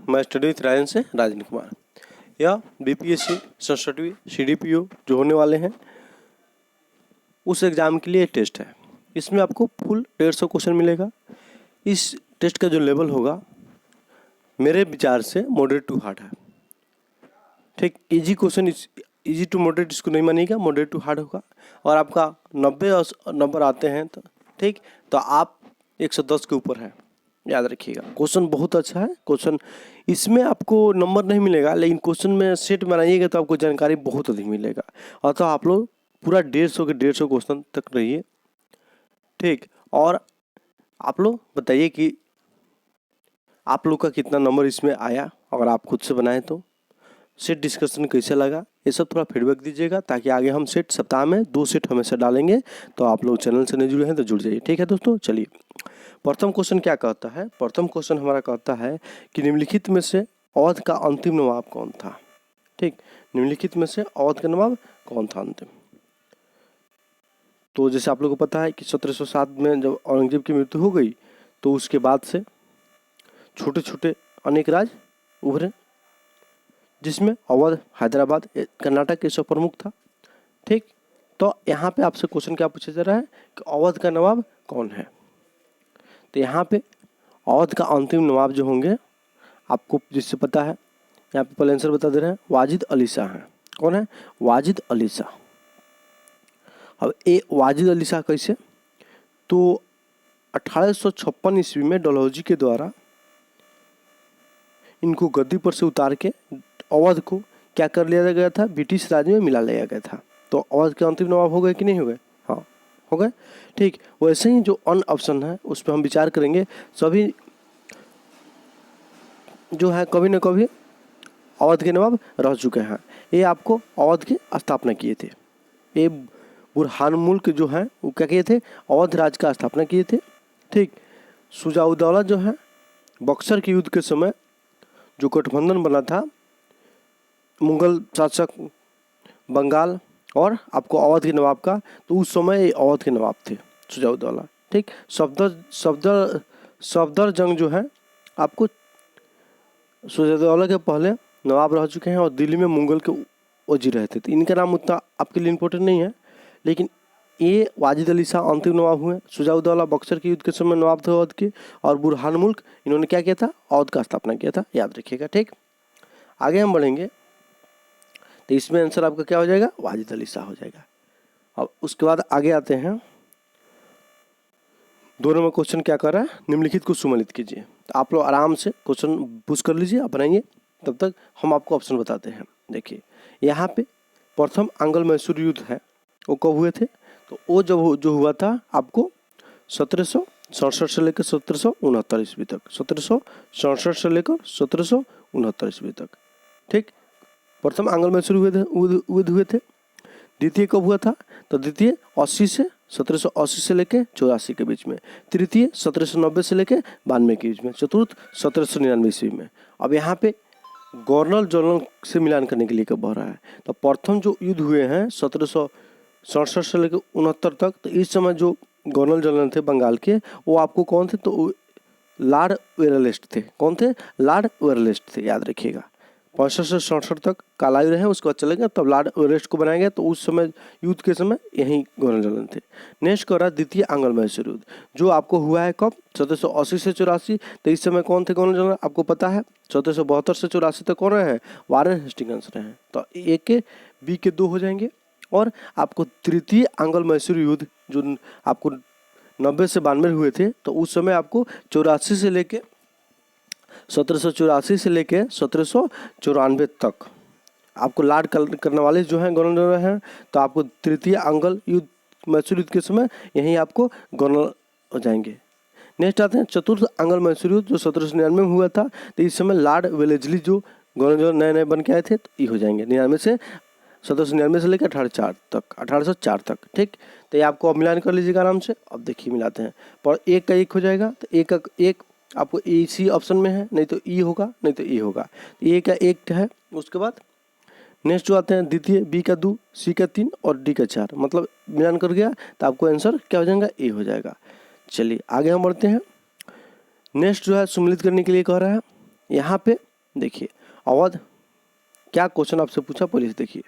मैं study with राजन से राजन कुमार। यह बीपीएससी 67वीं CDPO जो होने वाले हैं उस एग्ज़ाम के लिए टेस्ट है। इसमें आपको फुल 150 क्वेश्चन मिलेगा। इस टेस्ट का जो लेवल होगा मेरे विचार से मॉडरेट टू हार्ड है। ठीक, easy question, easy to moderate इसको नहीं मानिएगा, मॉडरेट टू हार्ड होगा। और आपका 90 नंबर आते हैं तो ठीक, तो आप 110 के ऊपर है, याद रखिएगा। क्वेश्चन बहुत अच्छा है। क्वेश्चन इसमें आपको नंबर नहीं मिलेगा, लेकिन क्वेश्चन में सेट बनाइएगा तो आपको जानकारी बहुत अधिक मिलेगा। अतः आप लोग पूरा 150 के 150 क्वेश्चन तक रहिए। ठीक, और आप लोग बताइए कि आप लोग का कितना नंबर इसमें आया, अगर आप खुद से बनाए तो। सेट डिस्कशन कैसे लगा ये सब थोड़ा फीडबैक दीजिएगा, ताकि आगे हम सेट सप्ताह में 2 सेट हमेशा डालेंगे। तो आप लोग चैनल से नहीं जुड़े हैं तो जुड़ जाइए। ठीक है दोस्तों, चलिए प्रथम क्वेश्चन क्या कहता है। प्रथम क्वेश्चन हमारा कहता है कि निम्नलिखित में से अवध का अंतिम नवाब कौन था। ठीक, निम्नलिखित में से अवध का नवाब कौन था अंतिम। तो जैसे आप लोगों को पता है कि 1707 में जब औरंगजेब की मृत्यु हो गई तो उसके बाद से छोटे छोटे अनेक राज उभरे, जिसमें अवध, हैदराबाद, कर्नाटक ये सब प्रमुख था। ठीक, तो यहाँ पे आपसे क्वेश्चन क्या पूछा जा रहा है कि अवध का नवाब कौन है। तो यहाँ पे अवध का अंतिम नवाब जो होंगे, आपको जिससे पता है, यहाँ पे पहले आंसर बता दे रहे हैं, वाजिद अली शाह हैं। कौन है? वाजिद अली शाह। अब ये वाजिद अली शाह कैसे? तो 1856 ईस्वी में डलहौजी के द्वारा इनको गद्दी पर से उतार के अवध को क्या कर लिया गया था, ब्रिटिश राज में मिला लिया गया था। तो अवध के अंतिम नवाब हो गए कि नहीं हो गए? हाँ, हो गए। ठीक, वैसे ही जो अन्य ऑप्शन है उस पर हम विचार करेंगे। सभी जो है कभी न कभी अवध के नवाब रह चुके हैं। ये आपको अवध की स्थापना किए थे। ये बुरहान मुल्क जो है वो क्या किए थे, अवध राज का स्थापना किए थे। ठीक, शुजाउद्दौला जो है बक्सर के युद्ध के समय जो गठबंधन बना था मुगल शासक बंगाल और आपको अवध के नवाब का, तो उस समय अवध के नवाब थे शुजाउद्दौला। ठीक, सफदर जंग जो है आपको शुजाउद्दौला के पहले नवाब रह चुके हैं और दिल्ली में मुगल के वजीर रहते थे। इनका नाम उतना आपके लिए इम्पोर्टेंट नहीं है, लेकिन ये वाजिद अली शाह अंतिम नवाब हुए। शुजाउद्दौला बक्सर के युद्ध के समय नवाब थे अवध के, और बुरहान मुल्क इन्होंने क्या किया था, अवध का स्थापना किया था, याद रखिएगा। ठीक, आगे हम बढ़ेंगे तो इसमें आंसर आपका क्या हो जाएगा, वाजिद अली शाह हो जाएगा। अब उसके बाद आगे आते हैं, 2 नंबर क्वेश्चन क्या कर रहा है, निम्नलिखित को सुमेलित कीजिए। तो आप लोग आराम से क्वेश्चन पुश कर लीजिए, आप बनाइए, तब तक हम आपको ऑप्शन बताते हैं। देखिए यहाँ पे प्रथम आंग्ल मैसूर युद्ध है वो कब हुए थे, तो वो जब जो हुआ था आपको 1767 से लेकर 1769 ईस्वी तक, 1767 से लेकर 1769 ईस्वी तक। ठीक, प्रथम आंग्ल मैसूर युद्ध हुए थे। द्वितीय कब हुआ था, तो द्वितीय 80 से 1780 से लेकर 84 के बीच में। तृतीय 1790 से लेकर 92 के बीच में। चतुर्थ 1799 ईस्वी में। अब यहाँ पे गवर्नर जनरल से मिलान करने के लिए कब रहा है, तो प्रथम जो युद्ध हुए हैं 1767 से लेकर 69 तक, तो इस समय जो गवर्नर जनरल थे बंगाल के, वो आपको कौन थे, तो लॉर्ड वेरलेस्ट थे। कौन थे? लॉर्ड वेरलेस्ट थे, याद रखिएगा। 65 से 67 तक कालायु रहे, उसके बाद चले गए, तब लॉर्ड वेरलेस्ट को बनाया गया। तो उस समय युद्ध के समय यही गवर्नर जनरल थे। नेक्स्ट कर रहा है द्वितीय आंग्ल मैसूर युद्ध, जो आपको हुआ है कब, 1780 से 84। तो इस समय कौन थे गवर्नर जनरल, आपको पता है। 1772 से 84 तक कौन रहे हैं, वारेन हेस्टिंग्स रहे हैं। तो ए के बी के 2 हो जाएंगे। और आपको तृतीय आंग्ल मैसूर युद्ध जो आपको 90 से 92 हुए थे, तो उस समय आपको 84 से लेके 1784 से लेके 1794 तक आपको लॉर्ड करने वाले जो हैं गवर्नर हैं। तो आपको तृतीय आंग्ल युद्ध मैसूर युद्ध के समय यहीं आपको गवर्नर हो जाएंगे। नेक्स्ट आते हैं चतुर्थ आंग्ल मैसूर युद्ध जो 1799 में हुआ था। तो इस समय लॉर्ड वेलेस्ली जो गवर्नर नए नए बन के आए थे, तो ये हो जाएंगे 99 से 1799 से लेकर 1804 तक। ठीक, तो ये आपको अब मिलान कर लीजिएगा आराम से। अब देखिए मिलाते हैं, पर एक का एक हो जाएगा, तो एक का एक आपको इसी ऑप्शन में है, नहीं तो ई होगा, नहीं तो ई होगा। ए का 1 है। उसके बाद नेक्स्ट जो आते हैं द्वितीय, बी का 2, सी का 3 और डी का 4, मतलब मिलान कर गया तो आपको आंसर क्या हो जाएगा, ए हो जाएगा। चलिए आगे हम बढ़ते हैं। नेक्स्ट जो है सम्मिलित करने के लिए कह रहा है। यहाँ पे देखिए अवध, क्या क्वेश्चन आपसे पूछा पहले से देखिए।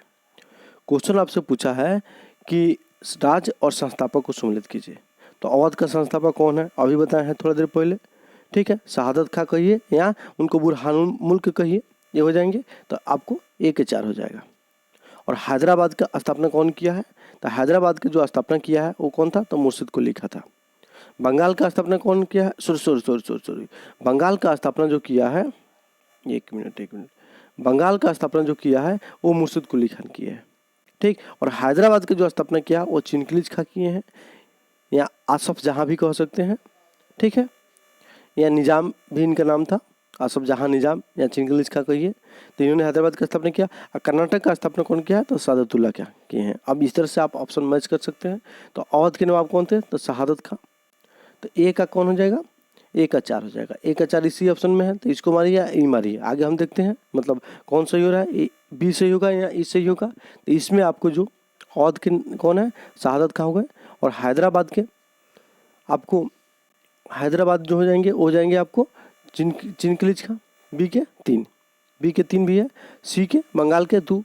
क्वेश्चन आपसे पूछा है कि राज्य और संस्थापक को सम्मिलित कीजिए। तो अवध का संस्थापक कौन है, अभी बताए हैं थोड़ा देर पहले, ठीक है। शहादत खां कहिए या उनको बुरहानुल मुल्क कहिए, ये हो जाएंगे। तो आपको 1 के 4 हो जाएगा। और हैदराबाद का स्थापना कौन किया है, तो हैदराबाद का जो स्थापना किया है वो कौन था, तो मुर्शिद कुली खां था। बंगाल का स्थापना कौन किया है, सॉरी, बंगाल का स्थापना जो किया है, एक मिनट, बंगाल का स्थापना जो किया है वो मुर्शिद कुली खान किया है, ठीक। और हैदराबाद का जो स्थापना किया वो चिनकिलीज खां किए हैं, या आसफ जहाँ भी कह सकते हैं, ठीक है। या निजाम भी इनका नाम था, आसफ जहाँ निजाम या चिनकिलीज खां कहिए। तो इन्होंने हैदराबाद का स्थापना किया। और कर्नाटक का स्थापना कौन किया है, तो सादतुल्ला क्या किए हैं। अब इस तरह से आप ऑप्शन मैच कर सकते हैं। तो अवध के नवाब कौन थे, तो शहादत खां। तो ए का कौन हो जाएगा, 1 का 4 हो जाएगा। 1 का 4 इसी ऑप्शन में है, तो इसको मारिए या ई मारिए, आगे हम देखते हैं मतलब कौन सही हो रहा है, बी सही होगा या ई सही होगा। तो इसमें आपको जो अवध के कौन है, शहादत खां हो गए। और हैदराबाद के आपको, हैदराबाद जो हो जाएंगे आपको चिनकिलीज खां, बी के 3 भी है। सी के बंगाल के 2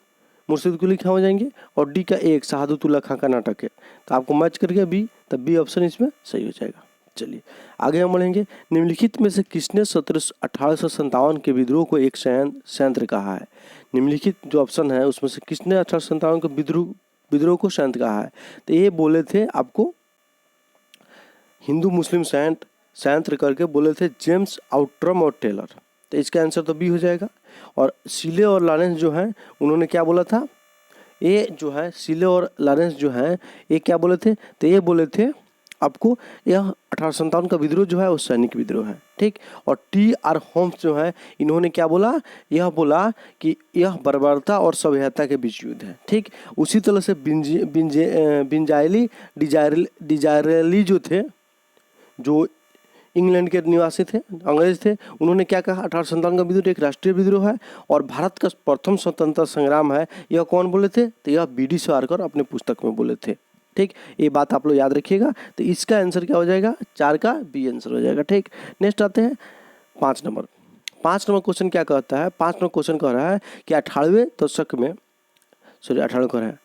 मुर्शिद कुली खां हो जाएंगे। और डी का 1 शहादतुल्ला खां कर्नाटक के। तो आपको मैच करके बी, तब बी ऑप्शन इसमें सही हो जाएगा। चलिए आगे हम बढ़ेंगे। निम्नलिखित में से किसने 1857 के विद्रोह को एक संयंत्र कहा है। निम्नलिखित जो ऑप्शन है उसमें से किसने 1857 के विद्रोह को संयंत्र कहा है। तो ये बोले थे आपको हिंदू मुस्लिम संयंत्र करके बोले थे जेम्स आउट्रम और टेलर। तो इसका आंसर तो बी हो जाएगा। और सीले और लॉरेंस जो हैं उन्होंने क्या बोला था, ये जो है सीले और लॉरेंस जो हैं ये क्या बोले थे, तो ये बोले थे आपको यह 1857 का विद्रोह जो है वो सैनिक विद्रोह है, ठीक। और T.R. होम्स जो है इन्होंने क्या बोला, यह बोला कि यह बर्बरता और सभ्यता के बीच युद्ध है, ठीक। उसी तरह से बिंजाइली डिजायरली जो थे, जो इंग्लैंड के निवासी थे, अंग्रेज थे, उन्होंने क्या कहा, 1857 का विद्रोह एक राष्ट्रीय विद्रोह है और भारत का प्रथम स्वतंत्रता संग्राम है। यह कौन बोले थे, तो यह बी.डी. सावरकर अपने पुस्तक में बोले थे, ठीक। ये बात आप लोग याद रखिएगा। तो इसका आंसर क्या हो जाएगा, 4 का बी आंसर हो जाएगा, ठीक। नेक्स्ट आते हैं 5 नंबर। 5 नंबर क्वेश्चन क्या कहता है, 5 नंबर क्वेश्चन कह रहा है कि 18वें दशक में, सॉरी 18 कह रहा है,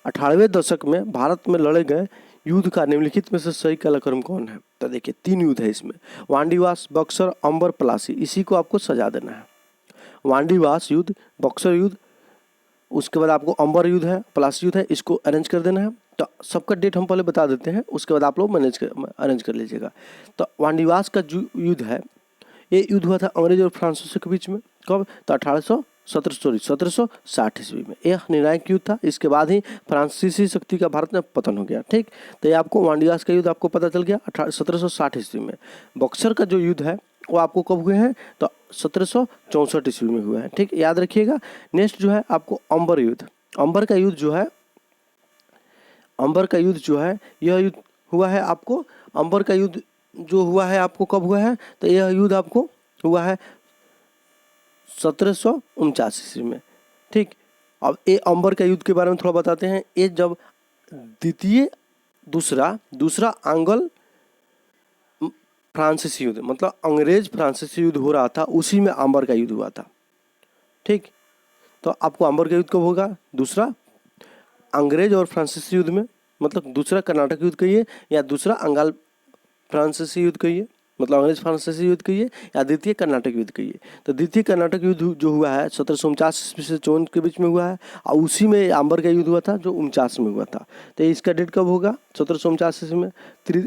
18वें दशक में भारत में लड़े गए युद्ध का निम्नलिखित में से सही कालक्रम कौन है। तो देखिए 3 युद्ध है इसमें, वांडीवास, बक्सर, अंबर, प्लासी। इसी को आपको सजा देना है। वांडीवास युद्ध, बक्सर युद्ध, उसके बाद आपको अंबर युद्ध है, प्लासी युद्ध है, इसको अरेंज कर देना है। तो सबका डेट हम पहले बता देते हैं, उसके बाद आप लोग अरेंज कर लीजिएगा। तो वांडीवास का जो युद्ध है, ये युद्ध हुआ था अंग्रेज और फ्रांसीसी के बीच में। कब, तो 1760 ईस्वी में। यह निर्णायक युद्ध था। इसके बाद ही फ्रांसीसी शक्ति का भारत में पतन हो गया, ठीक। तो ये आपको वांडीवास का युद्ध आपको पता चल गया 1760 ईस्वी में। बक्सर का जो युद्ध है वो आपको कब हुए हैं, तो 1764 ईस्वी में हुआ है, ठीक, याद रखिएगा। नेक्स्ट जो है आपको अंबर युद्ध। अंबर का युद्ध जो है यह युद्ध हुआ है आपको, अंबर का युद्ध जो हुआ है आपको कब हुआ है, तो यह युद्ध आपको हुआ है 1749 ईस्वी में, ठीक। अब ये अंबर का युद्ध के बारे में थोड़ा बताते हैं। ये जब दूसरा आंग्ल फ्रांसीसी युद्ध, मतलब अंग्रेज फ्रांसीसी युद्ध हो रहा था, उसी में अंबर का युद्ध हुआ था, ठीक। तो आपको अंबर का युद्ध कब होगा, दूसरा अंग्रेज और फ्रांसीसी युद्ध में, मतलब दूसरा कर्नाटक युद्ध कहिए या दूसरा अंगाल फ्रांसीसी युद्ध कहिए, मतलब अंग्रेज फ्रांसीसी युद्ध कहिए या द्वितीय कर्नाटक युद्ध कहिए। तो द्वितीय कर्नाटक युद्ध जो हुआ है 1749 ईस्वी से 54 के बीच में हुआ है, और उसी में अंबर का युद्ध हुआ था जो 49 में हुआ था। तो इसका डेट कब होगा, 1749 ईस्वी में।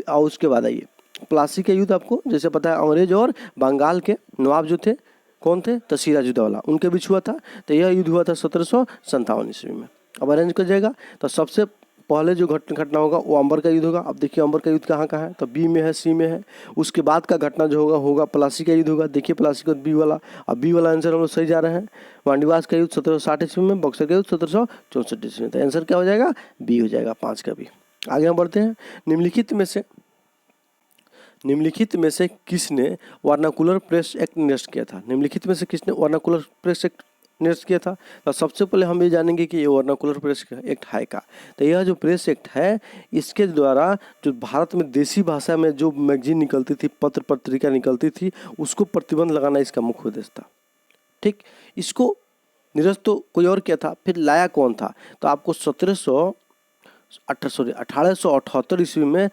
और उसके बाद आइए प्लासी का युद्ध, आपको जैसे पता है अंग्रेज और बंगाल के नवाब जो थे कौन थे, तो सिराजुद्दौला, उनके बीच हुआ था। तो यह युद्ध हुआ था 1757 ईस्वी में। अब अरेंज कर जाएगा। तो सबसे पहले जो घटना होगा वो अंबर का युद्ध होगा। अब देखिए अंबर का युद्ध कहाँ है, तो बी में है, सी में है। उसके बाद का घटना जो होगा प्लासी का युद्ध होगा। देखिए प्लासी का बी वाला, अब बी वाला आंसर हम लोग सही जा रहे हैं। वांडीवास का युद्ध 1760 ईस्वी में, बक्सर का युद्ध 1764 ईस्वी में। तो आंसर क्या हो जाएगा, बी हो जाएगा, 5 का बी। आगे हम बढ़ते हैं। निम्नलिखित में से किसने वर्नाकुलर प्रेस एक्ट निरस्त किया था। निम्नलिखित में से किसने वर्नाकुलर प्रेस एक्ट निरस्त किया था। तो सबसे पहले हम ये जानेंगे कि ये वर्नाकुलर प्रेस एक्ट है का। तो यह जो प्रेस एक्ट है, इसके द्वारा जो भारत में देसी भाषा में जो मैगजीन निकलती थी, पत्र पत्रिका निकलती थी, उसको प्रतिबंध लगाना इसका मुख्य उद्देश्य था, ठीक, इसको निरस्त तो कोई और किया था, फिर लाया कौन था? तो आपको 1878 ईस्वी में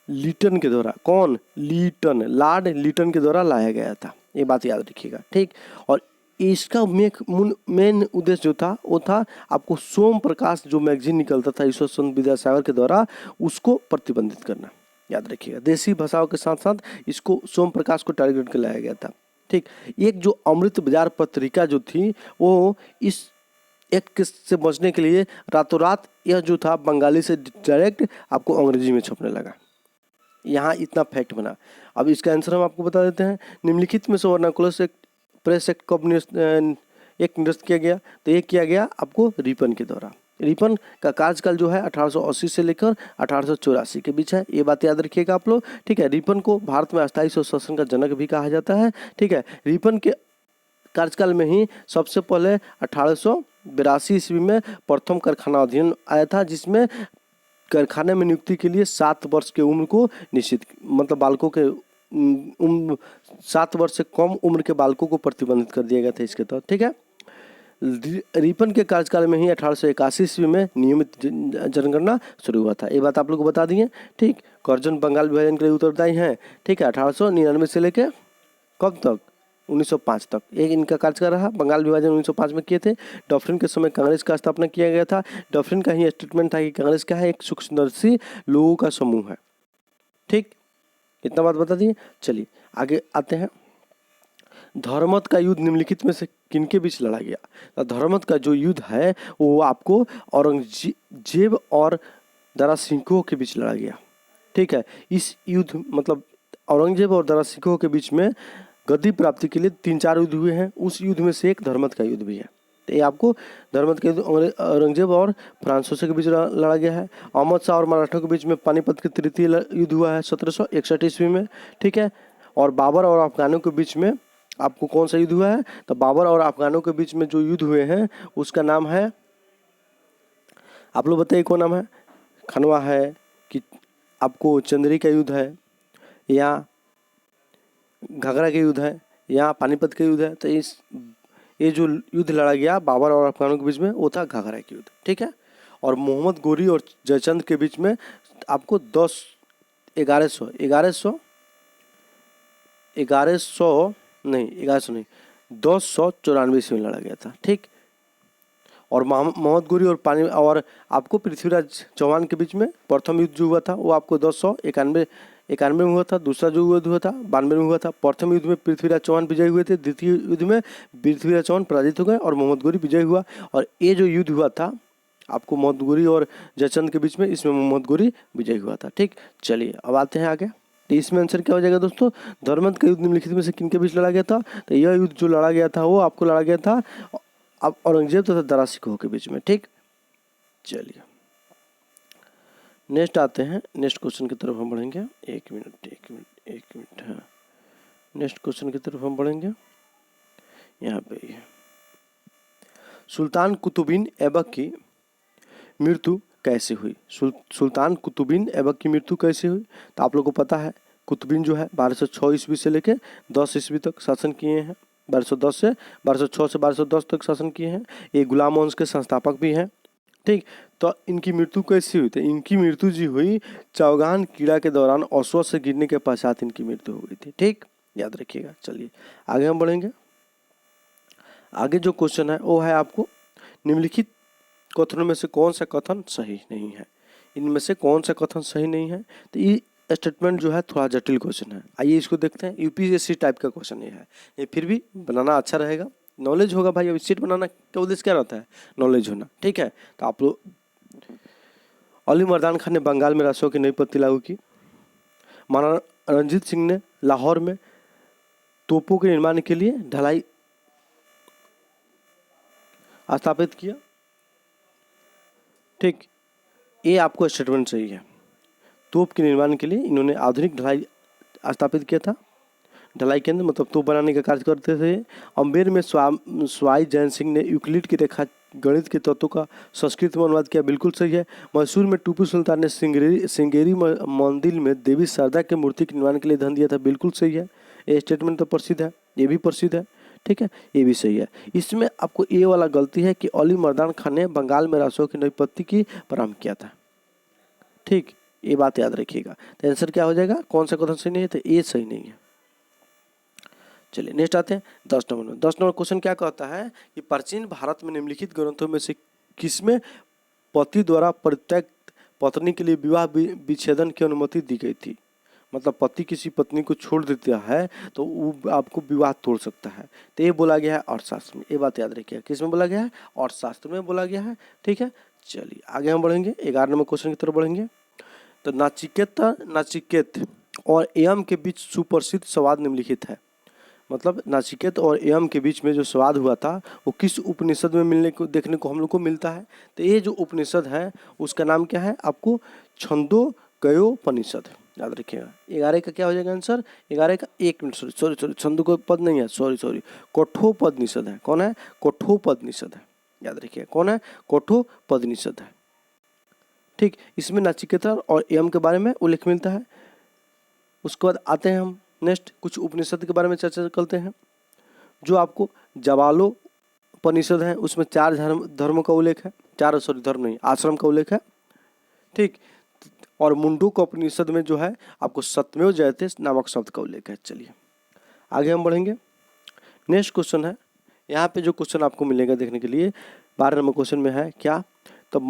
लीटन के द्वारा, कौन? लीटन, लॉर्ड लीटन के द्वारा लाया गया था। ये बात याद रखिएगा, ठीक। और इसका मेन उद्देश्य जो था वो था आपको सोम प्रकाश जो मैगजीन निकलता था ईश्वर चंद्र विद्यासागर के द्वारा, उसको प्रतिबंधित करना। याद रखिएगा, देसी भाषाओं के साथ साथ इसको सोम प्रकाश को टारगेट कर लाया गया था, ठीक। एक जो अमृत बाजार पत्रिका जो थी वो इस एक्ट से बचने के लिए रातों रात यह जो था बंगाली से डायरेक्ट आपको अंग्रेजी में छपने लगा। यहाँ इतना फैक्ट बना। अब इसका आंसर हम आपको बता देते हैं। निम्नलिखित में से वर्नाकुलर प्रेस एक्ट कब एक निरस्त किया गया? तो ये किया गया आपको रिपन के द्वारा। रिपन का कार्यकाल जो है 1880 से लेकर 1884 के बीच है, ये बात याद रखिएगा आप लोग, ठीक है। रिपन को भारत में अस्थायी स्वशासन का जनक भी कहा जाता है, ठीक है। रिपन के कार्यकाल में ही सबसे पहले 1882 ईस्वी में प्रथम कारखाना अधिनियम आया था, जिसमें कारखाने में नियुक्ति के लिए 7 वर्ष के उम्र को निश्चित, मतलब बालकों के 7 वर्ष से कम उम्र के बालकों को प्रतिबंधित कर दिया गया था इसके तहत, ठीक है। रिपन के कार्यकाल में ही 1881 ईस्वी में नियमित जनगणना शुरू हुआ था, ये बात आप लोग को बता दिए, ठीक। कर्जन बंगाल विभाजन के लिए उत्तरदायी हैं, ठीक है। 1899 से लेकर कब तक? 1905 तक एक इनका कार्यकाल रहा। बंगाल विभाजन 1905 में किए थे। डॉफ्रिन के समय कांग्रेस का स्थापना किया गया था। डॉफ्रिन का ही स्टेटमेंट था कि कांग्रेस क्या है? एक सूक्ष्मदर्शी लोगों का समूह है, ठीक। इतना बात बता दिए। चलिए आगे आते हैं। धर्मत का युद्ध निम्नलिखित में से किनके बीच लड़ा गया? तो धर्मत का जो युद्ध है वो आपको औरंगजेब और दारा सिंह के बीच लड़ा गया, ठीक है। इस युद्ध मतलब औरंगजेब और दारा सिंह के बीच में गद्दी प्राप्ति के लिए 3-4 युद्ध हुए हैं। उस युद्ध में से एक धर्मत का युद्ध भी है। तो ये आपको धर्मत के युद्ध औरंगजेब और फ्रांसीसी के बीच लड़ा गया है। अहमद शाह और मराठों के बीच में पानीपत के तृतीय युद्ध हुआ है 1761 ईस्वी में, ठीक है। और बाबर और अफगानों के बीच में आपको कौन सा युद्ध हुआ है? तो बाबर और अफगानों के बीच में जो युद्ध हुए हैं उसका नाम है, आप लोग बताइए कौन नाम है? खनवा है कि आपको चंद्री का युद्ध है, या घाघरा के युद्ध है, या पानीपत के युद्ध है? तो ये जो युद्ध लड़ा गया बाबर और अफगानों के बीच में वो था घाघरा के युद्ध, ठीक है। और मोहम्मद गोरी और जयचंद के बीच में आपको 1194 ईस्वी में लड़ा गया था, ठीक। और मोहम्मद गोरी और आपको पृथ्वीराज चौहान के बीच में प्रथम युद्ध जो हुआ था वो आपको 1091 में हुआ था। दूसरा जो युद्ध हुआ था 92 में हुआ था। प्रथम युद्ध में पृथ्वीराज चौहान विजयी हुए थे, द्वितीय युद्ध में पृथ्वीराज चौहान पराजित हो गए और मोहम्मद गोरी विजयी हुआ। और ये जो युद्ध हुआ था आपको मोहम्मद गोरी और जयचंद के बीच में, इसमें मोहम्मद गोरी विजयी हुआ था, ठीक। चलिए अब आते हैं आगे। तो इसमें आंसर क्या हो जाएगा दोस्तों? धर्मत का युद्ध निम्नलिखित में से किनके बीच लड़ा गया था? तो यह युद्ध जो लड़ा गया था वो आपको लड़ा गया था अब औरंगजेब तथा दारा सिकोह के बीच में, ठीक। चलिए नेक्स्ट आते हैं। नेक्स्ट क्वेश्चन की तरफ हम बढ़ेंगे। एक मिनट हाँ, नेक्स्ट क्वेश्चन की तरफ हम बढ़ेंगे। यहाँ पे सुल्तान कुतुबुद्दीन ऐबक की मृत्यु कैसे हुई? सुल्तान कुतुबुद्दीन ऐबक की मृत्यु कैसे हुई? तो आप लोगों को पता है कुतुबुद्दीन जो है 1206 ईस्वी से लेकर 10 ईस्वी तक शासन किए हैं। 1206 से 1210 तक शासन किए हैं। ये गुलाम वंश के संस्थापक भी हैं, ठीक। तो इनकी मृत्यु कैसी हुई? तो इनकी मृत्यु जी हुई चौगान कीड़ा के दौरान अश्व से गिरने के पश्चात इनकी मृत्यु हो गई थी, ठीक। याद रखिएगा। चलिए आगे हम बढ़ेंगे। आगे जो क्वेश्चन है वो है आपको निम्नलिखित कथनों में से कौन सा कथन सही नहीं है? इनमें से कौन सा कथन सही नहीं है? तो ये स्टेटमेंट जो है थोड़ा जटिल क्वेश्चन है। आइए इसको देखते हैं। यूपीएससी टाइप का क्वेश्चन ये है, ये फिर भी बनाना अच्छा रहेगा, नॉलेज होगा भाई। अब स्टेट बनाना का उद्देश्य क्या रहता है? नॉलेज होना, ठीक है। तो आप लोग, अली मर्दान खान ने बंगाल में राष्ट्रों की नई पद्धति लागू की। महाराणा रणजीत सिंह ने लाहौर में तोपों के निर्माण के लिए ढलाई स्थापित किया, ठीक। ये आपको स्टेटमेंट सही है। तोप के निर्माण के लिए इन्होंने आधुनिक ढलाई स्थापित किया था। ढलाई केंद्र मतलब तोप बनाने का कार्य करते थे। अम्बेर में स्वाई जैन सिंह ने यूक्लिड की रेखा गणित के तत्वों का संस्कृत में अनुवाद किया, बिल्कुल सही है। मैसूर में टीपू सुल्तान ने सिंगेरी मंदिर में देवी शारदा के मूर्ति के निर्माण के लिए धन दिया था, बिल्कुल सही है। ये स्टेटमेंट तो प्रसिद्ध है, ये भी प्रसिद्ध है, ठीक है, ये भी सही है। इसमें आपको ए वाला गलती है कि अली मर्दान खान ने बंगाल में राजस्व की नई पद्धति की प्रारंभ किया था। ठीक, ये बात याद रखिएगा। तो आंसर क्या हो जाएगा, कौन सा क्वेश्चन सही नहीं है, तो ए सही नहीं है। चलिए नेक्स्ट आते हैं 10 नंबर में। 10 नंबर क्वेश्चन क्या कहता है कि प्राचीन भारत में निम्नलिखित ग्रंथों में से किसमें पति द्वारा परित्यक्त पत्नी के लिए विवाह विच्छेदन की अनुमति दी गई थी। मतलब पति किसी पत्नी को छोड़ देता है तो वो आपको विवाह तोड़ सकता है। तो ये बोला गया है अर्थशास्त्र में, ये बात याद रखिएगा। किस में बोला गया है, अर्थशास्त्र में बोला गया है। ठीक है, चलिए आगे हम बढ़ेंगे, 11 नंबर क्वेश्चन की तरफ बढ़ेंगे। तो नाचिकेत और एयम के बीच सुप्रसिद्ध संवाद निम्नलिखित है। मतलब नाचिकेत और एयम के बीच में जो संवाद हुआ था वो किस उपनिषद में मिलने को देखने को हम लोग को मिलता है। तो ये जो उपनिषद है उसका नाम क्या है, आपको छंदोग्योपनिषद याद रखिएगा। 11 का क्या हो जाएगा आंसर, 11 का 1 मिनट सॉरी छंदोग्योपद नहीं है, सॉरी कठोपनिषद है। कौन है, कठोपनिषद है, याद रखिएगा कौन है, कठोपनिषद है। ठीक, इसमें नाचिकेता और एयम के बारे में उल्लेख मिलता है। उसके बाद आते हैं हम नेक्स्ट कुछ उपनिषद के बारे में चर्चा करते हैं। जो आपको जवालोपनिषद है उसमें 4 धर्मों का उल्लेख है, 4 धर्म नहीं, आश्रम का उल्लेख है। ठीक, और मुंडूक में जो है आपको सत्यमेव जयते नामक शब्द का उल्लेख है। चलिए आगे हम बढ़ेंगे। नेक्स्ट क्वेश्चन है, यहाँ पे जो क्वेश्चन आपको मिलेगा देखने के लिए 12 नंबर क्वेश्चन में है क्या, तो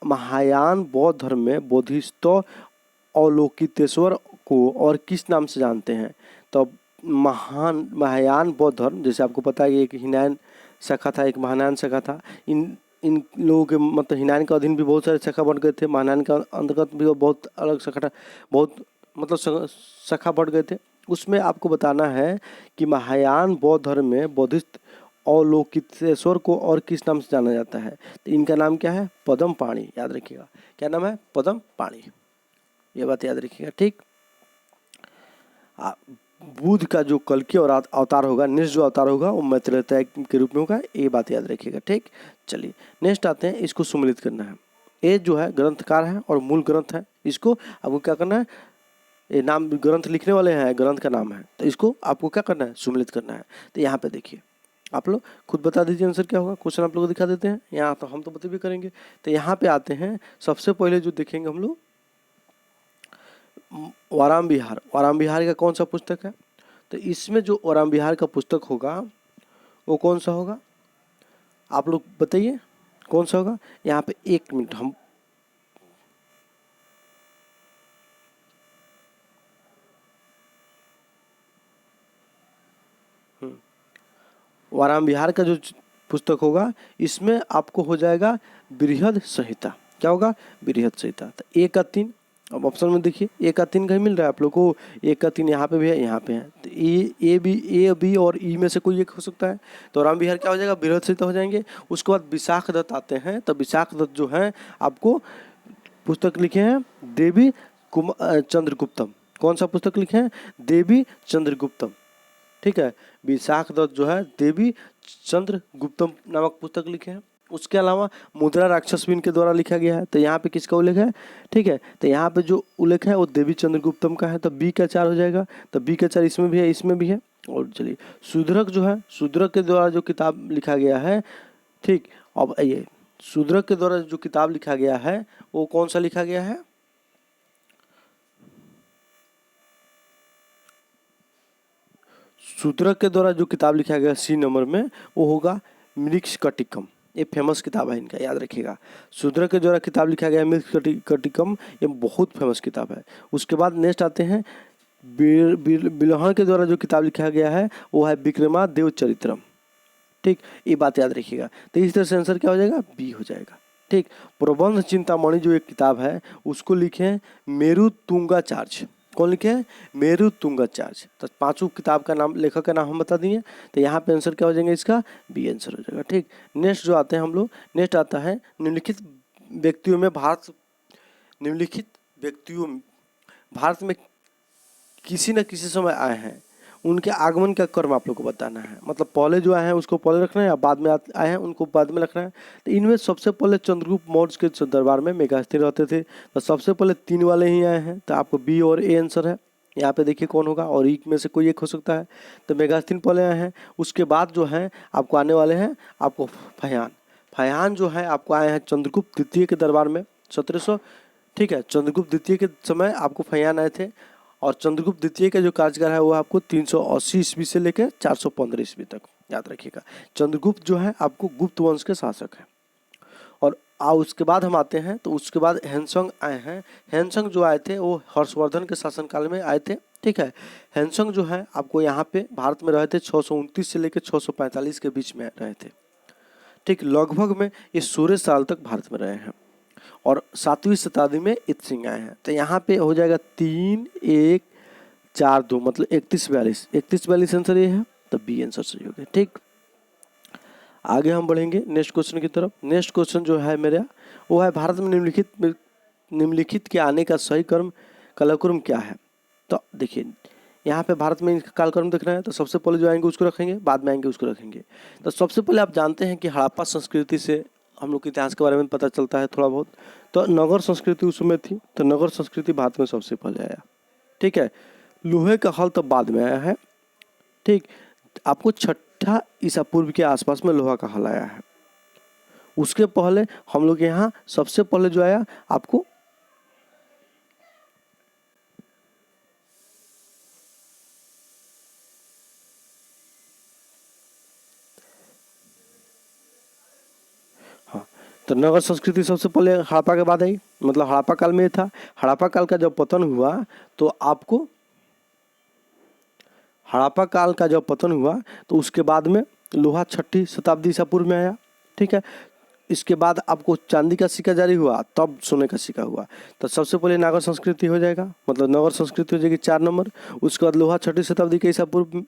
महायान बौद्ध धर्म में बोधिसत्व अवलोकितेश्वर को और किस नाम से जानते हैं। तो महायान बौद्ध धर्म, जैसे आपको पता है एक हीनयान शाखा था, एक महायान शाखा था। इन लोगों के मतलब हीनयान के अधीन भी बहुत सारे शाखा बढ़ गए थे, महायान के अंतर्गत भी बहुत अलग शाखा, बहुत मतलब शाखा बढ़ गए थे। उसमें आपको बताना है कि महायान बौद्ध धर्म में बोधिसत्व अवलोकितेश्वर को और किस नाम से जाना जाता है। तो इनका नाम क्या है, पद्म पाणि, याद रखिएगा क्या नाम है, पद्म पाणि, ये बात याद रखिएगा। ठीक, बुद्ध का जो कल्कि और अवतार होगा, नेक्स्ट जो अवतार होगा वो मैत्रेय के रूप में होगा, ये बात याद रखिएगा। ठीक, चलिए नेक्स्ट आते हैं, इसको सुमिलित करना है। ये जो है ग्रंथकार है और मूल ग्रंथ है, इसको आपको क्या करना है, ये नाम ग्रंथ लिखने वाले हैं, ग्रंथ का नाम है, तो इसको आपको क्या करना है, सुमिलित करना है। तो यहाँ पे देखिए, आप लोग खुद बता दीजिए आंसर क्या होगा। क्वेश्चन आप लोग को दिखा देते हैं यहाँ, तो हम तो बता भी करेंगे। तो यहाँ पे आते हैं, सबसे पहले जो देखेंगे हम लोग वाराम विहार। वाराम विहार का कौन सा पुस्तक है, तो इसमें जो वाराम विहार का पुस्तक होगा वो कौन सा होगा, आप लोग बताइए कौन सा होगा। यहाँ पे 1 मिनट हम वाराम विहार का जो पुस्तक होगा इसमें आपको हो जाएगा बृहद संहिता। क्या होगा, बृहद संहिता। तो 1 का 3, अब ऑप्शन में देखिए 1 का 3 कहीं मिल रहा है आप लोग को, 1 का 3 यहाँ पे भी है, यहाँ पे है। तो ए बी और ई में से कोई एक हो सकता है। तो राम विहार क्या हो जाएगा, बृहद संहिता हो जाएंगे। उसके बाद विशाख दत्त आते हैं। तो विशाख दत्त जो है आपको पुस्तक लिखे हैं देवी चंद्रगुप्तम। कौन सा पुस्तक लिखे हैं, देवी चंद्रगुप्तम। ठीक है, विशाख दत्त जो है देवी चंद्रगुप्तम नामक पुस्तक लिखे हैं। उसके अलावा मुद्रा राक्षस भी इनके द्वारा लिखा गया है। तो यहाँ पे किसका उल्लेख है, ठीक है, तो यहाँ पे जो उल्लेख है वो देवी चंद्रगुप्तम का है। तो बी का 4 हो जाएगा। तो बी का 4 इसमें भी है, इसमें भी है। और चलिए शूद्रक जो है, शूद्रक के द्वारा जो किताब लिखा गया है, ठीक, अब ये शूद्रक के द्वारा जो किताब लिखा गया है वो कौन सा लिखा गया है, शूद्रक के द्वारा जो किताब लिखा गया सी नंबर में वो होगा मृच्छकटिकम। ये फेमस किताब है इनका, याद रखिएगा। शूद्रक के द्वारा किताब लिखा गया मृच्छकटिकम, ये बहुत फेमस किताब है। उसके बाद नेक्स्ट आते हैं बिल्हण के द्वारा जो किताब लिखा गया है वो है विक्रमादेव चरित्रम। ठीक, ये बात याद रखिएगा। तो इस तरह से आंसर क्या हो जाएगा, बी हो जाएगा। ठीक, प्रबंध चिंतामणि जो एक किताब है उसको लिखे हैं मेरुतुंगाचार्य। कौन लिखे हैं, मेरुतुंगाचार्य। तो 5 किताब का नाम, लेखक का नाम हम बता दिए। तो यहाँ पे आंसर क्या हो जाएगा, इसका बी आंसर हो जाएगा। ठीक, नेक्स्ट जो आते हैं हम लोग, नेक्स्ट आता है निम्नलिखित व्यक्तियों में भारत में किसी न किसी समय आए हैं, उनके आगमन का क्रम आप लोग को बताना है। मतलब पहले जो आए हैं उसको पहले रखना है, या बाद में आए हैं उनको बाद में रखना है। तो इनमें सबसे पहले चंद्रगुप्त मौर्य के दरबार में मेघास्थिर रहते थे। तो सबसे पहले 3 वाले ही आए हैं। तो आपको बी और ए आंसर है। यहाँ पे देखिए कौन होगा, और एक में से कोई एक हो सकता है। तो मेगास्थनीन पहले आए हैं, उसके बाद जो है आपको आने वाले हैं आपको फहियान। फहियान जो है आपको आए हैं चंद्रगुप्त द्वितीय के दरबार में 1700, ठीक है। चंद्रगुप्त द्वितीय के समय आपको फहियान आए थे, और चंद्रगुप्त द्वितीय का जो कार्यकाल है वो आपको 380 ईस्वी से लेकर 415 ईस्वी तक, याद रखिएगा। चंद्रगुप्त जो है आपको गुप्त वंश के शासक हैं। और उसके बाद हम आते हैं, तो उसके बाद हैंसंग आए हैं। हैंसंग जो आए थे वो हर्षवर्धन के शासनकाल में आए थे, ठीक है। हैंसंग जो है आपको यहाँ पे भारत में रहे थे 629 से लेकर 645 के बीच में रहे थे, ठीक। लगभग में ये 16 साल तक भारत में रहे हैं, और 7वीं शताब्दी में इत्सिंग आए हैं। तो यहाँ पे हो जाएगा 3 1 4 2, मतलब 31 42 आंसर ये है, तो बी आंसर सही हो गया, ठीक। आगे हम बढ़ेंगे नेक्स्ट क्वेश्चन की तरफ। नेक्स्ट क्वेश्चन जो है मेरा वो है भारत में निम्नलिखित के आने का सही कालक्रम क्या है। तो देखिए यहाँ पे भारत में इनका कालक्रम देखना है, तो सबसे पहले जो आएंगे उसको रखेंगे, बाद में आएंगे उसको रखेंगे। तो सबसे पहले आप जानते हैं कि हड़प्पा संस्कृति से हम लोग के इतिहास के बारे में पता चलता है थोड़ा बहुत। तो नगर संस्कृति उस समय थी, तो नगर संस्कृति भारत में सबसे पहले आया, ठीक है। लोहे का हल तो बाद में आया है, ठीक। आपको 6 ईसा पूर्व के आसपास में लोहा का हल आया है। उसके पहले हम लोग यहाँ सबसे पहले जो आया आपको तो नगर संस्कृति सबसे पहले हड़प्पा के बाद आई, मतलब हड़प्पा काल में था। हड़प्पा काल का जब पतन हुआ तो आपको हड़प्पा काल का जब पतन हुआ तो उसके बाद में लोहा 6वीं शताब्दी ईसा पूर्व में आया, ठीक है। इसके बाद आपको चांदी का सिक्का जारी हुआ, तब सोने का सिक्का हुआ। तो सबसे पहले नागर संस्कृति हो जाएगा, मतलब नगर संस्कृति हो जाएगी 4 नंबर। उसके बाद लोहा 6वीं शताब्दी के ईसा पूर्व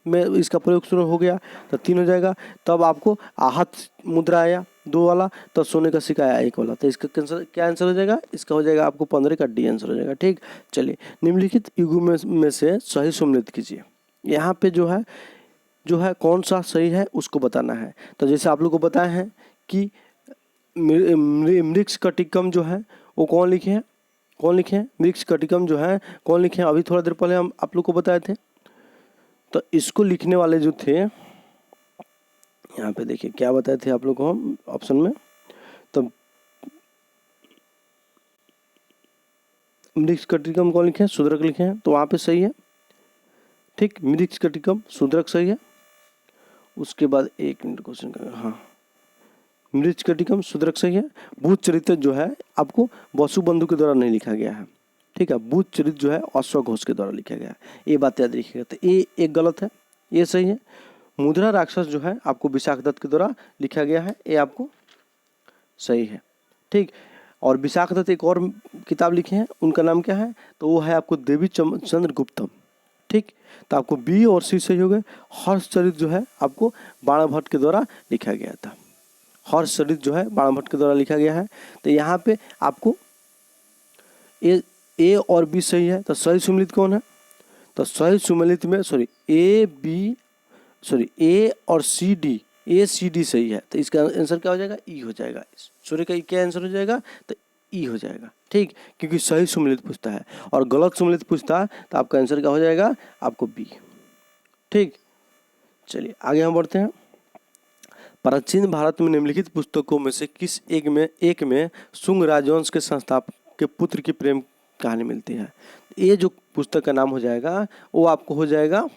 में इसका प्रयोग शुरू हो गया, तो 3 हो जाएगा। तब आपको आहत मुद्रा आया 2 वाला, तो सोने का सिक्का आया 1 वाला। तो इसका क्या आंसर हो जाएगा, इसका हो जाएगा आपको 15 का डी आंसर हो जाएगा, ठीक। चलिए निम्नलिखित युगों में से सही सम्मिलित कीजिए। यहाँ पे जो है कौन सा सही है उसको बताना है। तो जैसे आप लोग को बताया है कि मृच्छकटिकम जो है वो कौन लिखे हैं, मृच्छकटिकम जो है कौन लिखे हैं, अभी थोड़ा देर पहले हम आप लोग को बताए थे। तो इसको लिखने वाले जो थे, यहाँ पे देखिए क्या बताए थे आप लोग को हम ऑप्शन में। तो मृच्छकटिकम कौन लिखे हैं, शूद्रक लिखे हैं, तो वहाँ पे सही है, ठीक। मृच्छकटिकम शूद्रक सही है। उसके बाद 1 मिनट क्वेश्चन का, हाँ मृच्छकटिकम शूद्रक सही है। भूत चरित्र जो है आपको वसुबंधु के द्वारा नहीं लिखा गया है, ठीक है। भूत चरित्र जो है अश्वघोष के द्वारा लिखा गया है, ये बात याद रखिएगा। तो ये एक गलत है, ये सही है। मुद्रा राक्षस जो है आपको विशाख दत्त के द्वारा लिखा गया है, ये आपको सही है, ठीक। और विशाख दत्त एक और किताब लिखे हैं, उनका नाम क्या है, तो वो है आपको देवी चंद्र गुप्तम, ठीक। तो आपको बी और सी सही हो गए। हर्षचरित जो है आपको बाणभट्ट के द्वारा लिखा गया था, हर्षचरित जो है बाणभट्ट के द्वारा लिखा गया है। तो यहाँ पे आपको ए और बी सही है। तो सही सम्मिलित कौन है, तो सही सम्मिलित में ए और सी डी, ए सी डी सही है। तो इसका आंसर क्या हो जाएगा, ई हो जाएगा। सूर्य का क्या आंसर हो जाएगा, तो ई हो जाएगा, ठीक। क्योंकि सही सम्मिलित पूछता है और गलत सम्मिलित पूछता है, तो आपका आंसर क्या हो जाएगा, आपको बी, ठीक। चलिए आगे हम बढ़ते हैं। प्राचीन भारत में निम्नलिखित पुस्तकों में से किस एक में शुंग राजवंश के संस्थापक के पुत्र की प्रेम कहानी मिलती है। ये जो पुस्तक का नाम हो जाएगा वो आपको हो जाएगा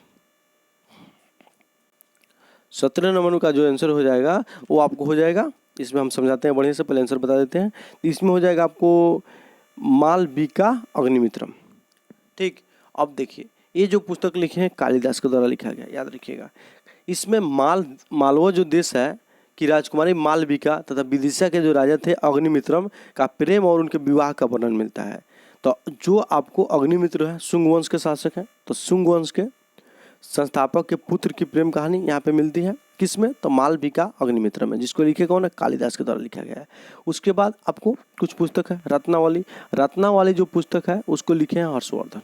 17 नंबर का जो आंसर हो जाएगा वो आपको हो जाएगा, इसमें हम समझाते हैं बढ़िया से, पहले आंसर बता देते हैं। इसमें हो जाएगा आपको मालविका अग्निमित्रम, ठीक। अब देखिए ये जो पुस्तक लिखे हैं कालिदास के द्वारा लिखा गया, याद रखिएगा। इसमें मालवा जो देश है कि राजकुमारी मालविका तथा विदिशा के जो राजा थे अग्निमित्रम का प्रेम और उनके विवाह का वर्णन मिलता है। तो जो आपको अग्निमित्र है शुंग वंश के शासक हैं, तो शुंग वंश के संस्थापक के पुत्र की प्रेम कहानी यहाँ पे मिलती है किसमें, तो मालविका अग्निमित्र में, जिसको लिखे कौन है, कालिदास के द्वारा लिखा गया है। उसके बाद आपको कुछ पुस्तक है रत्नावली जो पुस्तक है उसको लिखे हैं हर्षवर्धन।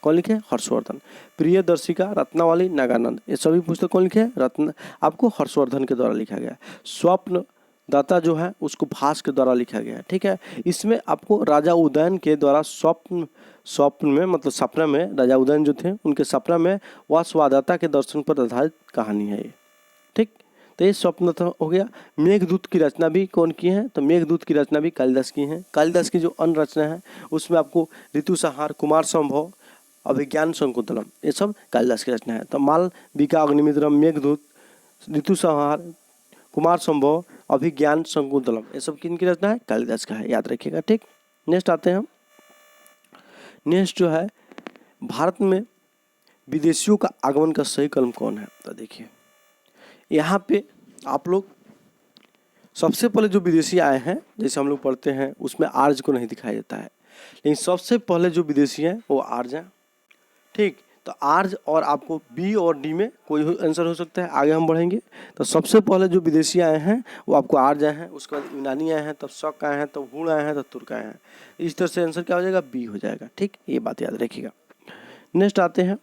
कौन लिखे हैं, हर्षवर्धन। प्रियदर्शिका, रत्नावली, नागानंद, ये सभी पुस्तक कौन लिखे हैं, आपको हर्षवर्धन के द्वारा लिखा गया है। स्वप्न दाता जो है उसको भास के द्वारा लिखा गया है, ठीक है। इसमें आपको राजा उदयन के द्वारा स्वप्न में मतलब सपना में राजा उदयन जो थे उनके सपना में वह स्वादाता के दर्शन पर आधारित कहानी है ये। ठीक, तो ये स्वप्न तो हो गया। मेघदूत की रचना भी कौन की है? तो मेघदूत की रचना भी कालिदास की है। कालिदास की जो अन्य रचना है उसमें आपको ऋतु संहार, कुमार संभव, अभिज्ञान शकुंतलम, ये सब कालिदास की रचना है। तो मालविका, अग्निमित्रम, मेघदूत, ऋतु संहार, कुमार संभव, अभिज्ञान शकुंतलम, ये सब किन की रचना है? कालिदास का है, याद रखिएगा। ठीक, नेक्स्ट आते हैं हम। नेक्स्ट जो है, भारत में विदेशियों का आगमन का सही कलम कौन है? तो देखिए यहाँ पे आप लोग सबसे पहले जो विदेशी आए हैं, जैसे हम लोग पढ़ते हैं उसमें आर्य को नहीं दिखाई देता है, लेकिन सबसे पहले जो विदेशी हैं वो आर्य हैं। ठीक, तो आर्य और आपको बी और डी में कोई आंसर हो सकता है। आगे हम बढ़ेंगे तो सबसे पहले जो विदेशी आए हैं वो आपको आर्य हैं, उसके बाद यूनानी आए हैं, तब शक आए हैं, तब हुण आए हैं, तब तुर्क आए हैं। इस तरह से आंसर क्या हो जाएगा? बी हो जाएगा। ठीक, ये बात याद रखिएगा। नेक्स्ट आते हैं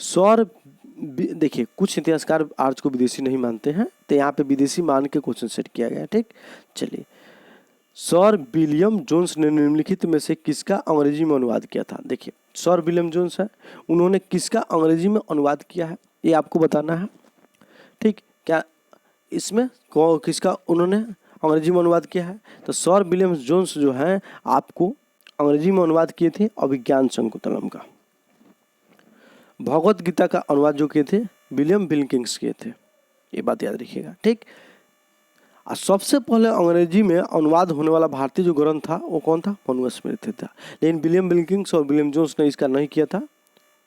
सौर। देखिए कुछ इतिहासकार आर्य को विदेशी नहीं मानते हैं, तो यहाँ पे विदेशी मान के क्वेश्चन सेट किया गया है। ठीक, चलिए, सर विलियम जोन्स ने निम्नलिखित में से किसका अंग्रेजी में अनुवाद किया था? देखिए सर विलियम जोन्स है, उन्होंने किसका अंग्रेजी में अनुवाद किया है ये आपको बताना है। ठीक, क्या इसमें किसका उन्होंने अंग्रेजी में अनुवाद किया है? तो सर विलियम जोन्स जो है आपको अंग्रेजी में अनुवाद किए थे अभिज्ञान शकुंतलम का। भगवत गीता का अनुवाद जो किए थे विलियम विल्किंस किए थे, ये बात याद रखिएगा। ठीक, और सबसे पहले अंग्रेजी में अनुवाद होने वाला भारतीय जो ग्रंथ था वो कौन था? मनुस्मृति था, लेकिन विलियम विल्किंस और विलियम जोन्स ने इसका नहीं किया था।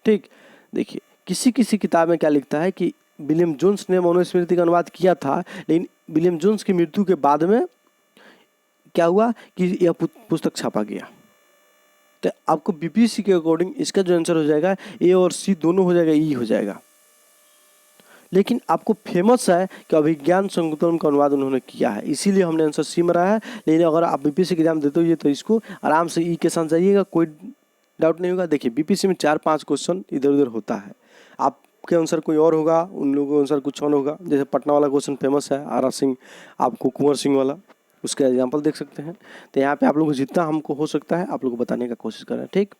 ठीक, देखिए किसी किसी किताब में क्या लिखता है कि विलियम जोन्स ने मनुस्मृति का अनुवाद किया था, लेकिन विलियम जोन्स की मृत्यु के बाद में क्या हुआ कि यह पुस्तक छापा गया। तो आपको बीपीएससी के अकॉर्डिंग इसका जो आंसर हो जाएगा ए और सी दोनों हो जाएगा, ई हो जाएगा। लेकिन आपको फेमस है कि अभिज्ञान शकुंतलम का अनुवाद उन्होंने किया है, इसीलिए हमने आंसर सी में रहा है। लेकिन अगर आप बीपीएससी के एग्जाम देते हो तो इसको आराम से ई के साथ जाइएगा, कोई डाउट नहीं होगा। देखिए बीपीएससी में 4-5 क्वेश्चन इधर उधर होता है, आपके आंसर कोई और होगा, उन लोगों का आंसर कुछ और होगा। जैसे पटना वाला क्वेश्चन फेमस है, आरा सिंह, आपको कुंवर सिंह वाला, उसका एग्जाम्पल देख सकते हैं। तो यहाँ पे आप लोग को जितना हमको हो सकता है आप लोग को बताने का कोशिश करें। ठीक,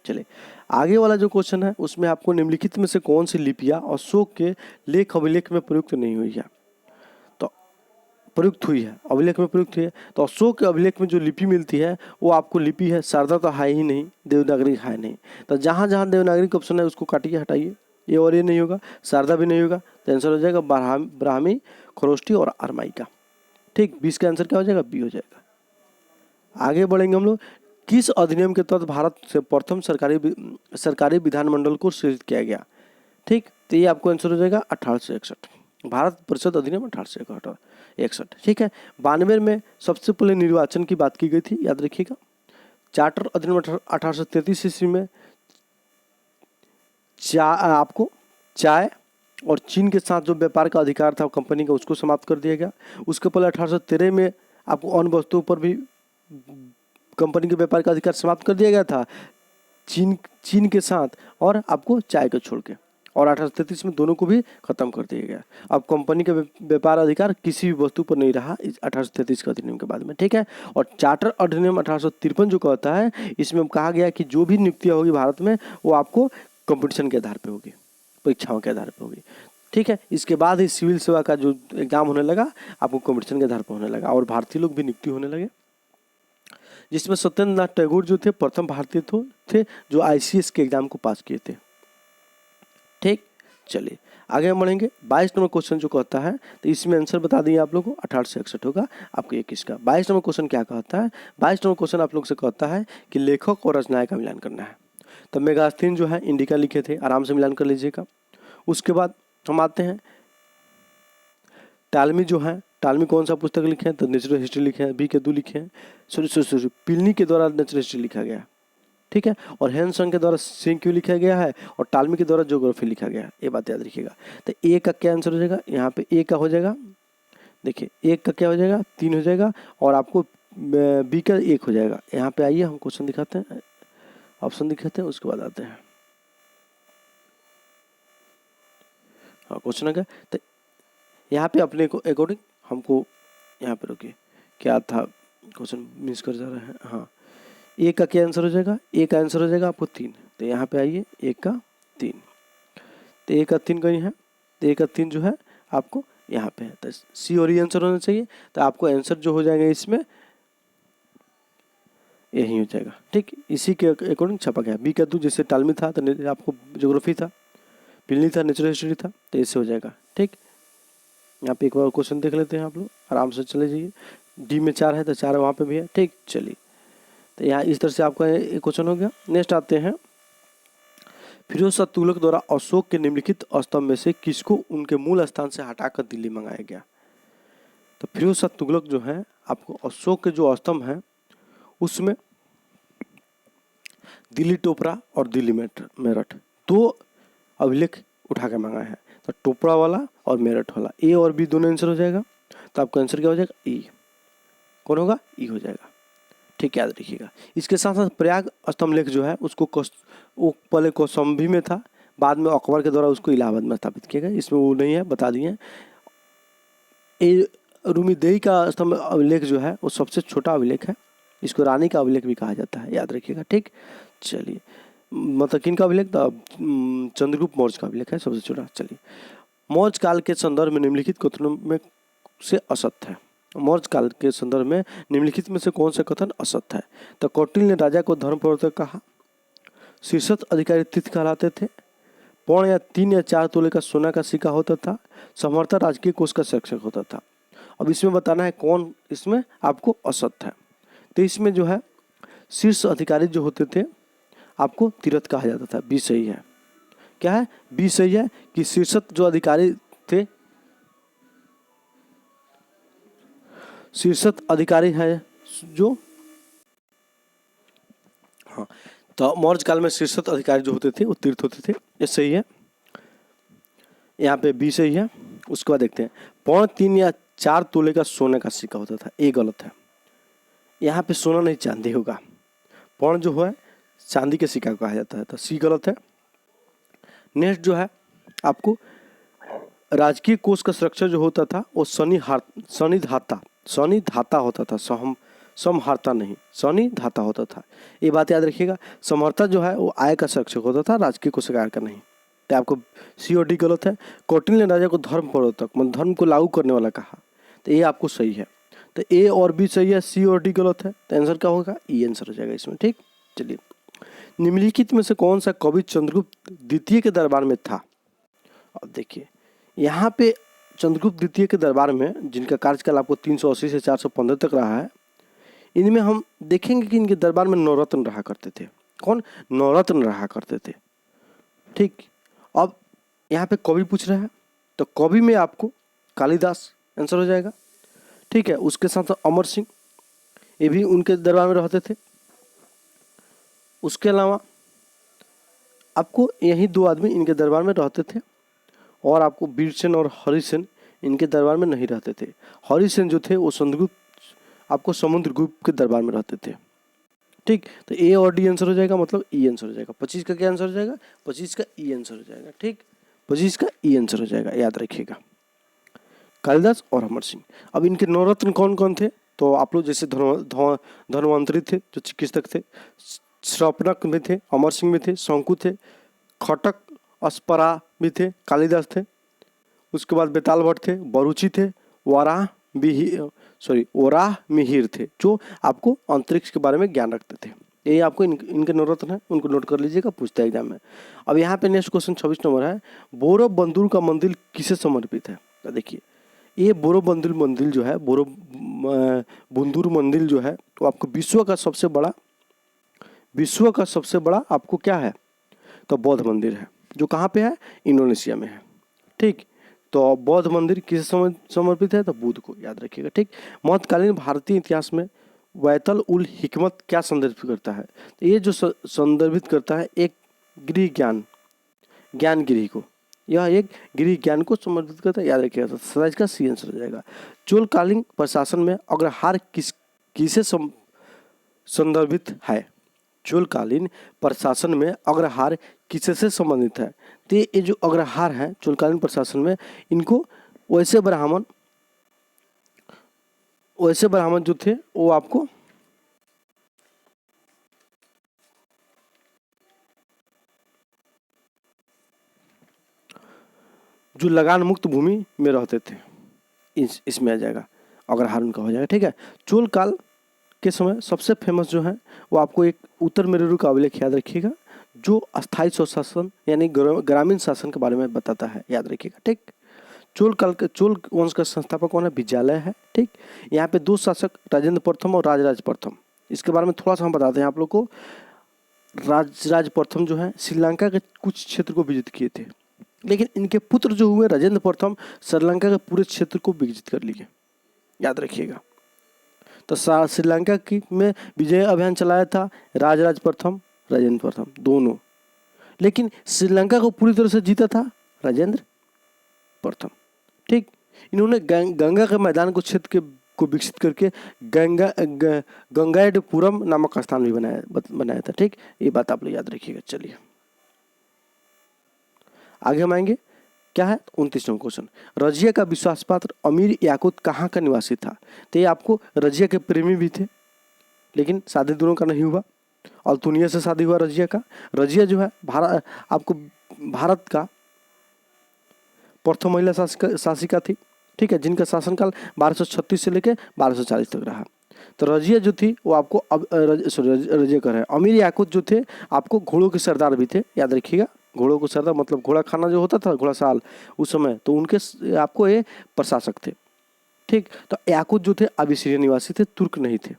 चलिए आगे वाला जो क्वेश्चन है उसमें आपको निम्नलिखित में से कौन सी लिपियां अशोक के लेख अभिलेख में प्रयुक्त नहीं हुई है? तो प्रयुक्त हुई है, अभिलेख में प्रयुक्त हुई है। तो अशोक के अभिलेख में जो लिपि मिलती है वो आपको लिपि है, शारदा तो है ही नहीं, देवनागरी है नहीं। तो जहाँ जहाँ देवनागरी का ऑप्शन है उसको काटिए, हटाइए, ये और ये नहीं होगा, शारदा भी नहीं होगा। तो आंसर हो जाएगा ब्राह्मी, खरोष्टी और अरमाइका। ठीक, 20 का आंसर क्या हो जाएगा? बी हो जाएगा। आगे बढ़ेंगे हम लोग। किस अधिनियम के तहत भारत से प्रथम सरकारी विधानमंडल को सृजित किया गया? ठीक, तो ये आपको आंसर हो जाएगा 1861, भारत परिषद अधिनियम 1861। ठीक है, 92 में सबसे पहले निर्वाचन की बात की गई थी, याद रखिएगा। चार्टर अधिनियम 1833 ईस्वी में आपको चाय और चीन के साथ जो व्यापार का अधिकार था कंपनी का उसको समाप्त कर दिया गया। उसके पहले 1813 में आपको अन्य वस्तुओं पर भी कंपनी के व्यापार का अधिकार समाप्त कर दिया गया था, चीन के साथ और आपको चाय को छोड़ के। और 1833 में दोनों को भी खत्म कर दिया गया। अब कंपनी का व्यापार अधिकार किसी भी वस्तु पर नहीं रहा 1833 के अधिनियम के बाद में। ठीक है, और चार्टर अधिनियम 1853 जो कहता है, इसमें कहा गया कि जो भी नियुक्तियां होगी भारत में वो आपको कंपटीशन के आधार पर होगी, परीक्षाओं के आधार पर होगी। ठीक है, इसके बाद ही सिविल सेवा का जो एग्जाम होने लगा आपको कंपटीशन के आधार पर होने लगा और भारतीय लोग भी नियुक्ति होने लगे, जिसमें सत्येंद्र नाथ टैगोर जो थे प्रथम भारतीय थे जो आईसीएस के एग्जाम को पास किए थे। ठीक, चलिए आगे हम बढ़ेंगे। 22 नंबर क्वेश्चन जो कहता है, तो इसमें आंसर बता दिए आप लोगों को, 1861 होगा आपको 21 का। 22 नंबर क्वेश्चन क्या कहता है? 22 नंबर क्वेश्चन आप लोग से कहता है कि लेखक और रचनाएं का मिलान करना है। तो मेगास्थीन जो है इंडिका लिखे थे, आराम से मिलान कर लीजिएगा। उसके बाद हम आते हैं टालमी जो है, टालमी कौन सा पुस्तक लिखे हैं? तो नेचुरल हिस्ट्री लिखे हैं, बी के दो लिखे हैं, सॉरी पिलनी के द्वारा नेचुरल हिस्ट्री लिखा गया। ठीक है, और हेनसंग के द्वारा सिंक्यू लिखा गया है और टालमी के द्वारा ज्योग्राफी लिखा गया है, ये बात याद रखिएगा। तो ए का क्या आंसर हो जाएगा? यहाँ पे ए का हो जाएगा, देखिए एक का क्या हो जाएगा? 3 हो जाएगा, और आपको बी का 1 हो जाएगा। यहाँ पे आइए हम क्वेश्चन दिखाते हैं, ऑप्शन दिखाते हैं, उसके बाद आते हैं। हाँ क्वेश्चन आ गया, तो यहाँ पे अपने को अकॉर्डिंग हमको यहाँ पे रुकिए, क्या था क्वेश्चन मिस कर जा रहा है। हाँ, ए का क्या आंसर हो जाएगा, ए का आंसर हो जाएगा आपको 3। तो यहाँ पे आइए, ए का 3, तो ए का 3 कहीं है, तो ए का 3 जो है आपको यहाँ पे है, तो सी और ई आंसर होना चाहिए। तो आपको आंसर जो हो जाएगा इसमें यही हो जाएगा। ठीक, इसी के अकॉर्डिंग छपा गया। बी का 2 जैसे टालमी था तो आपको ज्योग्राफी था, पिलनी था नेचुरल हिस्ट्री था, तो इससे हो जाएगा। ठीक, यहाँ पे एक बार क्वेश्चन देख लेते हैं, आप लोग आराम से चले जाइए। डी में 4 है तो 4 वहाँ पे भी है। ठीक, चलिए, तो यहाँ इस तरह से आपका एक क्वेश्चन हो गया। नेक्स्ट आते हैं, फिरोज शाह तुगलक द्वारा अशोक के निम्नलिखित स्तंभ में से किसको उनके मूल स्थान से हटाकर दिल्ली मंगाया गया। तो फिरोज शाह तुगलक जो है आपको अशोक के जो स्तंभ है उसमें दिल्ली टोपरा और दिल्ली मेरठ 2 अभिलेख उठा के मंगाया है। तो टोपरा वाला और मेरठ वाला, ए और बी दोनों आंसर हो जाएगा। तो आपका आंसर क्या हो जाएगा, ई। कौन होगा, ई हो जाएगा। ठीक, याद रखिएगा। इसके साथ साथ प्रयाग स्तंभ लेख जो है उसको वो पहले कौशाम्बी में था, बाद में अकबर के द्वारा उसको इलाहाबाद में स्थापित किया गया। इसमें वो नहीं है, बता दिए। ये रूमीदेई का स्तंभ अभिलेख जो है वो सबसे छोटा अभिलेख है, इसको रानी का अभिलेख भी कहा जाता है, याद रखिएगा। ठीक, चलिए, मतलब किन का अभिलेख, चंद्रगुप्त मौर्य का अभिलेख है सबसे छोटा। चलिए, मौर्य काल के संदर्भ में निम्नलिखित कथनों में से असत्य है। मौर्य काल के संदर्भ में निम्नलिखित में से कौन सा कथन असत्य है। तो कौटिल्य ने राजा को धर्म प्रवर्तक कहा, शीर्षत अधिकारी तीर्थ कहलाते थे, पौन या 3 या 4 तोले का सोना का सिक्का होता था, समर्था राजकीय कोष का संरक्षक होता था। अब इसमें बताना है कौन इसमें आपको असत्य है। तो इसमें जो है शीर्ष अधिकारी जो होते थे आपको तीर्थ कहा जाता था। बी सही है। क्या है, बी सही है कि शीर्षत जो अधिकारी थे, शीर्षत अधिकारी है जो, हाँ, तो मौर्य काल में शीर्षत अधिकारी जो होते थे वो तीर्थ होते थे, ये सही है। यहाँ पे बी सही है। उसके बाद देखते हैं, पौन 3 या 4 तोले का सोने का सिक्का होता था, ये गलत है। यहाँ पे सोना नहीं चांदी होगा, पौन जो है चांदी के सिक्का कहा जाता है, तो सी गलत है। नेक्स्ट जो है आपको राजकीय कोष का संरक्षक जो होता था वो शनि धाता होता था, समहारता नहीं, शनि धाता होता था। ये बात याद रखिएगा। समर्था जो है वो आय का संरक्षक होता था, राजकीय कोषागार का नहीं। तो आपको सी और डी गलत है। कौटिल्य ने राजा को धर्म प्रवर्तक मतलब धर्म को लागू करने वाला कहा, तो ये आपको सही है। तो ए और बी सही है, सी और डी गलत है। तो आंसर क्या होगा, ई आंसर हो जाएगा इसमें। ठीक, चलिए, निम्नलिखित में से कौन सा कवि चंद्रगुप्त द्वितीय के दरबार में था। अब देखिए, यहाँ पे चंद्रगुप्त द्वितीय के दरबार में जिनका कार्यकाल आपको 380 से 415 तक रहा है, इनमें हम देखेंगे कि इनके दरबार में नवरत्न रहा करते थे। कौन, नवरत्न रहा करते थे। ठीक, अब यहाँ पे कवि पूछ रहा है, तो कवि में आपको कालिदास आंसर हो जाएगा। ठीक है, उसके साथ अमर सिंह, ये भी उनके दरबार में रहते थे। उसके अलावा आपको यही 2 आदमी इनके दरबार में रहते थे, और आपको वीरसेन और हरिसेन इनके दरबार में नहीं रहते थे। हरिसेन जो थे वो आपको समुद्रगुप्त के दरबार में रहते थे। ठीक, तो ए और डी आंसर हो जाएगा, मतलब ई आंसर हो जाएगा। 25 का क्या आंसर हो जाएगा, 25 का ई आंसर हो जाएगा। ठीक, 25 का ई आंसर हो जाएगा, याद रखिएगा, कालिदास और अमर सिंह। अब इनके नवरत्न कौन कौन थे, तो आप लोग जैसे धन्वंतरी थे जो चिकित्सक थे, श्रपनक में थे, अमर सिंह में थे, शंकु थे, खटक अस्परा भी थे, कालिदास थे। उसके बाद बेताल भट्ट थे, बरूची थे, ओराह मिहिर थे, जो आपको अंतरिक्ष के बारे में ज्ञान रखते थे। ये आपको इनके नवरत्न है, उनको नोट कर लीजिएगा, पूछता है एग्जाम में। अब यहाँ पे नेक्स्ट क्वेश्चन 26 नंबर है, बोरो बंदूर का मंदिर किसे समर्पित है। तो देखिए, ये बोरो बंदूर मंदिर जो है, बोरो बंदूर मंदिर जो है वो आपको विश्व का सबसे बड़ा आपको क्या है, तो बौद्ध मंदिर है, जो कहाँ पे है, इंडोनेशिया में है। ठीक, तो बौद्ध मंदिर किसे समर्पित है, तो बुद्ध को, याद रखिएगा। ठीक, मध्यकालीन भारतीय इतिहास में बैतल उल हिकमत क्या संदर्भित करता है, तो ये जो संदर्भित करता है एक गृह ज्ञान गृह को, यह एक गृह ज्ञान को समर्पित करता है, याद रखिएगा। तो 27 का सी आंसर हो जाएगा। चोलकालीन प्रशासन में अग्रहार किसे संदर्भित है, चोलकालीन प्रशासन में अग्रहार किससे संबंधित है। तो ये जो अग्रहार है चोलकालीन प्रशासन में, इनको वैसे ब्राह्मण जो थे वो आपको जो लगान मुक्त भूमि में रहते थे, इसमें आ जाएगा अग्रहार उनका हो जाएगा। ठीक है, चोल काल के समय सबसे फेमस जो है वो आपको एक उत्तर मेरू का अभिलेख याद रखिएगा, जो अस्थायी स्वशासन यानी ग्रामीण शासन के बारे में बताता है, याद रखिएगा। ठीक, चोल वंश का संस्थापक कौन है? विजयालय है। ठीक, यहाँ पे दो शासक राजेंद्र प्रथम और राजराज प्रथम, इसके बारे में थोड़ा सा हम बताते हैं आप लोग को। राजराज प्रथम जो है श्रीलंका के कुछ क्षेत्र को विजित किए थे, लेकिन इनके पुत्र जो हुए राजेंद्र प्रथम श्रीलंका के पूरे क्षेत्र को विजित कर लिए, याद रखिएगा। तो श्रीलंका की में विजय अभियान चलाया था राजराज प्रथम, राजेंद्र प्रथम दोनों, लेकिन श्रीलंका को पूरी तरह से जीता था राजेंद्र प्रथम। ठीक, इन्होंने गंगा के मैदान को क्षेत्र को विकसित करके गंगाइडपुरम नामक स्थान भी बनाया था। ठीक, ये बात आप लोग याद रखिएगा। चलिए आगे हम आएंगे, क्या है 29वां क्वेश्चन, रजिया का विश्वास पात्र अमीर याकूत कहाँ का निवासी था? तो ये आपको रजिया के प्रेमी भी थे, लेकिन शादी दोनों का नहीं हुआ। अल्तुनिया से शादी हुआ रजिया का। रजिया जो है भारत का प्रथम महिला शासिका थी। ठीक है, जिनका शासनकाल 1236 से लेकर 1240 तक रहा। तो रजिया जो थी वो आपको रजिया कर रहे हैं। अमीर याकूत जो थे आपको घोड़ों के सरदार भी थे, याद रखिएगा। घोड़ों को सरदार मतलब घोड़ा खाना जो होता था, घोड़ा साल उस समय, तो उनके आपको ये प्रशासक थे। ठीक, तो याकूत जो थे अबिसिनिया निवासी थे, तुर्क नहीं थे।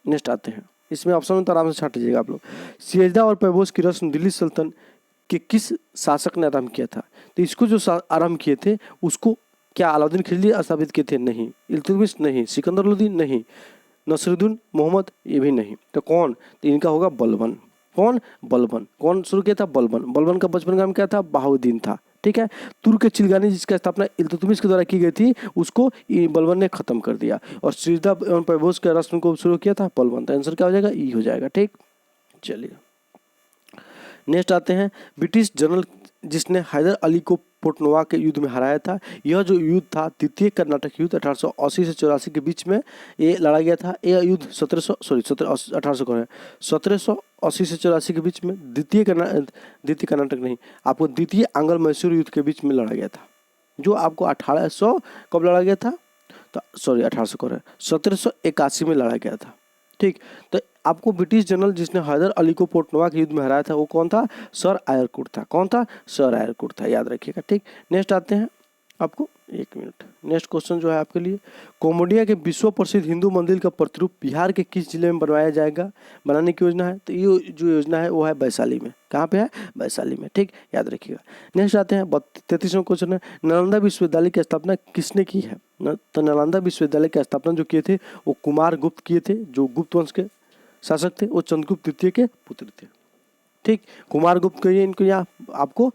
नेक्स्ट आते हैं, इसमें ऑप्शन में तो आराम से छाट लीजिएगा आप लोग। सियजदा और पैबोस की रस्म दिल्ली सल्तनत के किस शासक ने आरंभ किया था? तो इसको जो आरंभ किए थे उसको क्या अलाउद्दीन खिलजी स्थापित किए थे? नहीं। इल्तुतमिश नहीं। सिकंदर लोदी नहीं। नसरुद्दीन मोहम्मद ये भी नहीं। तो कौन? तो इनका होगा बलबन। कौन? बलबन। कौन शुरू किया था? बलबन। बलबन का बचपन नाम क्या था? बहाउद्दीन था। ठीक है, तुर्क के चिलगानी जिसका स्थापना इल्तुतमिश के द्वारा की गई थी उसको बलबन ने खत्म कर दिया, और सियजदा एवं पैबोस के रस्म को शुरू किया था बलबन। तो आंसर क्या हो जाएगा? ई हो जाएगा। ठीक, चलिए नेक्स्ट आते हैं, ब्रिटिश जनरल जिसने हैदर अली को पोटनोवा के युद्ध में हराया था। यह जो युद्ध था द्वितीय कर्नाटक युद्ध 1880 से 84 के बीच में ये लड़ा गया था। यह युद्ध 1780 से 84 के बीच में द्वितीय कर्नाटक नहीं, आपको द्वितीय आंग्ल मैसूर युद्ध के बीच में लड़ा गया था, जो आपको 1800 कब लड़ा गया था? तो 1781 में लड़ा गया था। ठीक, तो आपको ब्रिटिश जनरल जिसने हैदर अली को पोटनोवा के युद्ध में हराया था वो कौन था? सर आयरकुट था। कौन था? सर आयरकुट था, याद रखिएगा। ठीक, नेक्स्ट आते हैं आपको, एक मिनट, नेक्स्ट क्वेश्चन जो है आपके लिए, कोमोडिया के विश्व प्रसिद्ध हिंदू मंदिर का प्रतिरूप बिहार के किस जिले में बनवाया जाएगा? बनाने की योजना है। तो ये जो योजना है वो है वैशाली में। कहाँ पे है? वैशाली में। ठीक, याद रखिएगा। नेक्स्ट आते हैं 33वां क्वेश्चन है, नालंदा विश्वविद्यालय की स्थापना किसने की है? तो नालंदा विश्वविद्यालय की स्थापना जो किए थे वो कुमार गुप्त किए थे, जो गुप्त वंश के शासक थे, वो चंद्रगुप्त द्वितीय के पुत्र थे। ठीक, कुमार गुप्त कहिए इनको, या आपको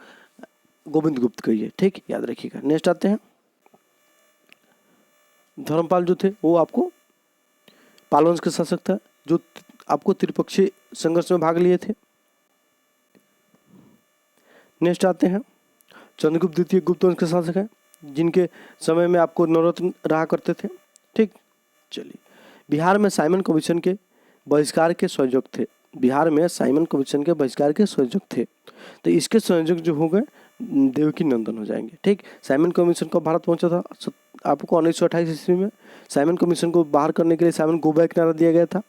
गोविंद गुप्त कहिए। ठीक, याद रखिएगा। नेक्स्ट आते हैं, धर्मपाल जो थे वो आपको पाल वंश के शासक था, जो आपको त्रिपक्षीय संघर्ष में भाग लिए थे। नेक्स्ट आते हैं, चंद्रगुप्त द्वितीय गुप्त वंश के शासक हैं, जिनके समय में आपको नवरत्न रहा करते थे। ठीक, चलिए, बिहार में साइमन कमीशन के बहिष्कार के संयोजक थे। बिहार में साइमन कमीशन के बहिष्कार के संयोजक थे, तो इसके संयोजक जो हो गए देवकी नंदन हो जाएंगे। ठीक, साइमन कमीशन को भारत पहुंचा था आपको 1928 ईस्वी में। साइमन कमीशन को बाहर करने के लिए साइमन गो बैक नारा दिया गया था।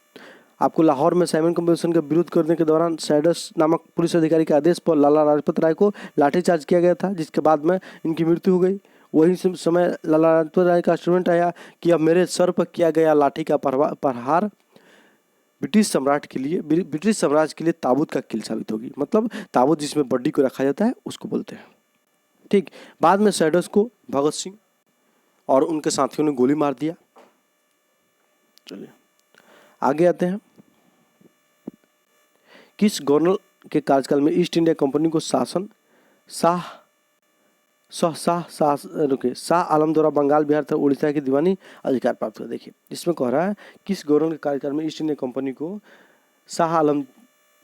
आपको लाहौर में साइमन कमीशन का विरोध करने के दौरान सैडस नामक पुलिस अधिकारी के आदेश पर लाला लाजपत राय को लाठीचार्ज किया गया था, जिसके बाद में इनकी मृत्यु हो गई। वही समय लाला लाजपत राय का स्टेटमेंट आया कि अब मेरे सर पर किया गया लाठी का प्रहार ब्रिटिश साम्राज्य के लिए ताबूत का किल साबित होगी। मतलब ताबूत जिसमें बड्डी को रखा जाता है उसको बोलते हैं। ठीक, बाद में सैडस को भगत सिंह और उनके साथियों ने गोली मार दिया। चलिए आगे आते हैं, किस गवर्नर के कार्यकाल में ईस्ट इंडिया कंपनी को शाह आलम द्वारा बंगाल, बिहार तथा उड़ीसा की दीवानी अधिकार प्राप्त हुआ? देखिए इसमें कह रहा है किस गवर्नर के कार्यकाल में ईस्ट इंडिया कंपनी को शाह आलम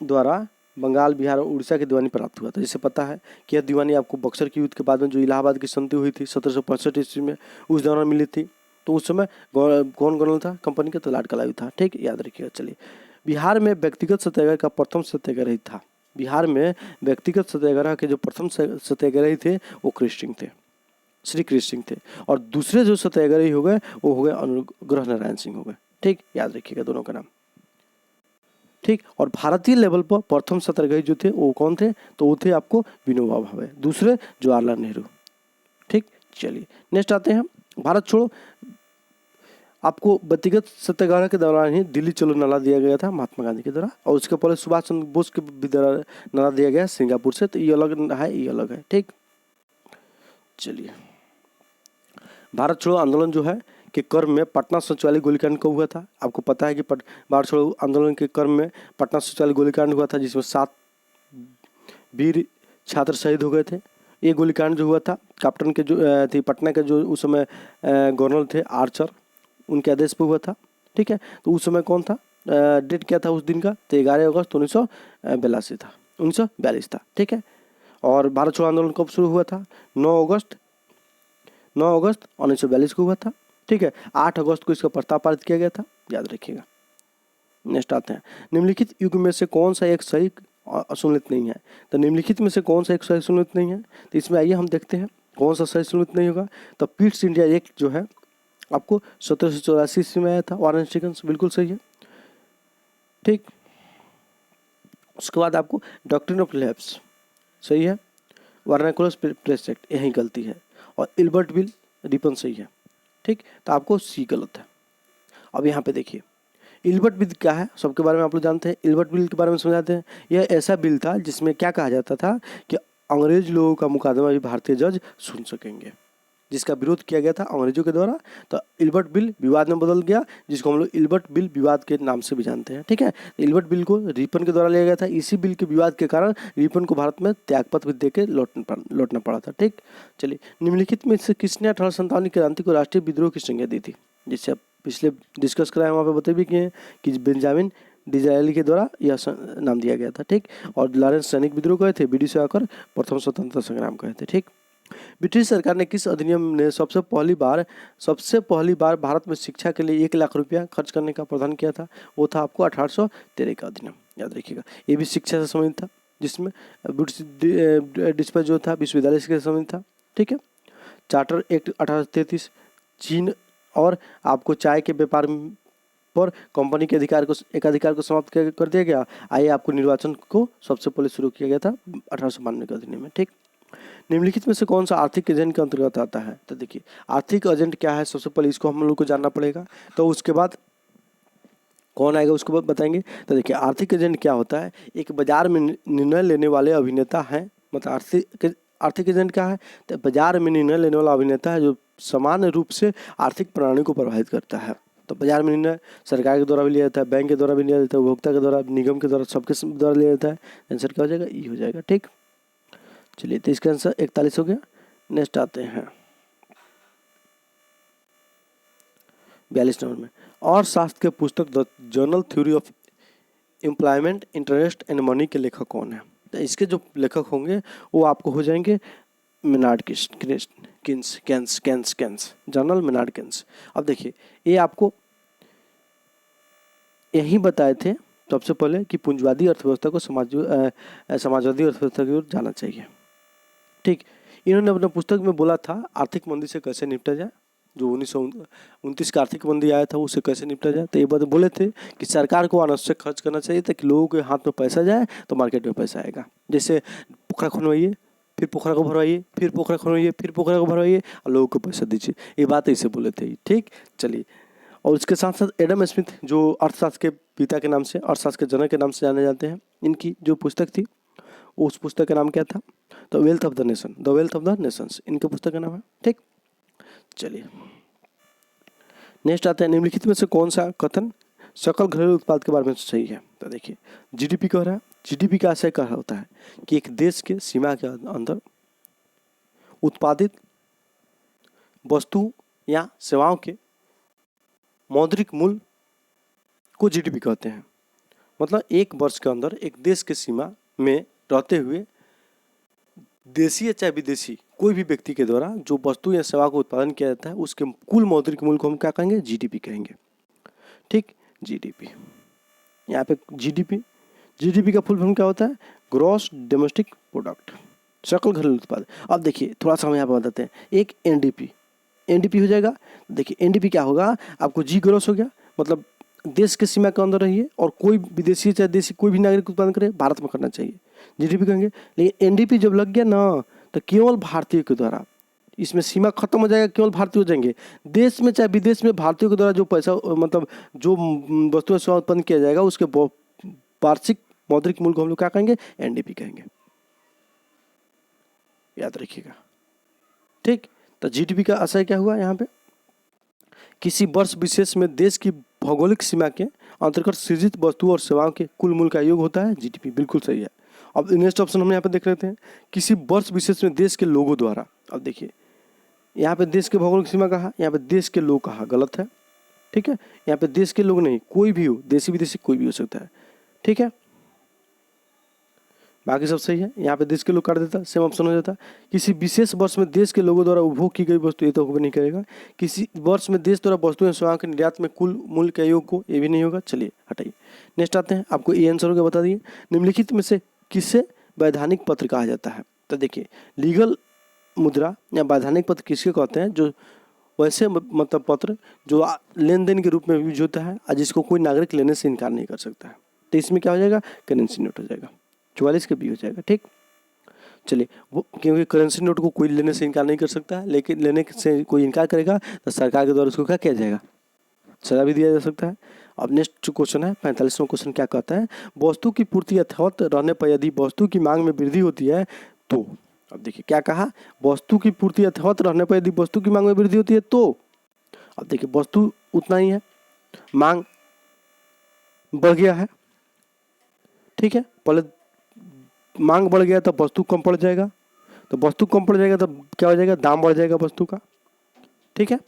द्वारा बंगाल, बिहार और उड़ीसा की दीवानी प्राप्त हुआ था। जैसे पता है कि यह दीवानी आपको बक्सर के युद्ध के बाद में जो इलाहाबाद की संधि हुई थी 1765 ईस्वी में, उस दौरान मिली थी। तो उस समय कौन गवर्नर था कंपनी का? तो लॉर्ड क्लाइव था। ठीक, याद रखिएगा। चलिए, बिहार में व्यक्तिगत सत्याग्रह का प्रथम सत्याग्रही था। बिहार में व्यक्तिगत सत्याग्रह के जो प्रथम सत्याग्रही थे वो क्रिस्टिंग थे। श्री कृष्ण सिंह थे, और दूसरे जो सत्याग्रही हो गए वो हो गए अनुग्रह नारायण सिंह हो गए। ठीक, याद रखिएगा दोनों का नाम। ठीक, और भारतीय लेवल पर प्रथम सत्याग्रही जो थे वो कौन थे, तो वो थे आपको विनोबा भावे, दूसरे जवाहरलाल नेहरू। ठीक, चलिए नेक्स्ट आते हैं भारत छोड़ो। आपको व्यक्तिगत सत्याग्रह के दौरान ही दिल्ली चलो नारा दिया गया था महात्मा गांधी के द्वारा, और उसके पहले सुभाष चंद्र बोस के भी द्वारा नारा दिया गया सिंगापुर से, तो ये अलग है, ये अलग है। ठीक, चलिए भारत छोड़ो आंदोलन जो है के क्रम में पटना सचिवालय गोलीकांड कब हुआ था। आपको पता है कि भारत छोड़ो आंदोलन के क्रम में पटना सचिवालय गोलीकांड हुआ था, जिसमें 7 वीर छात्र शहीद हो गए थे। ये गोलीकांड जो हुआ था कैप्टन के जो थी पटना के जो उस समय गवर्नर थे आर्चर, उनके आदेश पर हुआ था। ठीक है, तो उस समय कौन था, डेट क्या था उस दिन का, तो 11 अगस्त 1942 था, 1942 था। ठीक है, और भारत छोड़ो आंदोलन कब शुरू हुआ था, 9 अगस्त 1942 को हुआ था। ठीक है, 8 अगस्त को इसका प्रस्ताव पारित किया गया था, याद रखिएगा। नेक्स्ट आते हैं, निम्नलिखित युग में से कौन सा एक सही सुनिश्चित नहीं है। तो निम्नलिखित में से कौन सा एक सही सुनिश्चित नहीं है, तो इसमें आइए हम देखते हैं कौन सा सही सुनिश्चित नहीं होगा। तो पीट्स इंडिया एक्ट जो है आपको 1784 में आया था, वारंट बिल्कुल सही है। ठीक, उसके बाद आपको डॉक्ट्रिन ऑफ लैब्स सही है, वर्नाकुलर प्रेस एक्ट यही गलती है, और इल्बर्ट बिल रिपन सही है। ठीक, तो आपको सी गलत है। अब यहाँ पे देखिए इल्बर्ट बिल क्या है, सबके बारे में आप लोग जानते हैं। इल्बर्ट बिल के बारे में समझाते हैं। यह ऐसा बिल था जिसमें क्या कहा जाता था कि अंग्रेज लोगों का मुकदमा भी भारतीय जज सुन सकेंगे, जिसका विरोध किया गया था अंग्रेजों के द्वारा। तो इल्बर्ट बिल विवाद में बदल गया, जिसको हम लोग इल्बर्ट बिल विवाद के नाम से भी जानते हैं। ठीक है, इल्बर्ट बिल को रिपन के द्वारा लिया गया था। इसी बिल के विवाद के कारण रिपन को भारत में त्यागपत्र भी देकर लौटना पड़ा था। ठीक, चलिए निम्नलिखित में से किसने 1857 की क्रांति को राष्ट्रीय विद्रोह की संज्ञा दी थी, जिससे पिछले डिस्कस कराए वहाँ पे बता भी किए कि बेंजामिन डिज़रायली के द्वारा यह नाम दिया गया था। ठीक, और लॉरेंस सैनिक विद्रोह कहे थे, बीडी से आकर प्रथम स्वतंत्रता संग्राम कहे थे। ठीक, ब्रिटिश सरकार ने किस अधिनियम ने सबसे पहली बार भारत में शिक्षा के लिए 1 लाख रुपया खर्च करने का प्रावधान किया था, वो था आपको 1813 का अधिनियम, याद रखिएगा। ये भी शिक्षा से संबंधित था, जिसमें ब्रिटिश डिस्पैच जो था विश्वविद्यालय से संबंधित था। ठीक है, चार्टर एक्ट 1833, चीन और आपको चाय के व्यापार पर कंपनी के एकाधिकार को समाप्त कर दिया गया। आइए आपको निर्वाचन को सबसे पहले शुरू किया गया था 1892 के अधिनियम में। ठीक, निम्नलिखित में से कौन सा आर्थिक एजेंट के अंतर्गत आता है, तो देखिए आर्थिक एजेंट क्या है, सबसे पहले इसको हम लोग को जानना पड़ेगा, तो उसके बाद कौन आएगा उसको बाद बताएंगे। तो देखिए आर्थिक एजेंट क्या होता है, एक बाजार में निर्णय लेने वाले अभिनेता हैं। मतलब आर्थिक एजेंट क्या है, तो बाजार में निर्णय लेने वाला अभिनेता है जो सामान्य रूप से आर्थिक प्रणाली को प्रभावित करता है। तो बाजार में निर्णय सरकार के द्वारा भी लिया जाता है, बैंक के द्वारा भी लिया जाता है, उपभोक्ता के द्वारा, निगम के द्वारा, सबके द्वारा लिया जाता है। आंसर क्या हो जाएगा, ई हो जाएगा। ठीक, चलिए तो इसका आंसर 41 हो गया। नेक्स्ट आते हैं 42 नंबर में, और शास्त्र के पुस्तक the journal theory of employment, interest and money के लेखक कौन है। तो इसके जो लेखक होंगे वो आपको हो जाएंगे Maynard Keynes, general Maynard Keynes. अब देखिए ये आपको यही बताए थे सबसे पहले कि पूंजीवादी अर्थव्यवस्था को समाजवादी अर्थव्यवस्था की ओर जाना चाहिए। ठीक, इन्होंने अपने पुस्तक में बोला था आर्थिक मंदी से कैसे निपटा जाए, जो 1929 का आर्थिक मंदी आया था उससे कैसे निपटा जाए। तो ये बात बोले थे कि सरकार को अनावश्यक खर्च करना चाहिए ताकि लोगों के हाथ में पैसा जाए तो मार्केट में पैसा आएगा। जैसे पोखरा खुनवाइए, फिर पोखरा को भरवाइए, फिर पोखरा खुनवाइए, फिर पोखरा को भरवाइए और लोगों को पैसा दीजिए, ये बात ऐसे बोले थे। ठीक, चलिए, और उसके साथ साथ एडम स्मिथ जो अर्थशास्त्र के पिता के नाम से, अर्थशास्त्र के जनक के नाम से जाने जाते हैं, इनकी जो पुस्तक थी उस पुस्तक का नाम क्या था, तो वेल्थ ऑफ द नेशंस इनके पुस्तक का नाम है। ठीक, चलिए नेक्स्ट आता है, निम्नलिखित में से कौन सा कथन सकल घरेलू उत्पाद के बारे में सही है। तो देखिए जीडीपी कह रहा है, जीडीपी का आशय क्या होता है कि एक देश के सीमा के अंदर उत्पादित वस्तु या सेवाओं के मौद्रिक मूल्य को जीडीपी कहते हैं। मतलब एक वर्ष के अंदर एक देश के सीमा में रहते हुए देशी या चाहे विदेशी कोई भी व्यक्ति के द्वारा जो वस्तु या सेवा का उत्पादन किया जाता है उसके कुल मौद्रिक मूल्य को हम क्या कहेंगे, जीडीपी कहेंगे। ठीक, जीडीपी, यहाँ पे जीडीपी का फुल फॉर्म क्या होता है, ग्रॉस डोमेस्टिक प्रोडक्ट। सकल घरेलू उत्पाद। अब देखिए थोड़ा सा हम यहाँ पर बताते हैं, एक एनडीपी हो जाएगा। देखिए एनडीपी क्या होगा, आपको जी ग्रोस हो गया, मतलब देश के सीमा के अंदर रहिए और कोई विदेशी चाहे देशी कोई भी नागरिक उत्पादन करे भारत में करना चाहिए, जीडीपी कहेंगे। लेकिन एनडीपी जब लग गया ना तो केवल भारतीय के द्वारा, इसमें सीमा खत्म हो जाएगा, केवल भारतीय हो जाएंगे। देश में चाहे विदेश में भारतीयों के द्वारा जो पैसा मतलब जो वस्तुएं सेवा उत्पन्न किया जाएगा उसके वार्षिक मौद्रिक मूल्य को हम लोग क्या कहेंगे, एनडीपी कहेंगे, याद रखिएगा। ठीक, तो जीडीपी का आशय क्या हुआ यहाँ पे, किसी वर्ष विशेष में देश की भौगोलिक सीमा के अंतर्गत सृजित वस्तुओं और सेवाओं के कुल मूल्य का योग होता है जीडीपी। बिल्कुल सही है। अब नेक्स्ट ऑप्शन हम यहाँ पे देख लेते हैं, किसी वर्ष विशेष में देश के लोगों द्वारा। अब देखिए यहाँ पे देश के भौगोलिक सीमा कहा, यहाँ पे देश के लोग कहा, गलत है। ठीक है, यहाँ पे देश के लोग नहीं, कोई भी हो, देशी विदेशी कोई भी हो सकता है। ठीक है, बाकी सब सही है। यहाँ पे देश के लोग काट देता, सेम ऑप्शन हो जाता। किसी विशेष वर्ष में देश के लोगों द्वारा उपभोग की गई वस्तु, ये तो होगा नहीं करेगा। किसी वर्ष में देश द्वारा वस्तुएं सेवाओं के निर्यात में कुल मूल्य के योग को, ये भी नहीं होगा। चलिए हटाइए, नेक्स्ट आते हैं। आपको ये आंसर होगा, बता दिए निम्नलिखित में से किसे वैधानिक पत्र कहा जाता है। तो देखिए लीगल मुद्रा या वैधानिक पत्र किसके कहते हैं, जो वैसे मतलब पत्र जो लेन देन के रूप में यूज होता है और जिसको कोई नागरिक लेने से इनकार नहीं कर सकता है। तो इसमें क्या हो जाएगा, करेंसी नोट हो जाएगा, 44 का बी हो जाएगा। ठीक, चलिए वो क्योंकि करेंसी नोट को कोई लेने से इनकार नहीं कर सकता है, लेकिन लेने से कोई इनकार करेगा तो सरकार के द्वारा उसको क्या किया जाएगा, सजा भी दिया जा सकता है। अब नेक्स्ट क्वेश्चन है 45वां क्वेश्चन, क्या कहता है, वस्तु की पूर्ति यथावत रहने पर यदि वस्तु की मांग में वृद्धि होती है तो। अब देखिए क्या कहा, वस्तु की पूर्ति यथावत रहने पर यदि वस्तु की मांग में वृद्धि होती है तो। अब देखिए वस्तु उतना ही है, मांग बढ़ गया है। ठीक है, पहले मांग बढ़ गया तो वस्तु कम पड़ जाएगा, तो वस्तु कम पड़ जाएगा तो क्या हो जाएगा, दाम बढ़ जाएगा वस्तु का। ठीक है,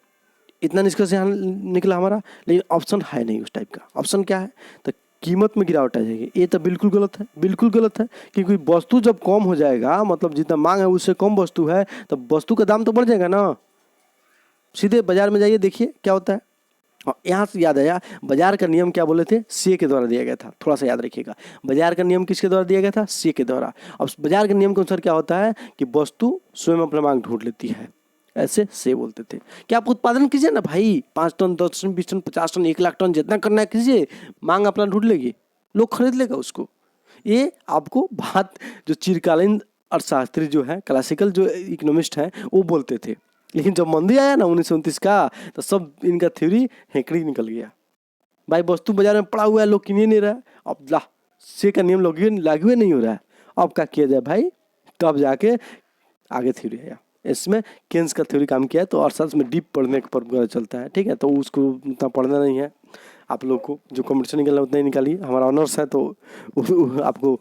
इतना निष्कर्ष यहाँ निकला हमारा। लेकिन ऑप्शन है नहीं उस टाइप का। ऑप्शन क्या है, तो कीमत में गिरावट आ जाएगी। ये तो बिल्कुल गलत है, बिल्कुल गलत है, क्योंकि वस्तु जब कम हो जाएगा, मतलब जितना मांग है उससे कम वस्तु है, तो वस्तु का दाम तो बढ़ जाएगा ना। सीधे बाजार में जाइए, देखिए क्या होता है। और यहाँ से याद आया, बाजार का नियम क्या बोले थे, सी के द्वारा दिया गया था। थोड़ा सा याद रखिएगा, बाजार का नियम किसके द्वारा दिया गया था, सी के द्वारा। अब बाजार के नियम के अनुसार क्या होता है कि वस्तु स्वयं अपना मांग ढूंढ लेती है, ऐसे से बोलते थे कि आप उत्पादन कीजिए ना भाई, 5 ton 10 ton 20 ton 50 ton 1 lakh ton जितना करना है कीजिए, मांग अपना ढूंढ लेगी, लोग खरीद लेगा उसको। ये आपको बात जो चिरकालीन अर्थशास्त्री जो है, क्लासिकल जो इकोनॉमिस्ट है, वो बोलते थे। लेकिन जब मंदी आया ना 1929 का, तो सब इनका थ्योरी हेकड़ी निकल गया। भाई वस्तु बाजार में पड़ा हुआ है, लोग किन नहीं रहा है, अब ला से का नियम लागू नहीं हो रहा है, अब क्या किया जाए भाई, तब जाके आगे थ्योरी आया। इसमें केन्स का थ्योरी काम किया है, तो अर्थशास्त्र में डीप पढ़ने पर पता चलता है। ठीक है, तो उसको उतना पढ़ना नहीं है आप लोग को, जो कॉम्पिटिशन निकलना उतना ही निकालिए। हमारा ऑनर्स है तो आपको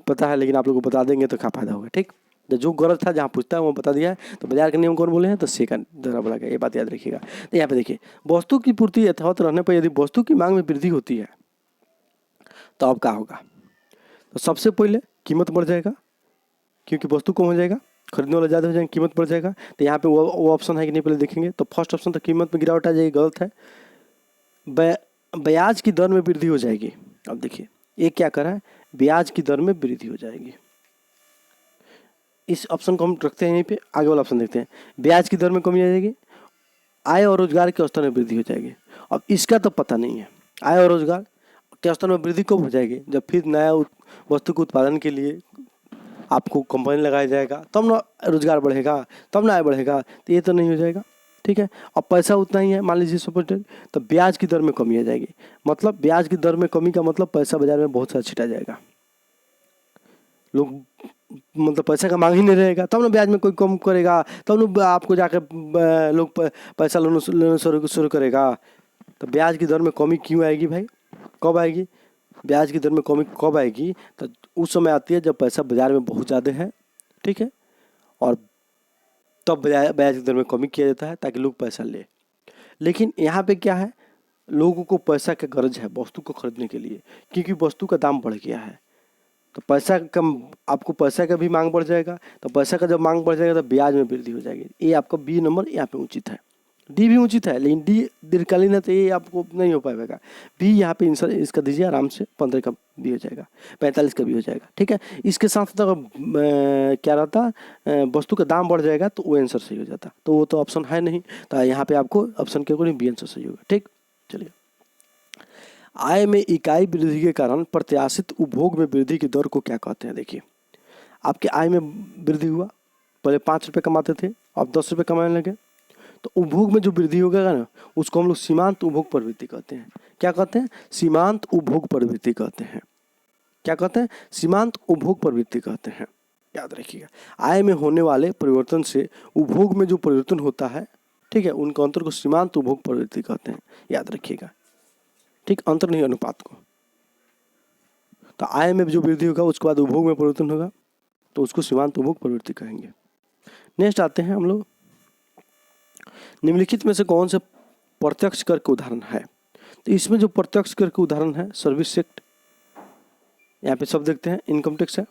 पता है, लेकिन आप लोग को बता देंगे तो क्या फायदा होगा। ठीक, जो गलत था जहाँ पूछता है वो बता दिया है। तो बाजार के नियम कौन बोले हैं, तो से का द्वारा बोला गया, ये बात याद रखिएगा। तो यहाँ पे देखिए, वस्तु की पूर्ति यथावत रहने पर यदि वस्तु की मांग में वृद्धि होती है तो अब क्या होगा, तो सबसे पहले कीमत बढ़ जाएगा, क्योंकि वस्तु कम हो जाएगा, खरीदने वाला ज़्यादा हो जाएंगे, कीमत बढ़ जाएगा। तो यहाँ पे वो ऑप्शन है कि नहीं, पहले देखेंगे। तो फर्स्ट ऑप्शन तो कीमत में गिरावट आ जाएगी, गलत है। ब्याज की दर में वृद्धि हो जाएगी। अब देखिए ये क्या कर रहा है, ब्याज की दर में वृद्धि हो जाएगी। इस ऑप्शन को हम रखते हैं यहीं पे, आगे वाला ऑप्शन देखते हैं। ब्याज की दर में कमी आ जाएगी, आय और रोजगार के स्तर में वृद्धि हो जाएगी। अब इसका तो पता नहीं है, आय और रोजगार के स्तर में वृद्धि कब हो जाएगी, जब फिर नया वस्तु के उत्पादन के लिए आपको कंपनी लगाया जाएगा, तब ना रोजगार बढ़ेगा, तब ना आय बढ़ेगा। तो ये तो नहीं हो जाएगा। ठीक है, अब पैसा उतना ही है, मान लीजिए सपोज, तो ब्याज की दर में कमी आ जाएगी। मतलब ब्याज की दर में कमी का मतलब पैसा बाजार में बहुत सारा छिटा जाएगा, लोग मतलब पैसा का मांग ही नहीं रहेगा, तब ना ब्याज में कोई कम करेगा, तब ना आपको जाकर लोग पैसा लेना शुरू करेगा। तो ब्याज की दर में कमी क्यों आएगी भाई, कब आएगी, ब्याज की दर में कमी कब आएगी, तो उस समय आती है जब पैसा बाजार में बहुत ज़्यादा है। ठीक है, और तब ब्याज की दर में कमी किया जाता है ताकि लोग पैसा ले। लेकिन यहाँ पे क्या है, लोगों को पैसा की गरज है वस्तु को खरीदने के लिए, क्योंकि वस्तु का दाम बढ़ गया है। तो पैसा कम, आपको पैसा का भी मांग बढ़ जाएगा, तो पैसा का जब मांग बढ़ जाएगा तो ब्याज में वृद्धि हो जाएगी। ये आपका बी नंबर यहाँ पे उचित है। डी भी उचित है, लेकिन डी दीर्घकालीन है तो ये आपको नहीं हो पाएगा। बी यहाँ पे आंसर इसका दीजिए आराम से, 15 का भी हो जाएगा, 45 का भी हो जाएगा। ठीक है, इसके साथ साथ अगर क्या रहता वस्तु का दाम बढ़ जाएगा तो वो आंसर सही हो जाता, तो वो तो ऑप्शन है नहीं, तो यहाँ पे आपको ऑप्शन के अकॉर्डिंग बी आंसर सही होगा। ठीक, चलिए। आय में इकाई वृद्धि के कारण प्रत्याशित उपभोग में वृद्धि की दर को क्या कहते हैं? देखिए, आपके आय में वृद्धि हुआ, पहले 5 रुपये कमाते थे, अब 10 रुपये कमाने लगे, तो उपभोग में जो वृद्धि होगा ना उसको हम लोग सीमांत उपभोग प्रवृत्ति कहते हैं। क्या कहते हैं? सीमांत उपभोग प्रवृत्ति कहते हैं। क्या कहते हैं? सीमांत उपभोग प्रवृत्ति कहते हैं, याद रखिएगा। आय में होने वाले परिवर्तन से उपभोग में जो परिवर्तन होता है, ठीक है, उनका अंतर को सीमांत उपभोग प्रवृत्ति कहते हैं, याद रखिएगा। ठीक, अंतर नहीं, अनुपात को। तो आय में जो वृद्धि होगा उसके बाद उपभोग में परिवर्तन होगा तो उसको सीमांत उपभोग प्रवृत्ति कहेंगे। नेक्स्ट आते हैं हम लोग, निम्नलिखित में से कौन से प्रत्यक्ष कर के उदाहरण है? तो इसमें जो प्रत्यक्ष कर के उदाहरण है, सर्विस टैक्स, यहाँ पे सब देखते हैं, इनकम टैक्स है,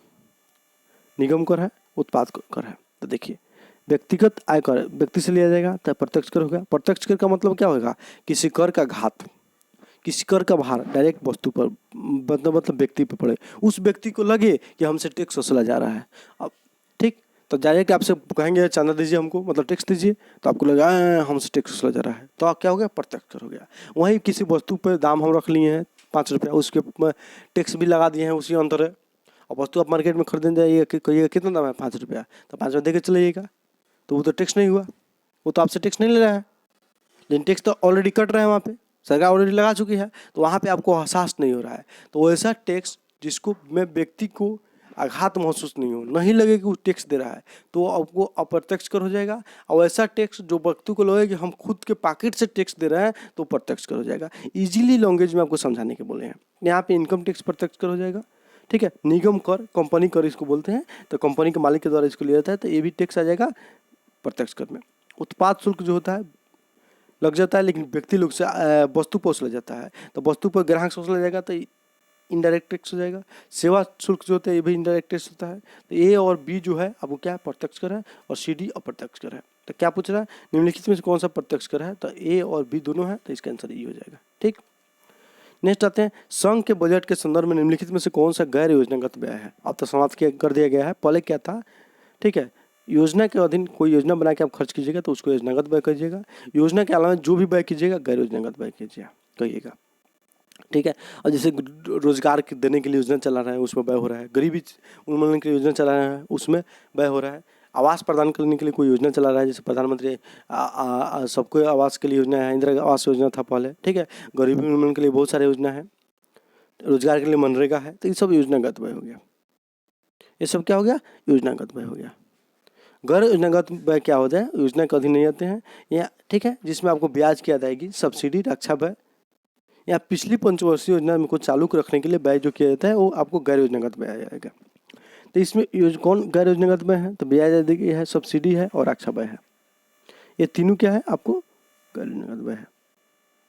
निगम कर है, उत्पाद कर है। तो देखिए, व्यक्तिगत आय कर व्यक्ति से लिया जाएगा तो प्रत्यक्ष कर होगा। प्रत्यक्ष कर का मतलब क्या होगा? किसी कर का घात, किसी कर का भार डायरेक्ट वस्तु पर मतलब व्यक्ति पर पड़े, उस व्यक्ति को लगे कि हमसे टैक्स वसूला जा रहा है। अब ठीक, तो डायरेक्ट आपसे कहेंगे चंदा दीजिए हमको, मतलब टैक्स दीजिए, तो आपको लगा हमसे टैक्स वसूला जा रहा है, तो क्या हो गया? प्रत्यक्ष कर हो गया। वहीं किसी वस्तु पर दाम हम रख लिए हैं 5 रुपया, उसके टैक्स भी लगा दिए हैं, उसी अंतर है। और वस्तु आप मार्केट में खरीदने जाइए, कहिएगा कितना दाम है? 5 रुपया, तो 5 रुपया दे के चलिएगा, तो वो तो टैक्स नहीं हुआ, वो तो आपसे टैक्स नहीं ले रहा है, लेकिन टैक्स तो ऑलरेडी कट रहा है, वहाँ पे सरकार ऑलरेडी लगा चुकी है, तो वहाँ पे आपको एहसास नहीं हो रहा है। तो ऐसा टैक्स जिसको में व्यक्ति को आघात महसूस नहीं हो, नहीं लगे कि वो टैक्स दे रहा है, तो आपको अप्रत्यक्ष कर हो जाएगा। और ऐसा टैक्स जो व्यक्ति को लगे कि हम खुद के पॉकेट से टैक्स दे रहे हैं, तो प्रत्यक्ष कर हो जाएगा। इजीली लैंग्वेज में आपको समझाने के बोले हैं। यहाँ पे इनकम टैक्स प्रत्यक्ष कर हो जाएगा। ठीक है, निगम कर, कंपनी कर इसको बोलते हैं, तो कंपनी के मालिक के द्वारा इसको लिया जाता है, तो ये भी टैक्स आ जाएगा प्रत्यक्ष कर में। उत्पाद शुल्क जो होता है लग जाता है, लेकिन व्यक्ति लोग से वस्तु पर वसूला जाता है, तो वस्तु पर ग्राहक से वसूला जाएगा, तो इनडायरेक्ट टैक्स हो जाएगा। सेवा शुल्क जो होता है ये भी इनडायरेक्ट टैक्स होता है। तो ए और बी जो है अब वो क्या है? प्रत्यक्ष कर है, और सी डी अप्रत्यक्ष कर है। तो क्या पूछ रहा है? निम्नलिखित में से कौन सा प्रत्यक्ष कर है? तो ए और बी दोनों है, तो इसका आंसर ई हो जाएगा। ठीक, नेक्स्ट आते हैं, संघ के बजट के संदर्भ में निम्नलिखित में से कौन सा गैर योजनागत व्यय है? अब तो समाप्त कर दिया गया है, पहले क्या था? ठीक है, योजना के अधीन कोई योजना बना के आप खर्च कीजिएगा तो उसको योजनागत व्यय कीजिएगा। योजना के अलावा जो भी व्यय कीजिएगा गैर योजनागत व्यय कीजिएगा कहिएगा। ठीक है, और जैसे रोजगार देने के लिए योजना चला रहा है उसमें व्यय हो रहा है, गरीबी उन्मूलन की योजना चला रहा है उसमें व्यय हो रहा है, आवास प्रदान करने के लिए कोई योजना चला रहा है, जैसे प्रधानमंत्री सबको आवास के लिए योजना है, इंदिरा आवास योजना था पहले। ठीक है, गरीबी उन्मूलन के लिए बहुत सारी योजना है, रोजगार के लिए मनरेगा है, तो ये सब योजनागत व्यय हो गया। ये सब क्या हो गया? योजनागत व्यय हो गया। गैर योजनागत व्यय क्या होता है? योजना के अधीन नहीं आते हैं या, ठीक है, जिसमें आपको ब्याज की अदायगी, सब्सिडी, रक्षा व्यय या पिछली पंचवर्षीय योजना में को चालू रखने के लिए व्यय जो किया जाता है वो आपको गैर योजनागत व्यय आ जाएगा। तो इसमें कौन गैर योजनागत व्यय है? तो ब्याज अदायगी है, सब्सिडी है और रक्षा व्यय है। ये तीनों क्या है? आपको गैर योजनागत व्यय है,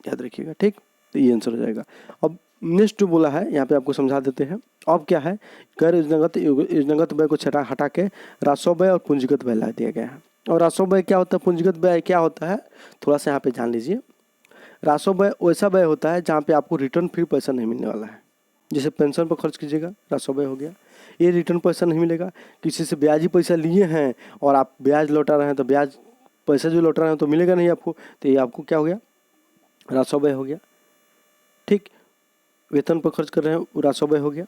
याद रखिएगा। ठीक, तो ये आंसर हो जाएगा। अब नेक्स्ट जो बोला है यहाँ पे आपको समझा देते हैं। अब क्या है? गैर योजनागत व्यय को हटा के राजस्व व्यय और पूंजीगत व्यय ला दिया गया है। और राजस्व व्यय क्या होता है, पूंजीगत व्यय क्या होता है, थोड़ा सा यहाँ पे जान लीजिए। राजस्व व्यय वैसा व्यय होता है जहाँ पे आपको रिटर्न फ्री पैसा नहीं मिलने वाला है। जैसे पेंशन पर खर्च कीजिएगा, राजस्व व्यय हो गया। ये रिटर्न पैसा नहीं मिलेगा, किसी से ब्याज ही पैसा लिए हैं और आप ब्याज लौटा रहे हैं, तो ब्याज पैसा जो लौटा रहे हैं तो मिलेगा नहीं आपको, तो ये आपको क्या हो गया? राजस्व व्यय हो गया। ठीक, वेतन पर खर्च कर रहे हैं, राजस्व व्यय हो गया।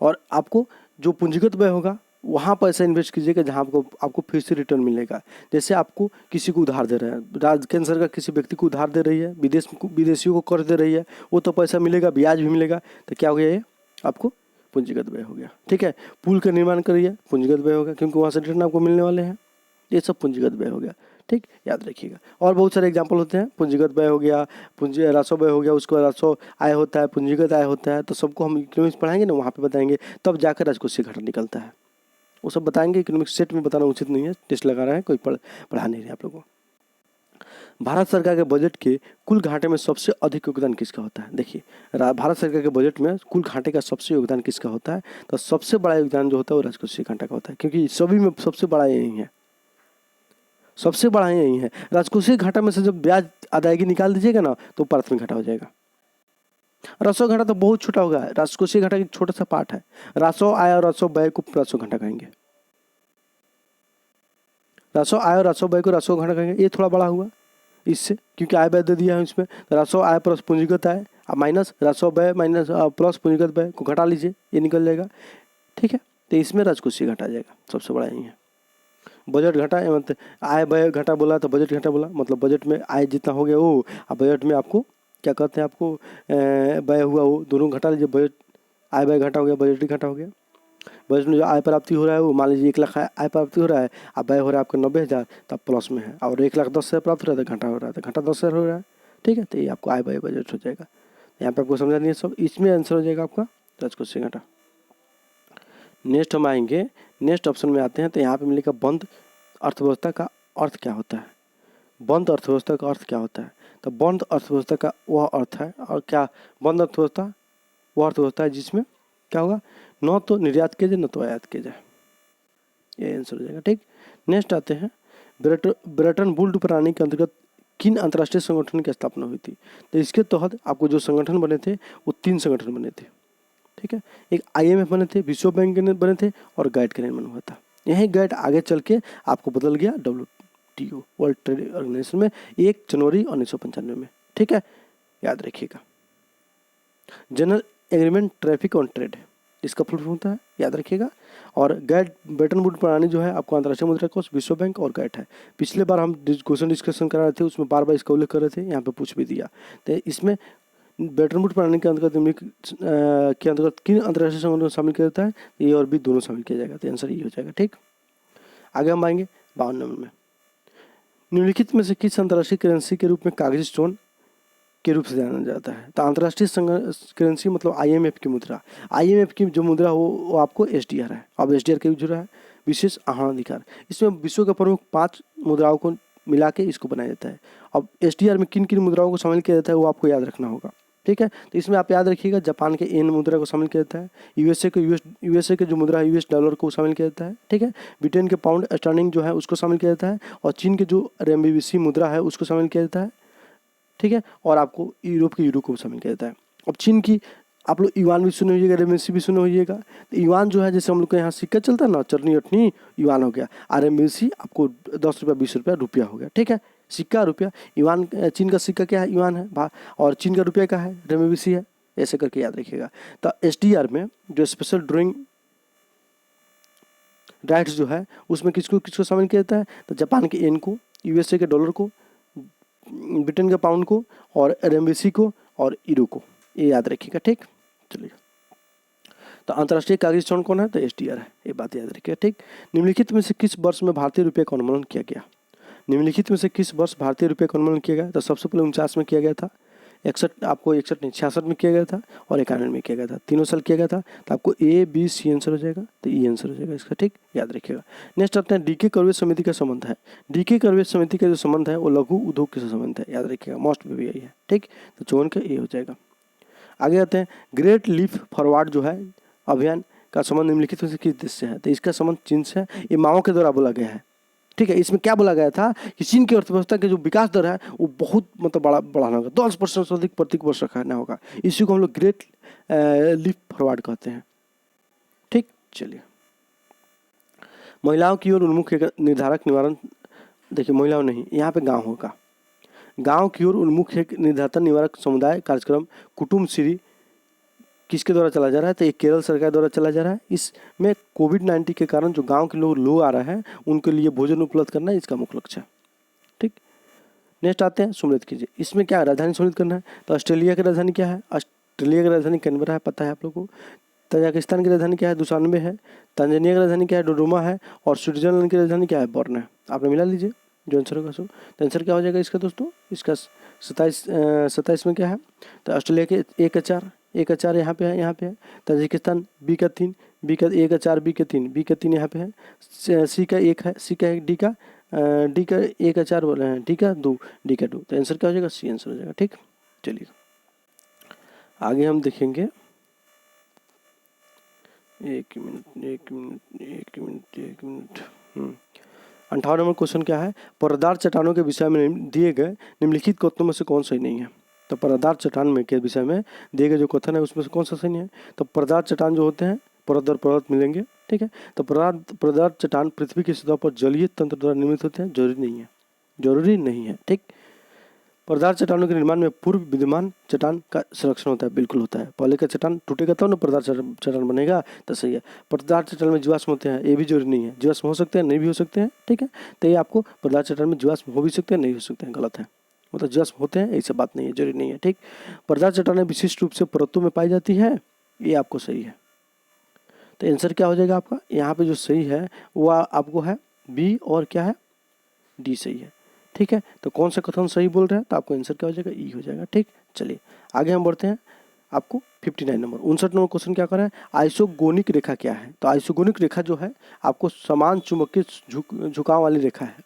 और आपको जो पूंजीगत व्यय होगा वहाँ पैसा इन्वेस्ट कीजिएगा जहाँ आपको फिर से रिटर्न मिलेगा। जैसे आपको किसी को उधार दे रहे हैं, राज्य केंद्र सरकार किसी व्यक्ति को उधार दे रही है, विदेशियों को कर्ज दे रही है, वो तो पैसा मिलेगा, ब्याज भी मिलेगा, तो क्या हो गया? ये आपको पूंजीगत व्यय हो गया। ठीक है, पुल का निर्माण करिए, पूंजीगत व्यय होगा क्योंकि वहाँ से रिटर्न आपको मिलने वाले हैं, ये सब पूंजीगत व्यय हो गया। ठीक, याद रखिएगा। और बहुत सारे एग्जाम्पल होते हैं, पूंजीगत व्यय हो गया, राजस्व व्यय हो गया, उसके बाद राजस्व आय होता है, पूंजीगत आय होता है, तो सबको हम इकोनॉमिक्स पढ़ाएंगे ना, वहाँ पे बताएंगे, तब जाकर राजकोषीय घाटा निकलता है, वो सब बताएंगे। इकोनॉमिक्स सेट में बताना उचित नहीं है, टेस्ट लगा रहा है, कोई पढ़ा नहीं रहे आप लोगों को। भारत सरकार के बजट के कुल घाटे में सबसे अधिक योगदान किसका होता है? देखिए, भारत सरकार के बजट में कुल घाटे का सबसे योगदान किसका होता है? तो सबसे बड़ा योगदान जो होता है वो राजकोषीय घाटा का होता है, क्योंकि सभी में सबसे बड़ा यही है। सबसे बड़ा यही है। राजकोषीय घाटा में से जब ब्याज अदायगी निकाल दीजिएगा ना तो प्राथमिक घाटा हो जाएगा। राजस्व घाटा तो बहुत छोटा होगा, राजकोषीय घाटा एक छोटा सा पार्ट है। राजस्व आय और राजस्व व्यय को राजस्व घाटा कहेंगे, राजस्व आय और राजस्व व्यय को राजस्व घाटा कहेंगे। ये थोड़ा बड़ा हुआ इससे, क्योंकि आय व्यय दे दिया है इसमें। राजस्व आय प्लस पूंजीगत आय माइनस राजस्व व्यय माइनस प्लस पूंजीगत व्यय को घटा लीजिए, ये निकल जाएगा। ठीक है, तो इसमें राजकोषीय घाटा आ जाएगा, सबसे बड़ा यही है। बजट घटा मतलब आय व्यय घटा बोला तो बजट घटा बोला, मतलब बजट में आय जितना हो गया वो, अब बजट में आपको क्या कहते हैं, आपको व्यय हुआ वो दोनों घटा लीजिए। बजट आय व्यय घटा हो गया, बजट घटा हो गया। बजट में जो आय प्राप्ति हो रहा है वो मान लीजिए 1 लाख आय प्राप्ति हो रहा है, अब व्यय हो रहा है आपका 90,000, तब प्लस में है। और 1,10,000 प्राप्त हो रहा है तो घाटा हो रहा है, तो घाटा 10,000 हो रहा है। ठीक है, तो ये आपको आय व्यय बजट हो जाएगा। यहाँ पे आपको समझा नहीं सब, इसमें आंसर हो जाएगा आपका राजकोषीय घाटा। नेक्स्ट हम आएंगे, नेक्स्ट ऑप्शन में आते हैं, तो यहाँ पे मिलेगा बंद अर्थव्यवस्था का अर्थ क्या होता है। बंद अर्थव्यवस्था का अर्थ क्या होता है, तो बंद अर्थव्यवस्था का वह अर्थ है, और क्या बंद अर्थव्यवस्था वह अर्थव्यवस्था है जिसमें क्या होगा, न तो निर्यात किया जाए न तो आयात किया जाए, ये आंसर हो जाएगा। ठीक, नेक्स्ट आते हैं, ब्रेटन वुड्स प्रणाली के अंतर्गत किन अंतर्राष्ट्रीय संगठन की स्थापना हुई थी। तो इसके तहत आपको जो संगठन बने थे वो 3 संगठन बने थे। ठीक है, एक IMF बने थे, विश्व बैंक के बने थे, और गाइड का निर्माण हुआ था। यही गाइड आगे चल के आपको बदल गया WTO वर्ल्ड ट्रेड ऑर्गेनाइजेशन में 1 जनवरी 1995 में। ठीक है, याद रखिएगा। General agreement traffic on trade, इसका फुल फॉर्म होता है, याद रखिएगा। और गाइड ब्रेटन वुड्स प्रणाली जो है आपको अंतर्राष्ट्रीय मुद्रा कोष, विश्व बैंक और गाइड है। पिछले बार हम क्वेश्चन डिस्कशन करा रहे थे, उसमें बार बार इसका उल्लेख कर रहे थे, यहाँ पे पूछ भी दिया। तो इसमें ब्रेटन वुड्स प्रणाली के अंतर्गत किन अंतर्राष्ट्रीय संगठनों शामिल किया जाता है, ये और भी दोनों शामिल किया जाएगा, तो आंसर ये हो जाएगा। ठीक, आगे हम आएंगे 52 नंबर में, निम्नलिखित में से किस अंतर्राष्ट्रीय करेंसी के रूप में कागजी स्टोन के रूप से जाना जाता है। तो अंतर्राष्ट्रीय करेंसी मतलब IMF की मुद्रा, IMF की जो मुद्रा हो वो आपको SDR है। अब SDR का यूज हो रहा है, विशेष आहरण अधिकार। इसमें विश्व के प्रमुख 5 मुद्राओं को मिला के इसको बनाया जाता है। अब SDR में किन किन मुद्राओं को शामिल किया जाता है वो आपको याद रखना होगा। ठीक है, तो इसमें आप याद रखिएगा, जापान के येन मुद्रा को शामिल किया जाता है, USA के जो मुद्रा है US डॉलर को शामिल किया जाता है। ठीक है, ब्रिटेन के पाउंड स्टर्लिंग जो है उसको शामिल किया जाता है, और चीन के जो RMB मुद्रा है उसको शामिल किया जाता है। ठीक है, और आपको यूरोप के यूरो को शामिल किया जाता है। अब चीन की आप लोग युआन भी सुने होइएगा, RMB भी सुने होइएगा। तो युआन जो है, जैसे हम लोग के यहाँ सिक्का चलता है ना, चटनी अटनी, युआन हो गया। RMB आपको 10 रुपया 20 रुपया रुपया हो गया। ठीक है, सिक्का रुपया, युआन चीन का सिक्का क्या है, युआन है, और चीन का रुपया क्या है, RMB है। ऐसे करके याद रखिएगा। तो SDR में जो स्पेशल ड्राइंग राइट्स जो है उसमें किसको किसको शामिल किया जाता है, तो जापान के येन को, USA के डॉलर को, ब्रिटेन के पाउंड को, और RMB को, और यूरो को, ये याद रखिएगा। ठीक, चलिए, तो अंतर्राष्ट्रीय कागजी स्टोन कौन है, तो SDR है, ये बात याद रखिएगा। ठीक, निम्नलिखित में से किस वर्ष में भारतीय रुपये का उन्मूलन किया गया। निम्नलिखित में से किस वर्ष भारतीय रुपये का उन्मूलन किया गया, तो सबसे पहले 49 में किया गया था, 61 नहीं 66 में किया गया था, और 91 में किया गया था, तीनों साल किया गया था। तो आपको A B C आंसर हो जाएगा, तो E आंसर हो जाएगा इसका। ठीक, याद रखिएगा। नेक्स्ट आते हैं, DK करवे समिति का संबंध है। DK करवे समिति का जो संबंध है वो लघु उद्योग के संबंध है, याद रखिएगा, मोस्ट भी यही है। ठीक, तो 54 का A हो जाएगा। आगे आते हैं, ग्रेट लीप फॉरवर्ड जो है अभियान का संबंध निम्नलिखित में से किस देश से है, तो इसका संबंध चीन से है। ये माओ के द्वारा बोला गया है। ठीक है, इसमें क्या बोला गया था कि चीन की अर्थव्यवस्था के जो विकास दर है वो बहुत मतलब बढ़ाना होगा, 10% से अधिक प्रति वर्ष रखना होगा। इसी को हम लोग ग्रेट लीप फॉरवर्ड कहते हैं। ठीक, चलिए, महिलाओं की ओर उन्मुख निर्धारक निवारण, देखिए महिलाओं नहीं, यहाँ पे गाँव होगा। गाँव की ओर उन्मुख एक निर्धारण निवारक समुदाय कार्यक्रम कुटुम्ब श्री किसके द्वारा चला जा रहा है, तो ये केरल सरकार द्वारा चला जा रहा है। इसमें कोविड-19 के कारण जो गांव के लोग आ रहे हैं उनके लिए भोजन उपलब्ध करना इसका मुख्य लक्ष्य है। ठीक, नेक्स्ट आते हैं, सुमृत कीजिए। इसमें क्या राजधानी सुमृत करना है, तो ऑस्ट्रेलिया की राजधानी क्या है, ऑस्ट्रेलिया की राजधानी कैनबरा है, पता है आप लोगों को। तजाकिस्तान की राजधानी क्या है, दुशान्बे है। तंजानिया की राजधानी क्या है, डोडोमा है। और स्विट्जरलैंड की राजधानी क्या है, बर्न है। आपने मिला लीजिए जो आंसर होगा सो, तो आंसर क्या हो जाएगा इसका दोस्तों, इसका 27 में क्या है, तो ऑस्ट्रेलिया के 1 का 4, 1 का 4 यहाँ पे है, यहाँ पे है। तजाकिस्तान B का 3, B का 1 का 4, B का 3, B का 3 यहाँ पे है। C का 1 है, C का 1, D का 1 का 4 बोल रहे हैं, D का 2, D का 2, तो आंसर क्या हो जाएगा, C आंसर हो जाएगा। ठीक, चलिए आगे हम देखेंगे। एक मिनट 58 नंबर क्वेश्चन क्या है, परतदार चट्टानों के विषय में दिए गए निम्नलिखित कथनों में से कौन सही नहीं है। तो परतदार चट्टान में के विषय में दिए गए जो कथन है उसमें से कौन सा सही नहीं है। तो परतदार चट्टान जो होते हैं परत दर परत मिलेंगे, ठीक है। तो परतदार चट्टान पृथ्वी की सतह पर जलीय तंत्र द्वारा निर्मित होते हैं, जरूरी नहीं है, जरूरी नहीं है, ठीक। परतदार चट्टानों के निर्माण में पूर्व विद्यमान चट्टान का संरक्षण होता है, बिल्कुल होता है। पहले का चट्टान टूटेगा तब ना परतदार चट्टान बनेगा, तो सही है। परतदार चट्टान में जीवाश्म होते हैं, ये भी जरूरी नहीं है, जीवाश्म हो सकते हैं, नहीं भी हो सकते हैं, ठीक है। तो ये आपको परतदार चट्टान में जीवाश्म हो भी सकते हैं, नहीं हो सकते हैं, गलत है। मतलब जीवाश्म होते हैं ऐसी बात नहीं है, जरूरी नहीं है, ठीक। परतदार चट्टानें विशिष्ट रूप से परतों में पाई जाती है, ये आपको सही है। तो आंसर क्या हो जाएगा आपका, यहाँ पे जो सही है वो आपको है बी और क्या है डी सही है, ठीक है। तो कौन सा कथन सही बोल रहे हैं, तो आपको आंसर क्या हो जाएगा, ई हो जाएगा, ठीक। चलिए आगे हम बढ़ते हैं। आपको 59 नंबर 59 नंबर क्वेश्चन क्या कर रहा है, आइसोगोनिक रेखा क्या है। तो आइसोगोनिक रेखा जो है आपको समान चुंबकीय झुकाव वाली रेखा है,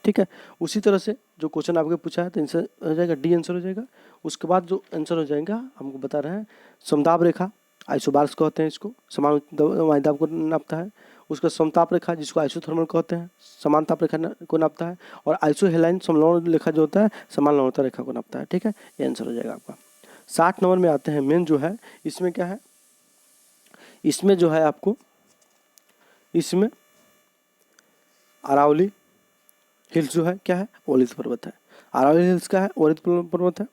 ठीक है। उसी तरह से जो क्वेश्चन आपके पूछा है तो आंसर हो जाएगा डी आंसर हो जाएगा। उसके बाद जो आंसर हो जाएगा हमको बता रहे हैं समदाब रेखा, आइसोबार्स कहते हैं इसको, समान वायुदाब को नापता है। उसका समताप रेखा जिसको आइसोथर्मल कहते हैं, समान ताप रेखा को नापता है। और आइसोहेलाइन समलौन रेखा जो होता है समान लवणता रेखा को नापता है, ठीक है। ये आंसर हो जाएगा आपका। 60 नंबर में आते हैं, मेन जो है इसमें क्या है, इसमें जो है आपको इसमें अरावली हिल्स जो है क्या है, ओलित पर्वत है। अरावली हिल्स क्या है, ओलित पर्वत है।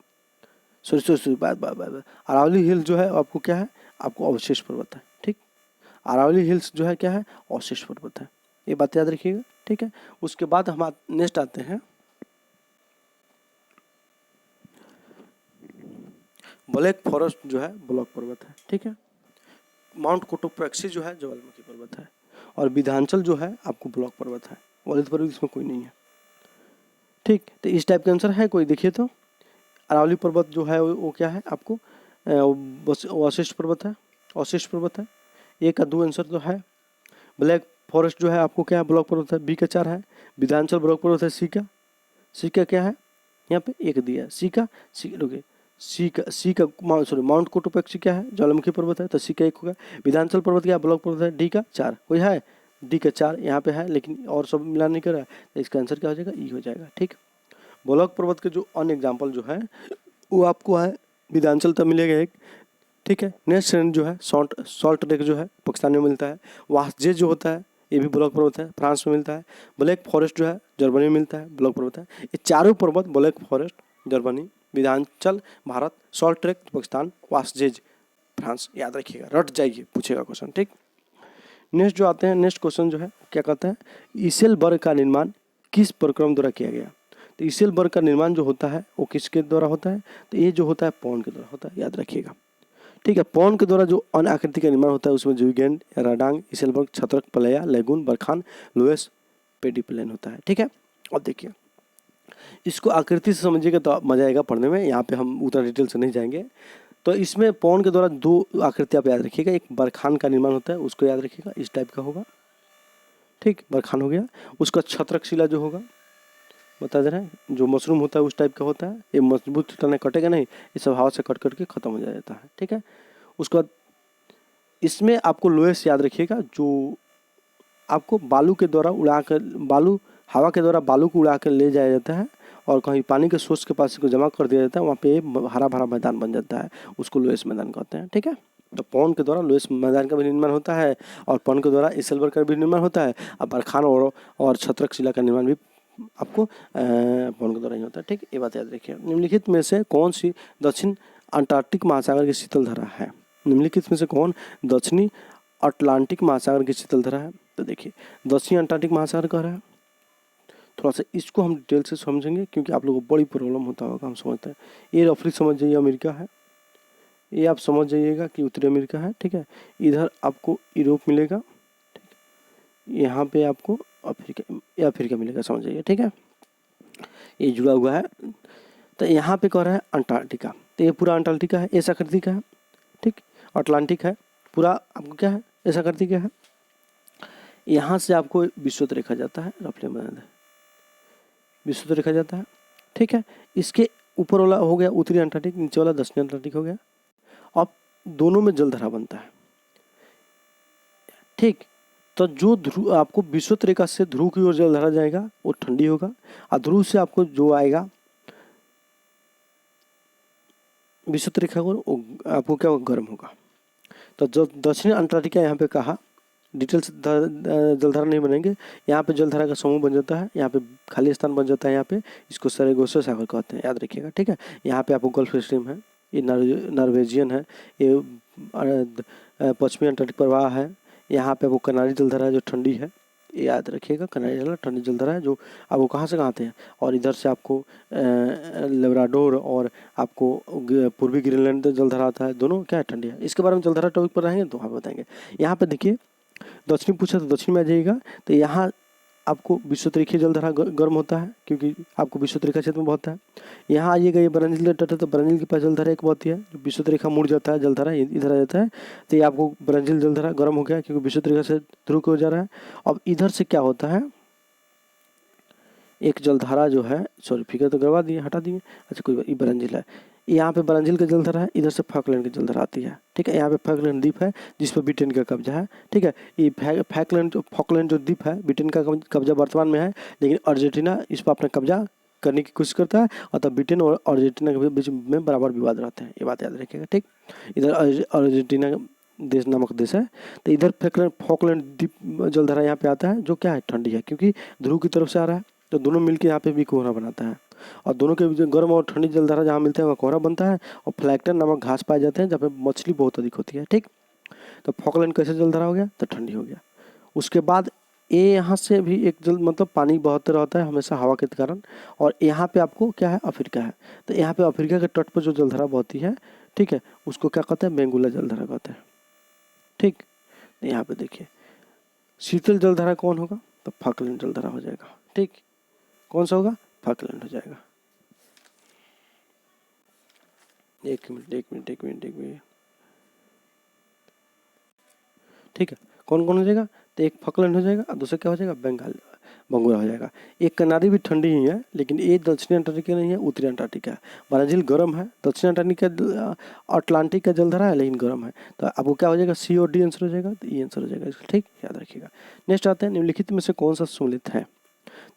सॉरी बात अरावली हिल्स जो है आपको क्या है, आपको अवशेष पर्वत है, ठीक। अरावली हिल्स जो है क्या है, अवशेष पर्वत है, ये बात याद रखिएगा, ठीक है। उसके बाद हम नेक्स्ट आते हैं ब्लैक फॉरेस्ट जो है ब्लॉक पर्वत है, ठीक है। माउंट कोटोपैक्सी जो है ज्वालामुखी पर्वत है। और विंध्याचल जो है आपको ब्लॉक पर्वत है, ओलित पर्वत इसमें कोई नहीं है, ठीक। तो इस टाइप का आंसर है कोई, देखिए तो अरावली पर्वत जो है वो क्या है आपको अवशिष्ट पर्वत है, अवशिष्ट पर्वत है। ए का 2 आंसर तो है। ब्लैक फॉरेस्ट जो है आपको क्या है, ब्लॉक पर्वत है, बी का 4 है। विंध्याचल ब्लॉक पर्वत है, सी का क्या है, यहाँ पे एक दिया है, सी का माउंट कोटोपैक्सी क्या है, ज्वालामुखी पर्वत है, तो सी का 1 होगा। विंध्याचल पर्वत क्या ब्लॉक पर्वत है, डी का 4 कोई है, डी का 4 यहाँ पे है, लेकिन और सब मिलान नहीं कर रहा है, तो इसका आंसर क्या हो जाएगा, ई हो जाएगा, ठीक। ब्लॉक पर्वत के जो अन्य एग्जाम्पल जो है वो आपको है विंध्याचल तक मिलेगा एक, ठीक है। नेक्स्ट जो है सॉल्ट लेक जो है पाकिस्तान में मिलता है। वासजे जो होता है ये भी ब्लॉक पर्वत है, फ्रांस में मिलता है। ब्लैक फॉरेस्ट जो है जर्मनी में मिलता है, ब्लॉक पर्वत है। ये चारों पर्वत Black Forest Germany, Vindhyachal Bharat, Salt Lake Pakistan, Vosges France, याद रखिएगा, रट जाइए, पूछेगा क्वेश्चन, ठीक। नेक्स्ट जो आते हैं, नेक्स्ट क्वेश्चन जो है क्या कहते हैं, ईसेलबर्ग का निर्माण किस प्रक्रम द्वारा किया गया। तो ईसेलबर्ग का निर्माण जो होता है वो किसके द्वारा होता है, तो ये जो होता है पौन के द्वारा होता है, याद रखिएगा, ठीक है। पौन के द्वारा जो अन्य आकृति का निर्माण होता है उसमें जुइगेंड, राडांग, ईसेलबर्ग, छत्रक, पलया, लेगुन, बरखान, लुएस, पेडिप्लेन होता है, ठीक है। अब देखिए इसको आकृति से समझिएगा तो मजा आएगा पढ़ने में, यहाँ पे हम उतना डिटेल से नहीं जाएंगे। तो इसमें पौन के द्वारा 2 आकृति आप याद रखिएगा, एक बरखान का निर्माण होता है उसको याद रखिएगा, इस टाइप का होगा, ठीक, बरखान हो गया। उसका छत्रक शिला जो होगा बता दे रहे हैं, जो मशरूम होता है उस टाइप का होता है, ये मजबूत टने कटेगा नहीं, ये सब हवा से कट करके खत्म हो जाता है, ठीक है। उसके बाद इसमें आपको लोएस याद रखिएगा, जो आपको बालू के द्वारा उड़ाकर हवा के द्वारा बालू को उड़ा कर ले जाया जाता है और कहीं पानी के सोर्स के पास इसको जमा कर दिया जाता है, वहाँ पे हरा भरा मैदान बन जाता है, उसको लोएस मैदान कहते हैं, ठीक है। तो पौन के द्वारा लोएस मैदान का भी निर्माण होता है और पौन के द्वारा ईसेलबर्ग का भी निर्माण होता है, और बरखान और छत्रक शिला का निर्माण भी आपको पौन के द्वारा ही होता है, ठीक। ये बात याद रखिए। निम्नलिखित में से कौन सी दक्षिण अंटार्कटिक महासागर की शीतल धरा है, निम्नलिखित में से कौन दक्षिणी अटलांटिक महासागर की शीतल धरा है। तो देखिए दक्षिणी अंटार्कटिक महासागर कह रहा है, थोड़ा सा इसको हम डिटेल से समझेंगे क्योंकि आप लोगों को बड़ी प्रॉब्लम होता होगा, हम समझते हैं। ये रफली समझ जाइए अमेरिका है, ये आप समझ जाइएगा कि उत्तरी अमेरिका है, ठीक है। इधर आपको यूरोप मिलेगा, ठीक है। यहाँ पे आपको अफ्रीका मिलेगा, समझ जाइए, ठीक है। ये जुड़ा हुआ है। तो यहाँ पे कह रहा है अंटार्कटिका, तो ये पूरा अंटार्कटिका है, ऐसा आकृति का है, ठीक। अटलांटिक है पूरा, आपको क्या है, ऐसा आकृति का है। यहाँ से आपको विषुवत रेखा जाता है, रफली बना विषुवत रेखा जाता है, ठीक है। इसके ऊपर वाला हो गया उत्तरी अंटार्कटिक, नीचे वाला दक्षिणी अंटार्कटिक हो गया। अब दोनों में जलधरा बनता है, ठीक। तो जो ध्रुव आपको विषुवत रेखा से ध्रुव की ओर जलधारा जाएगा वो ठंडी होगा, और ध्रुव से आपको जो आएगा विषुवत रेखा को आपको क्या गर्म होगा। तो जो दक्षिणी अंटार्कटिका यहाँ पे कहा, डिटेल से जलधारा नहीं बनेंगे, यहाँ पे जलधारा का समूह बन जाता है, यहाँ पे खाली स्थान बन जाता है, यहाँ पे इसको सरेगोसो सागर कहते हैं, याद रखिएगा, ठीक है। यहाँ पे आपको गल्फ स्ट्रीम है, ये नॉर्वेजियन है, ये पश्चिमी अंटार्कटिक प्रवाह है, यहाँ पे आपको कनारी जलधारा है जो ठंडी है, ये याद रखिएगा, कनारी जलधारा ठंडी जलधारा है जो आपको कहाँ से कहाँ आते हैं, और इधर से आपको लेब्राडोर और आपको पूर्वी ग्रीनलैंड जलधारा आता है, दोनों क्या है ठंडी है। इसके बारे में जलधारा टॉपिक पर रहेंगे तो वहाँ बताएंगे। यहाँ पे देखिए दक्षिणी पूछा तो दक्षिण में आ जाइएगा, तो यहाँ आपको विषुवत रेखीय जलधारा गर्म होता है क्योंकि आपको विषुवत रेखा क्षेत्र में बहुत है। यहाँ आइएगा, ये ब्राज़ील तट है, तो ब्राज़ील के पास जलधारा एक बहुत ही है, जो विषुवत रेखा मुड़ जाता है जलधारा इधर आ जाता है, तो ये आपको ब्राज़ील जलधारा गर्म हो गया क्योंकि विषुवत रेखा से ध्रुव की ओर जा रहा है। अब इधर से क्या होता है, एक जलधारा जो है, सॉरी फिगर तो करवा दिए, हटा दिए, अच्छा कोई ये ब्राज़ील है, यहाँ पे ब्राज़ील का जलधारा है, इधर से फॉकलैंड की जलधारा आती है, ठीक है। यहाँ पे फॉकलैंड द्वीप है जिस पर ब्रिटेन का कब्जा है, ठीक है। ये फॉकलैंड जो द्वीप है ब्रिटेन का कब्जा वर्तमान में है, लेकिन अर्जेंटीना इस पर अपना कब्जा करने की कोशिश करता है, और तब ब्रिटेन और अर्जेंटीना के बीच में बराबर विवाद रहते हैं, ये बात याद रखिएगा, ठीक। इधर अर्जेंटीना देश नामक देश है, तो इधर फॉकलैंड द्वीप जलधारा यहाँ पे आता है जो क्या है ठंडी है क्योंकि ध्रुव की तरफ से आ रहा है, तो दोनों मिलकर यहाँ पे भी कोहरा बनाता है, और दोनों के बीच गर्म और ठंडी जलधारा जहाँ मिलते हैं वहाँ कोहरा बनता है, और फ्लैक्टन नामक घास पाए जाते हैं जहाँ पे मछली बहुत अधिक होती है, ठीक। तो फॉकलैंड कैसे जलधारा हो गया, तो ठंडी हो गया। उसके बाद ये यहाँ से भी एक जल मतलब पानी बहते रहता है हमेशा हवा के कारण, और यहाँ पे आपको क्या है अफ्रीका है, तो यहाँ पे अफ्रीका के तट पर जो जलधारा बहती है, ठीक है, उसको क्या कहते हैं बेंगुला जलधारा कहते हैं, ठीक। यहाँ पे देखिए शीतल जलधारा कौन होगा, तो फॉकलैंड जलधारा हो जाएगा, ठीक। कौन सा होगा, फॉकलैंड हो जाएगा। एक मिनट, ठीक है। कौन कौन हो जाएगा, तो एक फॉकलैंड हो जाएगा और दूसरा क्या हो जाएगा बंगुरा हो जाएगा। एक कनारी भी ठंडी ही है, लेकिन ये दक्षिणी अंटार्कटिका नहीं है, उत्तरी अंटार्कटिका है। ब्राज़ील गर्म है, दक्षिणी अंटार्कटिका अटलांटिक का जलधारा है लेकिन गर्म है, तो आपको क्या हो जाएगा सी और डी आंसर हो जाएगा, तो ई आंसर हो जाएगा इसका, ठीक, याद रखिएगा। नेक्स्ट आते हैं निम्नलिखित में से कौन सा सम्मिलित है,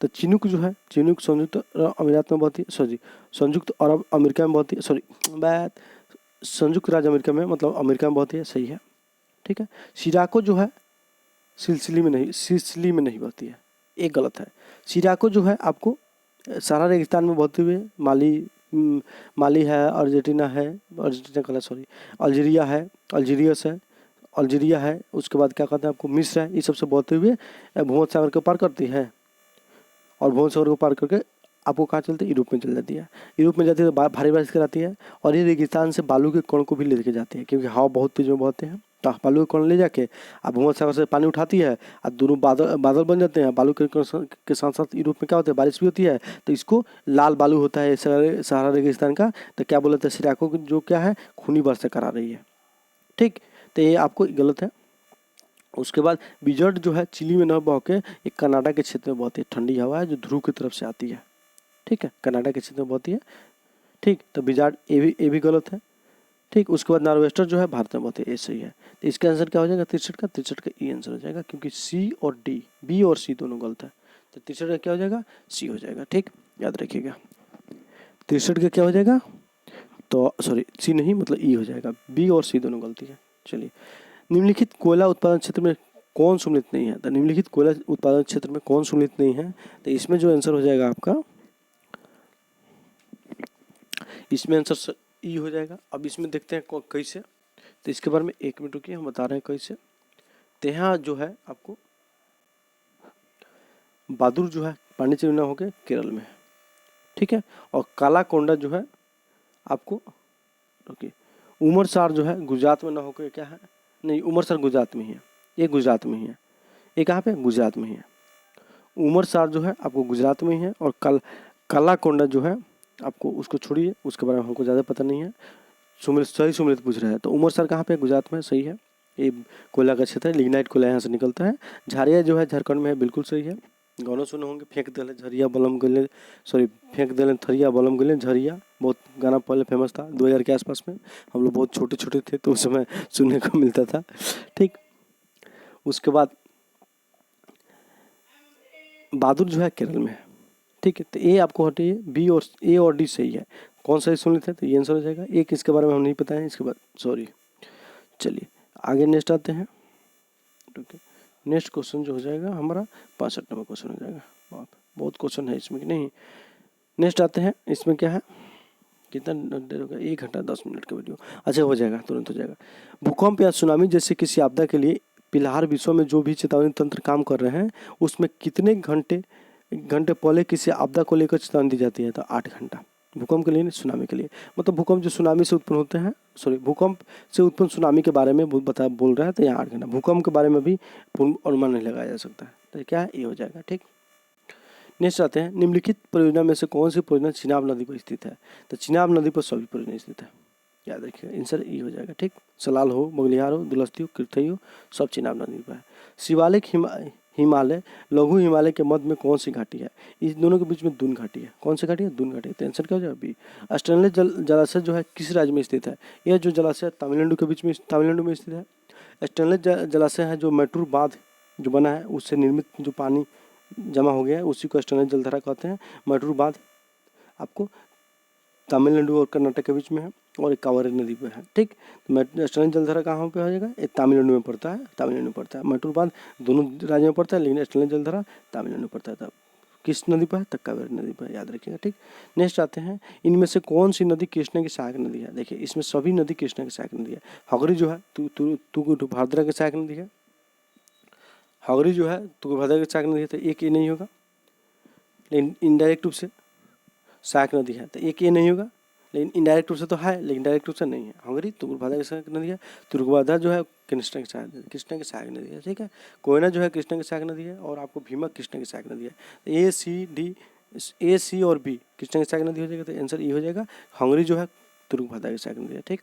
तो चिनूक जो है, चिनूक संयुक्त अमीरात में बहुत ही, सॉरी संयुक्त अरब अमेरिका में बहुत ही, सॉरी बात संयुक्त राज्य अमेरिका में मतलब अमेरिका में बहुत ही सही है, ठीक है। सिराको जो है सिसिली में नहीं बहती है, एक गलत है। सिराको जो है आपको सारा रेगिस्तान में बहती हुई माली है, अर्जेंटीना है, अर्जेंटीना गलत सॉरी, अल्जीरिया है, उसके बाद क्या कहते हैं आपको मिस्र है, ये सबसे बहते हुए भूमध्य सागर को पार करती है, और भूमध्य सागर को पार करके आपको कहाँ चलती है, यूरोप में चल जाती है। यूरोप में जाती है तो भारी बारिश कराती है, और ये रेगिस्तान से बालू के कण को भी लेके जाती है क्योंकि हवा बहुत तेज में बहते हैं, तो बालू के कण ले जाके अब भूमध्य सागर से पानी उठाती है, और दोनों बादल बन जाते हैं। बालू के साथ साथ यूरोप में क्या होता है, बारिश भी होती है, तो इसको लाल बालू होता है सहारा रेगिस्तान का, तो क्या बोलते हैं सिराको जो क्या है खूनी वर्षा करा रही है, ठीक। तो ये आपको गलत है। उसके बाद बिजर्ड जो है चिली में न बह के एक कनाडा के क्षेत्र में बहुत ही ठंडी हवा है जो ध्रुव की तरफ से आती है, ठीक है, कनाडा के क्षेत्र में बहुत ही है, ठीक। तो बिजार्ड ये भी गलत है, ठीक। उसके बाद नॉर्वेस्टर जो है भारत में बहुत ही सही है, तो इसका आंसर क्या हो जाएगा 63 का ई आंसर हो जाएगा, क्योंकि सी और डी, बी और सी दोनों गलत है, तो 63 का क्या हो जाएगा, सी हो जाएगा, ठीक, याद रखिएगा। 63 का क्या हो जाएगा, तो सॉरी सी नहीं मतलब ई हो जाएगा, बी और सी दोनों गलती है। चलिए, निम्नलिखित कोयला उत्पादन क्षेत्र में कौन सम्मिलित नहीं है, तो निम्नलिखित कोयला उत्पादन क्षेत्र में कौन सम्मिलित नहीं है, तो इसमें जो आंसर हो जाएगा आपका, इसमें आंसर ई हो जाएगा। अब इसमें देखते हैं कैसे, तो इसके बारे में एक मिनट रुकिए, हम बता रहे हैं कैसे। तो यहाँ जो है आपको बादुर जो है पांडिचेरी में होके केरल में, ठीक है, और काला कोंडा जो है आपको ओके उमरसार जो है गुजरात में ना होकर क्या है, नहीं उमरसार गुजरात में ही है, ये गुजरात में ही है, ये कहाँ पे गुजरात में ही है। उमरसार जो है आपको गुजरात में ही है, और काला कोंडा जो है आपको उसको छोड़िए, उसके बारे में हमको ज़्यादा पता नहीं है। सुमित पूछ रहे हैं, तो उमरसार कहाँ पे, गुजरात में, सही है। ये कोयला का क्षेत्र है, लिग्नाइट कोयला यहाँ से निकलता है। झारिया जो है झारखंड में है, बिल्कुल सही है। गाना सुने होंगे, फेंक दिले झरिया बलम गले, सॉरी फेंक दिले थरिया बलम गले झरिया, बहुत गाना पहले फेमस था 2000 के आसपास में, हम लोग बहुत छोटे छोटे थे तो उस समय सुनने को मिलता था, ठीक। उसके बाद बहादुर जो है केरल में है। ठीक है, तो ए आपको हटाइए, बी और ए और डी सही है। कौन सा सुनित है, तो ये आंसर हो जाएगा। एक इसके बारे में हम नहीं पता है, इसके बाद सॉरी। चलिए आगे नेक्स्ट आते हैं। ठीक है, नेक्स्ट क्वेश्चन जो हो जाएगा हमारा 65 नंबर क्वेश्चन हो जाएगा। बहुत क्वेश्चन है इसमें कि नहीं। नेक्स्ट आते हैं, इसमें क्या है, कितना देर होगा, 1 घंटा 10 मिनट का वीडियो। अच्छा हो जाएगा, तुरंत हो जाएगा। भूकंप या सुनामी जैसे किसी आपदा के लिए फिलहाल विश्व में जो भी चेतावनी तंत्र काम कर रहे हैं उसमें कितने घंटे पहले किसी आपदा को लेकर चेतावनी दी जाती है, तो 8 घंटा। भूकंप के लिए नहीं, सुनामी के लिए। मतलब भूकंप जो सुनामी से उत्पन्न होते हैं, सॉरी भूकंप से बोल सुनामी के बारे में बोल रहा है, तो यहाँ 8 घंटा। भूकंप के बारे में भी पूर्ण अनुमान नहीं लगाया जा सकता है, तो क्या है, ये हो जाएगा। ठीक, नेक्स्ट आते हैं, निम्नलिखित परियोजना में से कौन सी परियोजना चिनाब नदी पर स्थित है, तो चिनाब नदी पर सभी परियोजना स्थित है, याद रखिएगा। आंसर ये हो जाएगा। ठीक, सलाल हो, बगलिहार हो, दुलस्ती हो, कृथई हो, सब चिनाब नदी पर है। शिवालिक हिमालय, लघु हिमालय के मध्य में कौन सी घाटी है, इस दोनों के बीच में दून घाटी है। कौन सी घाटी है, दून घाटी है। तो आंसर क्या हो जाएगा, बी। स्टेनले जलाशय जो है किस राज्य में स्थित है, यह जो जलाशय तमिलनाडु के बीच में, तमिलनाडु में स्थित है। स्टेनले जलाशय है जो मैटूर बांध जो बना है उससे निर्मित जो पानी जमा हो गया है उसी को स्टेनले जलधारा कहते हैं। मैटूर बांध आपको तमिलनाडु और कर्नाटक के बीच में है और एक कावेरी नदी पे है। ठीक, तो स्टेनले जलधारा कहाँ पे हो जाएगा, ये तमिलनाडु में पड़ता है, तमिलनाडु में पड़ता है। मैटूर बांध दोनों राज्यों में पड़ता है, लेकिन स्टेनले जलधारा तमिलनाडु में पड़ता है। तब किस नदी पर है, तब कावेरी नदी पर, याद रखिएगा। ठीक, नेक्स्ट आते हैं, इनमें से कौन सी नदी कृष्णा की सहायक नदी है। देखिए इसमें सभी नदी कृष्णा की सहायक नदी है। हगरी जो है तुंगभद्रा की सहायक नदी है। हगरी जो है तुंगभद्रा की सहायक नदी है, तो एक ये नहीं होगा, लेकिन इनडायरेक्ट रूप से सहायक नदी है, तो एक ये नहीं होगा, लेकिन इनडायरेक्ट रूप से तो है, लेकिन डायरेक्ट रूप से नहीं है। हंगरी तुंगभद्रा की सहायक नदी है, तुंगभद्रा जो है कृष्णा की सहायक नदी है। ठीक है, कोयना जो है कृष्णा की सहायक नदी है, और आपको भीमा कृष्णा की सहायक नदी है। ए सी और बी कृष्णा की सहायक नदी हो जाएगा, तो आंसर ये हो जाएगा। हंगरी जो है तुंगभद्रा की सहायक नदी है। ठीक,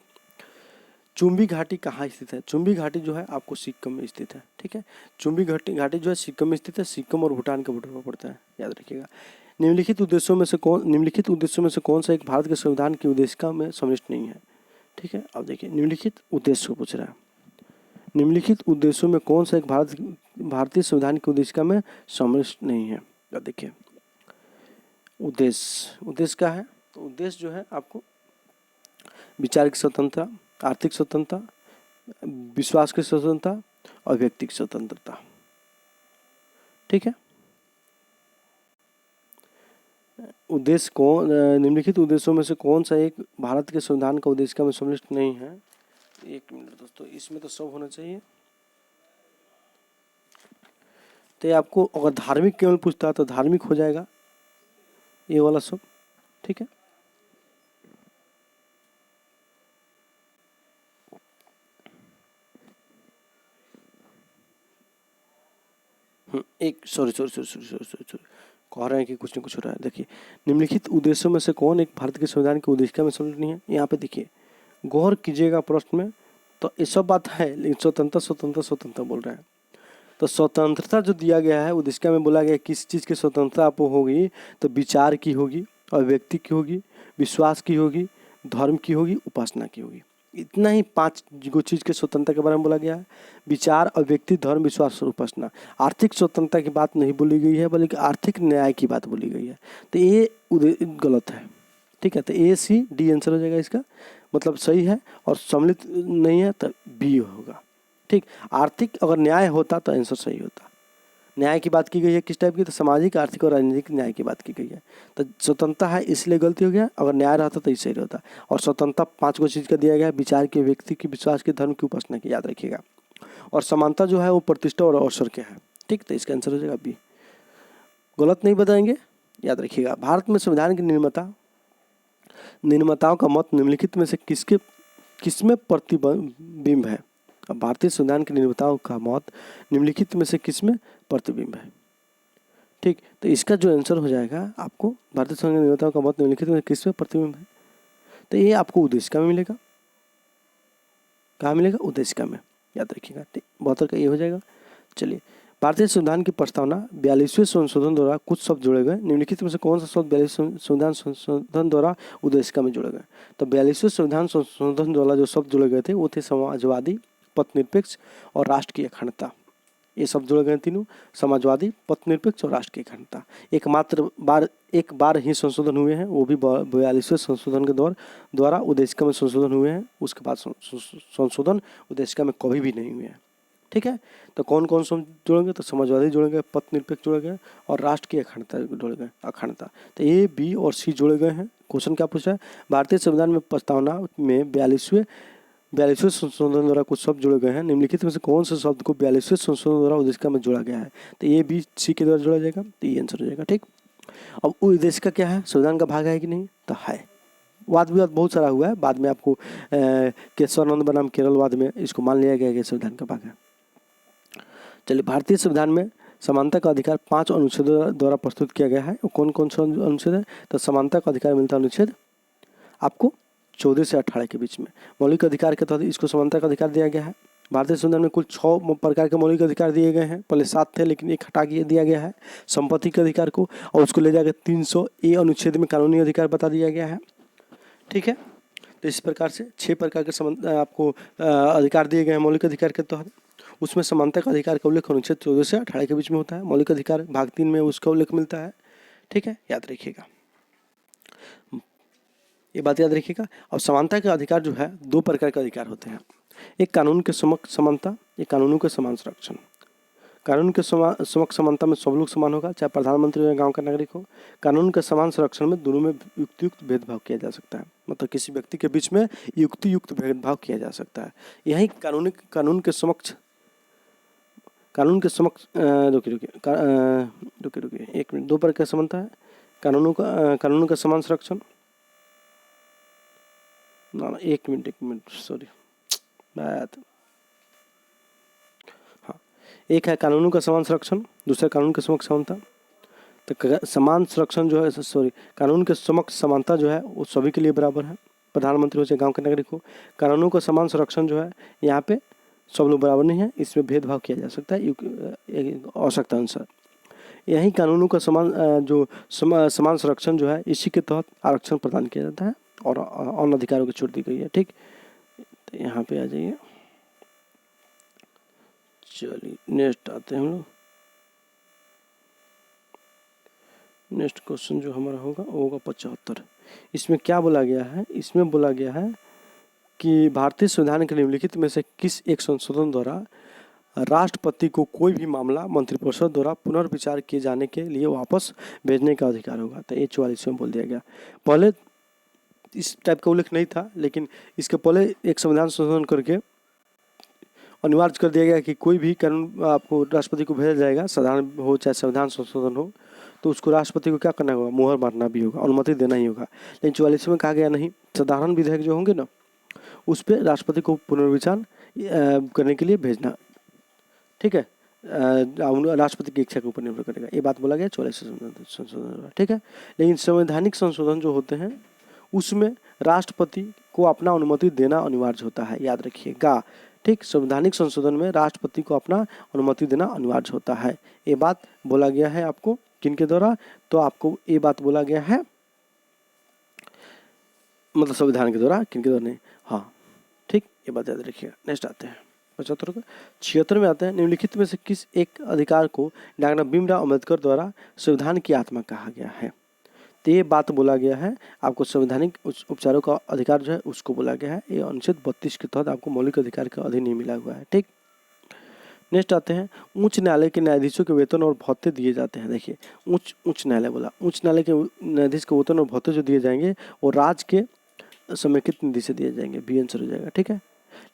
चुंबी घाटी कहाँ स्थित है, चुंबी घाटी जो है आपको सिक्किम में स्थित है। ठीक है, चुंबी घाटी जो है सिक्किम में स्थित है, सिक्किम और भूटान के बॉर्डर पर पड़ता है, याद रखिएगा। निम्नलिखित उद्देश्यों में से कौन सा एक भारत के संविधान की उद्देशिका में सम्मिलित नहीं है। ठीक है, अब देखिए निम्नलिखित उद्देश्य को पूछ रहा है। निम्नलिखित उद्देश्यों में कौन सा एक भारतीय संविधान की उद्देशिका में सम्मिलित नहीं है। अब देखिए उद्देश्य क्या है, तो उद्देश्य जो है आपको विचार की स्वतंत्रता, आर्थिक स्वतंत्रता, विश्वास की स्वतंत्रता और व्यक्ति की स्वतंत्रता। ठीक है, उद्देश्य कौन, निम्नलिखित उद्देश्यों में से कौन सा एक भारत के संविधान का उद्देशिका में सम्मिलित नहीं है। एक मिनट दोस्तों, इसमें तो सब होना चाहिए। तो ये आपको अगर धार्मिक केवल पूछता है तो धार्मिक हो जाएगा ये वाला सब। ठीक है, एक सॉरी कह रहे हैं कि कुछ न कुछ हो रहा है। देखिए निम्नलिखित उद्देश्यों में से कौन एक भारत के संविधान की उद्देशिका में सम्मिलित नहीं है। यहाँ पे देखिए गौर कीजिएगा प्रश्न में, तो ये सब बात है, लेकिन स्वतंत्रता बोल रहा है। तो स्वतंत्रता जो दिया गया है उद्देशिका में बोला गया किस चीज़ की स्वतंत्रता आपको होगी, तो विचार की होगी, और व्यक्ति की होगी, विश्वास की होगी, धर्म की होगी, उपासना की होगी। इतना ही 5 चीज़ के स्वतंत्रता के बारे में बोला गया है। विचार और व्यक्ति, धर्म, विश्वास और उपासना। आर्थिक स्वतंत्रता की बात नहीं बोली गई है, बल्कि आर्थिक न्याय की बात बोली गई है, तो ये गलत है। ठीक है, तो ए सी डी आंसर हो जाएगा इसका, मतलब सही है, और सम्मिलित नहीं है तो बी होगा। ठीक, आर्थिक अगर न्याय होता तो आंसर सही होता। न्याय की बात की गई है किस टाइप की, तो सामाजिक, आर्थिक और राजनीतिक न्याय की बात की गई है। तो स्वतंत्रता है इसलिए गलती हो गया, अगर न्याय रहता तो सही रहता। और स्वतंत्रता 5 चीज़ का दिया गया है, विचार के, व्यक्ति की, विश्वास के, धर्म की, उपासना की, याद रखिएगा। और समानता जो है वो प्रतिष्ठा और अवसर के है। ठीक, तो इसका आंसर हो जाएगा बी। गलत नहीं बताएंगे, याद रखिएगा। भारत में संविधान के निर्माताओं का मत निम्नलिखित में से किसमें प्रतिबिंब है। अब भारतीय संविधान के निर्माताओं का मत निम्नलिखित में से किसमें प्रतिबिंब है। ठीक, तो इसका जो आंसर हो जाएगा आपको, भारतीय संविधान के निर्माताओं का मत निम्नलिखित में किसमें प्रतिबिंब है, तो ये आपको उद्देशिका में मिलेगा। कहाँ मिलेगा, उद्देशिका में, याद रखिएगा। ठीक, 72 का ये हो जाएगा। चलिए, भारतीय संविधान की प्रस्तावना 42वें संशोधन द्वारा कुछ शब्द जोड़े गए, निम्नलिखित में से कौन सा शब्द 42वें संविधान संशोधन द्वारा उद्देशिका में जोड़े गए। तो 42वें संविधान संशोधन द्वारा जो शब्द जोड़े गए थे वो थे समाजवादी, पथ निरपेक्ष और राष्ट्र की अखंडता। ये सब जुड़े गए तीनों, समाजवादी, पथनिरपेक्ष और राष्ट्र की अखंडता। एक बार ही संशोधन हुए हैं, वो भी 42वें संशोधन के द्वारा उद्देशिका में संशोधन हुए हैं। उसके बाद संशोधन उद्देशिका में कभी भी नहीं हुए हैं। ठीक है, तो कौन कौन से जुड़ेंगे, तो समाजवादी जुड़ेंगे, पथनिरपेक्ष जुड़े गए और राष्ट्र की अखंडता जुड़े गए, अखंडता। तो ए, बी और सी जुड़े गए हैं। क्वेश्चन क्या पूछा है, भारतीय संविधान में प्रस्तावना में 42वें संशोधन द्वारा कुछ शब्द जुड़े गए हैं, निम्नलिखित में से कौन से शब्द को 42वें संशोधन द्वारा उद्देशिका में जोड़ा गया है। तो ए, बी, सी के द्वारा जोड़ा जाएगा, तो ये आंसर हो जाएगा। ठीक, अब उद्देशिका क्या है, संविधान का भाग है कि नहीं, तो है। वाद विवाद बहुत सारा हुआ है, बाद में आपको केशवानंद बनाम केरलवाद में इसको मान लिया गया कि संविधान का भाग है। चलिए, भारतीय संविधान में समानता का अधिकार 5 अनुच्छेदों द्वारा प्रस्तुत किया गया है। कौन कौन सा अनुच्छेद है, तो समानता का अधिकार मिलता है अनुच्छेद आपको 14 से 18 के बीच में। मौलिक अधिकार के तहत इसको समानता का अधिकार दिया गया है। भारतीय संविधान में कुल 6 प्रकार के मौलिक अधिकार दिए गए हैं, पहले 7 थे लेकिन एक हटा के दिया गया है संपत्ति के अधिकार को, और उसको ले जाकर 300A अनुच्छेद में कानूनी अधिकार बता दिया गया है। ठीक है, तो इस प्रकार से 6 प्रकार के आपको अधिकार दिए गए हैं मौलिक अधिकार के तहत। उसमें समानता का अधिकार का उल्लेख अनुच्छेद 14 से 18 के बीच में होता है। मौलिक अधिकार भाग 3 में उसका उल्लेख मिलता है। ठीक है, याद रखिएगा, ये बात याद रखिएगा। और समानता के अधिकार जो है 2 प्रकार के अधिकार होते हैं, एक कानून के समक्ष समानता, एक कानूनों के समान संरक्षण। कानून के समक्ष समानता में सब लोग समान होगा, चाहे प्रधानमंत्री हो या गाँव का नागरिक हो। कानून के समान संरक्षण में दोनों में युक्त भेदभाव किया जा सकता है, मतलब किसी व्यक्ति के बीच में युक्त भेदभाव किया जा सकता है। यही कानून के समक्ष रुकिए 1 मिनट, 2 प्रकार का समानता है, कानूनों का समान संरक्षण, ना 1 मिनट सॉरी बात, हाँ, एक है कानूनों का समान संरक्षण, दूसरा कानून के समक्ष समानता। तो समान संरक्षण जो है, सॉरी, कानून के समक्ष समानता जो है वो सभी के लिए बराबर है, प्रधानमंत्री हो चाहे गाँव के नागरिक हो। कानूनों का समान संरक्षण जो है यहाँ पे सब लोग बराबर नहीं है, इसमें भेदभाव किया जा सकता है आवश्यकता अनुसार। यही कानूनों का समान संरक्षण जो है, इसी के तहत आरक्षण प्रदान किया जाता है और अन्य अधिकारों की छूट दी गई है। ठीक, तो यहाँ पे आ जाइए। चलिए नेक्स्ट आते हैं हम लोग। नेक्स्ट क्वेश्चन जो हमारा होगा वो होगा 75। इसमें क्या बोला गया है, इसमें बोला गया है कि भारतीय संविधान के निम्नलिखित में से किस एक संशोधन द्वारा राष्ट्रपति को कोई भी मामला मंत्रिपरिषद द्वारा पुनर्विचार किए जाने के लिए वापस भेजने का अधिकार होगा। तो ये 44 में बोल दिया गया। पहले इस टाइप का उल्लेख नहीं था, लेकिन इसके पहले एक संविधान संशोधन करके अनिवार्य कर दिया गया कि कोई भी कानून आपको राष्ट्रपति को भेजा जाएगा, साधारण हो चाहे संविधान संशोधन हो, तो उसको राष्ट्रपति को क्या करना होगा, मुहर मारना भी होगा, अनुमति देना ही होगा। लेकिन 44 में कहा गया नहीं, साधारण विधेयक जो होंगे ना उस पर राष्ट्रपति को पुनर्विचार करने के लिए भेजना। ठीक है, राष्ट्रपति की इच्छा के ऊपर निर्भर करेगा, ये बात बोला गया 44 संशोधन। ठीक है, लेकिन संवैधानिक संशोधन जो होते हैं उसमें राष्ट्रपति को अपना अनुमति देना अनिवार्य होता है, याद रखिएगा। ठीक, संवैधानिक संशोधन में राष्ट्रपति को अपना अनुमति देना अनिवार्य होता है। ये बात बोला गया है आपको किनके द्वारा, तो आपको ये बात बोला गया है मतलब संविधान के द्वारा, किनके द्वारा नहीं। हाँ ठीक, ये बात याद रखिएगा। नेक्स्ट आते हैं 75 का 76 में आते हैं। निम्नलिखित में से किस एक अधिकार को डॉक्टर भीमराव अम्बेडकर द्वारा संविधान की आत्मा कहा गया है। तो ये बात बोला गया है आपको, संवैधानिक उपचारों का अधिकार जो है उसको बोला गया है। ये अनुच्छेद 32 के तहत आपको मौलिक अधिकार का अधीन नहीं मिला हुआ है। ठीक, नेक्स्ट आते हैं उच्च न्यायालय के न्यायाधीशों के वेतन और भत्ते दिए जाते हैं। देखिए उच्च न्यायालय बोला, उच्च न्यायालय के न्यायाधीश के वेतन और भत्ते जो दिए जाएंगे वो राज्य के समेकित निधि से दिए जाएंगे, बी आंसर हो जाएगा। ठीक है,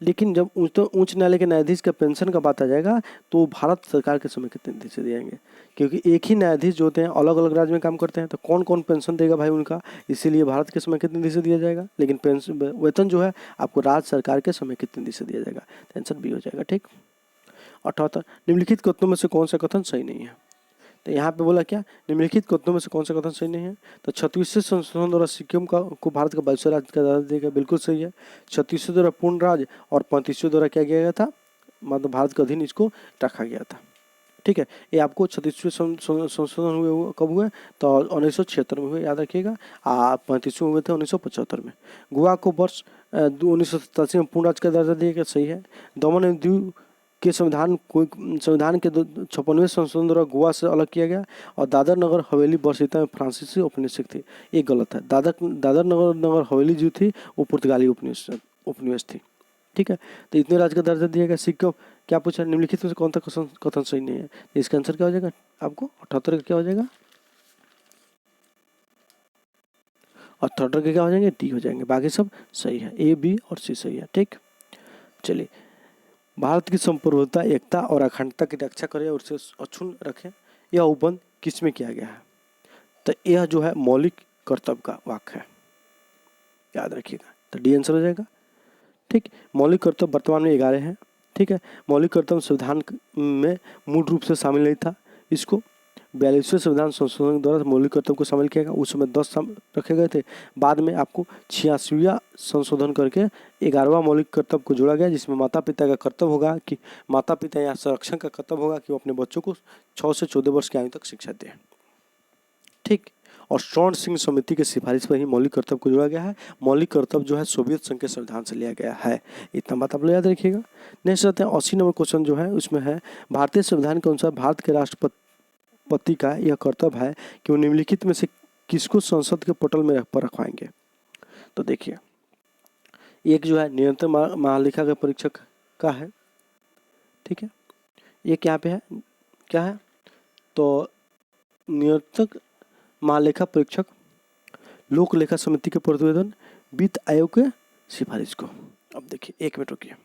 लेकिन जब उच्च न्यायालय के न्यायाधीश का पेंशन का बात आ जाएगा तो भारत सरकार के समेकित निधि से दिएंगे, क्योंकि एक ही न्यायाधीश जो होते हैं अलग अलग राज्य में काम करते हैं, तो कौन कौन पेंशन देगा भाई उनका, इसीलिए भारत के समेकित निधि से दिया जाएगा। लेकिन पेंशन वेतन जो है आपको राज्य सरकार के समेकित निधि से दिया जाएगा, आंसर बी हो जाएगा। ठीक, 78 निम्नलिखित कथनों में से कौन सा कथन सही नहीं है। तो यहाँ पे बोला क्या, निम्नलिखित कथनों में से कौन सा कथन सही नहीं है। तो 36वें संशोधन द्वारा सिक्किम को भारत का 22वां राज्य का दर्जा दिया गया, बिल्कुल सही है। 36वें द्वारा पूर्ण राज्य और 35वें द्वारा क्या किया गया था, मतलब भारत के अधीन इसको रखा गया था। ठीक है, ये आपको 36वें संशोधन हुए कब हुए, तो 1976 में हुए, याद रखिएगा। 35वें हुए थे 1975 में। गोवा को वर्ष 1987 में पूर्ण राज्य का दर्जा दिया गया, सही है। दमन एवं दीव के संविधान के 56वें संशोधन द्वारा गोवा से अलग किया गया, और दादर नगर हवेली बरसीता में फ्रांसीसी उपनिवेश थी। ये गलत है। दादर नगर हवेली जो थी वो पुर्तगाली उपनिवेश थी। ठीक है, तो इतने राज्य का दर्जा दिया गया। सिक्का क्या पूछा, निम्नलिखित में से कौन सा कथन सही नहीं है? इसका आंसर क्या हो जाएगा आपको? 78 का क्या हो जाएगा? 78 के क्या हो जाएंगे? डी हो जाएंगे। बाकी सब सही है, ए बी और सी सही है। ठीक, चलिए। भारत की संप्रभुता, एकता और अखंडता की रक्षा करें और उसे अक्षुण्ण रखें, यह उपबंध किस में किया गया है? तो यह जो है मौलिक कर्तव्य का वाक्य है, याद रखिएगा। तो डी आंसर हो जाएगा। ठीक, मौलिक कर्तव्य वर्तमान में 11 हैं। ठीक है, मौलिक कर्तव्य संविधान में मूल रूप से शामिल नहीं था। इसको 42वें संविधान संशोधन द्वारा मौलिक कर्तव्य को शामिल किया गया। उस समय 10 रखे गए थे। बाद में आपको 86वां संशोधन करके 11वां मौलिक कर्तव्य को जोड़ा गया, जिसमें माता पिता का कर्तव्य होगा कि माता पिता या संरक्षण का कर्तव्य होगा कि वो अपने बच्चों को 6 से 14 वर्ष की आयु तक शिक्षा दें। ठीक, और स्वर्ण सिंह समिति की सिफारिश पर ही मौलिक कर्तव्य को जोड़ा गया है। मौलिक कर्तव्य जो है सोवियत संघ के संविधान से लिया गया है। इतना बात आप लोग याद रखिएगा। नेक्स्ट आते हैं 80 नंबर क्वेश्चन जो है उसमें है, भारतीय संविधान के अनुसार भारत के राष्ट्रपति का यह कर्तव्य है कि वो निम्नलिखित में से किसको संसद के पटल में रखवाएंगे? तो देखिए, एक जो है निरंतर महालेखा के परीक्षक का है। ठीक है, ये यहाँ पे है, क्या है? तो निरंतर महालेखा परीक्षक, लोक लेखा समिति के प्रतिवेदन, वित्त आयोग के सिफारिश को। अब देखिए, एक मिनट रुकिए।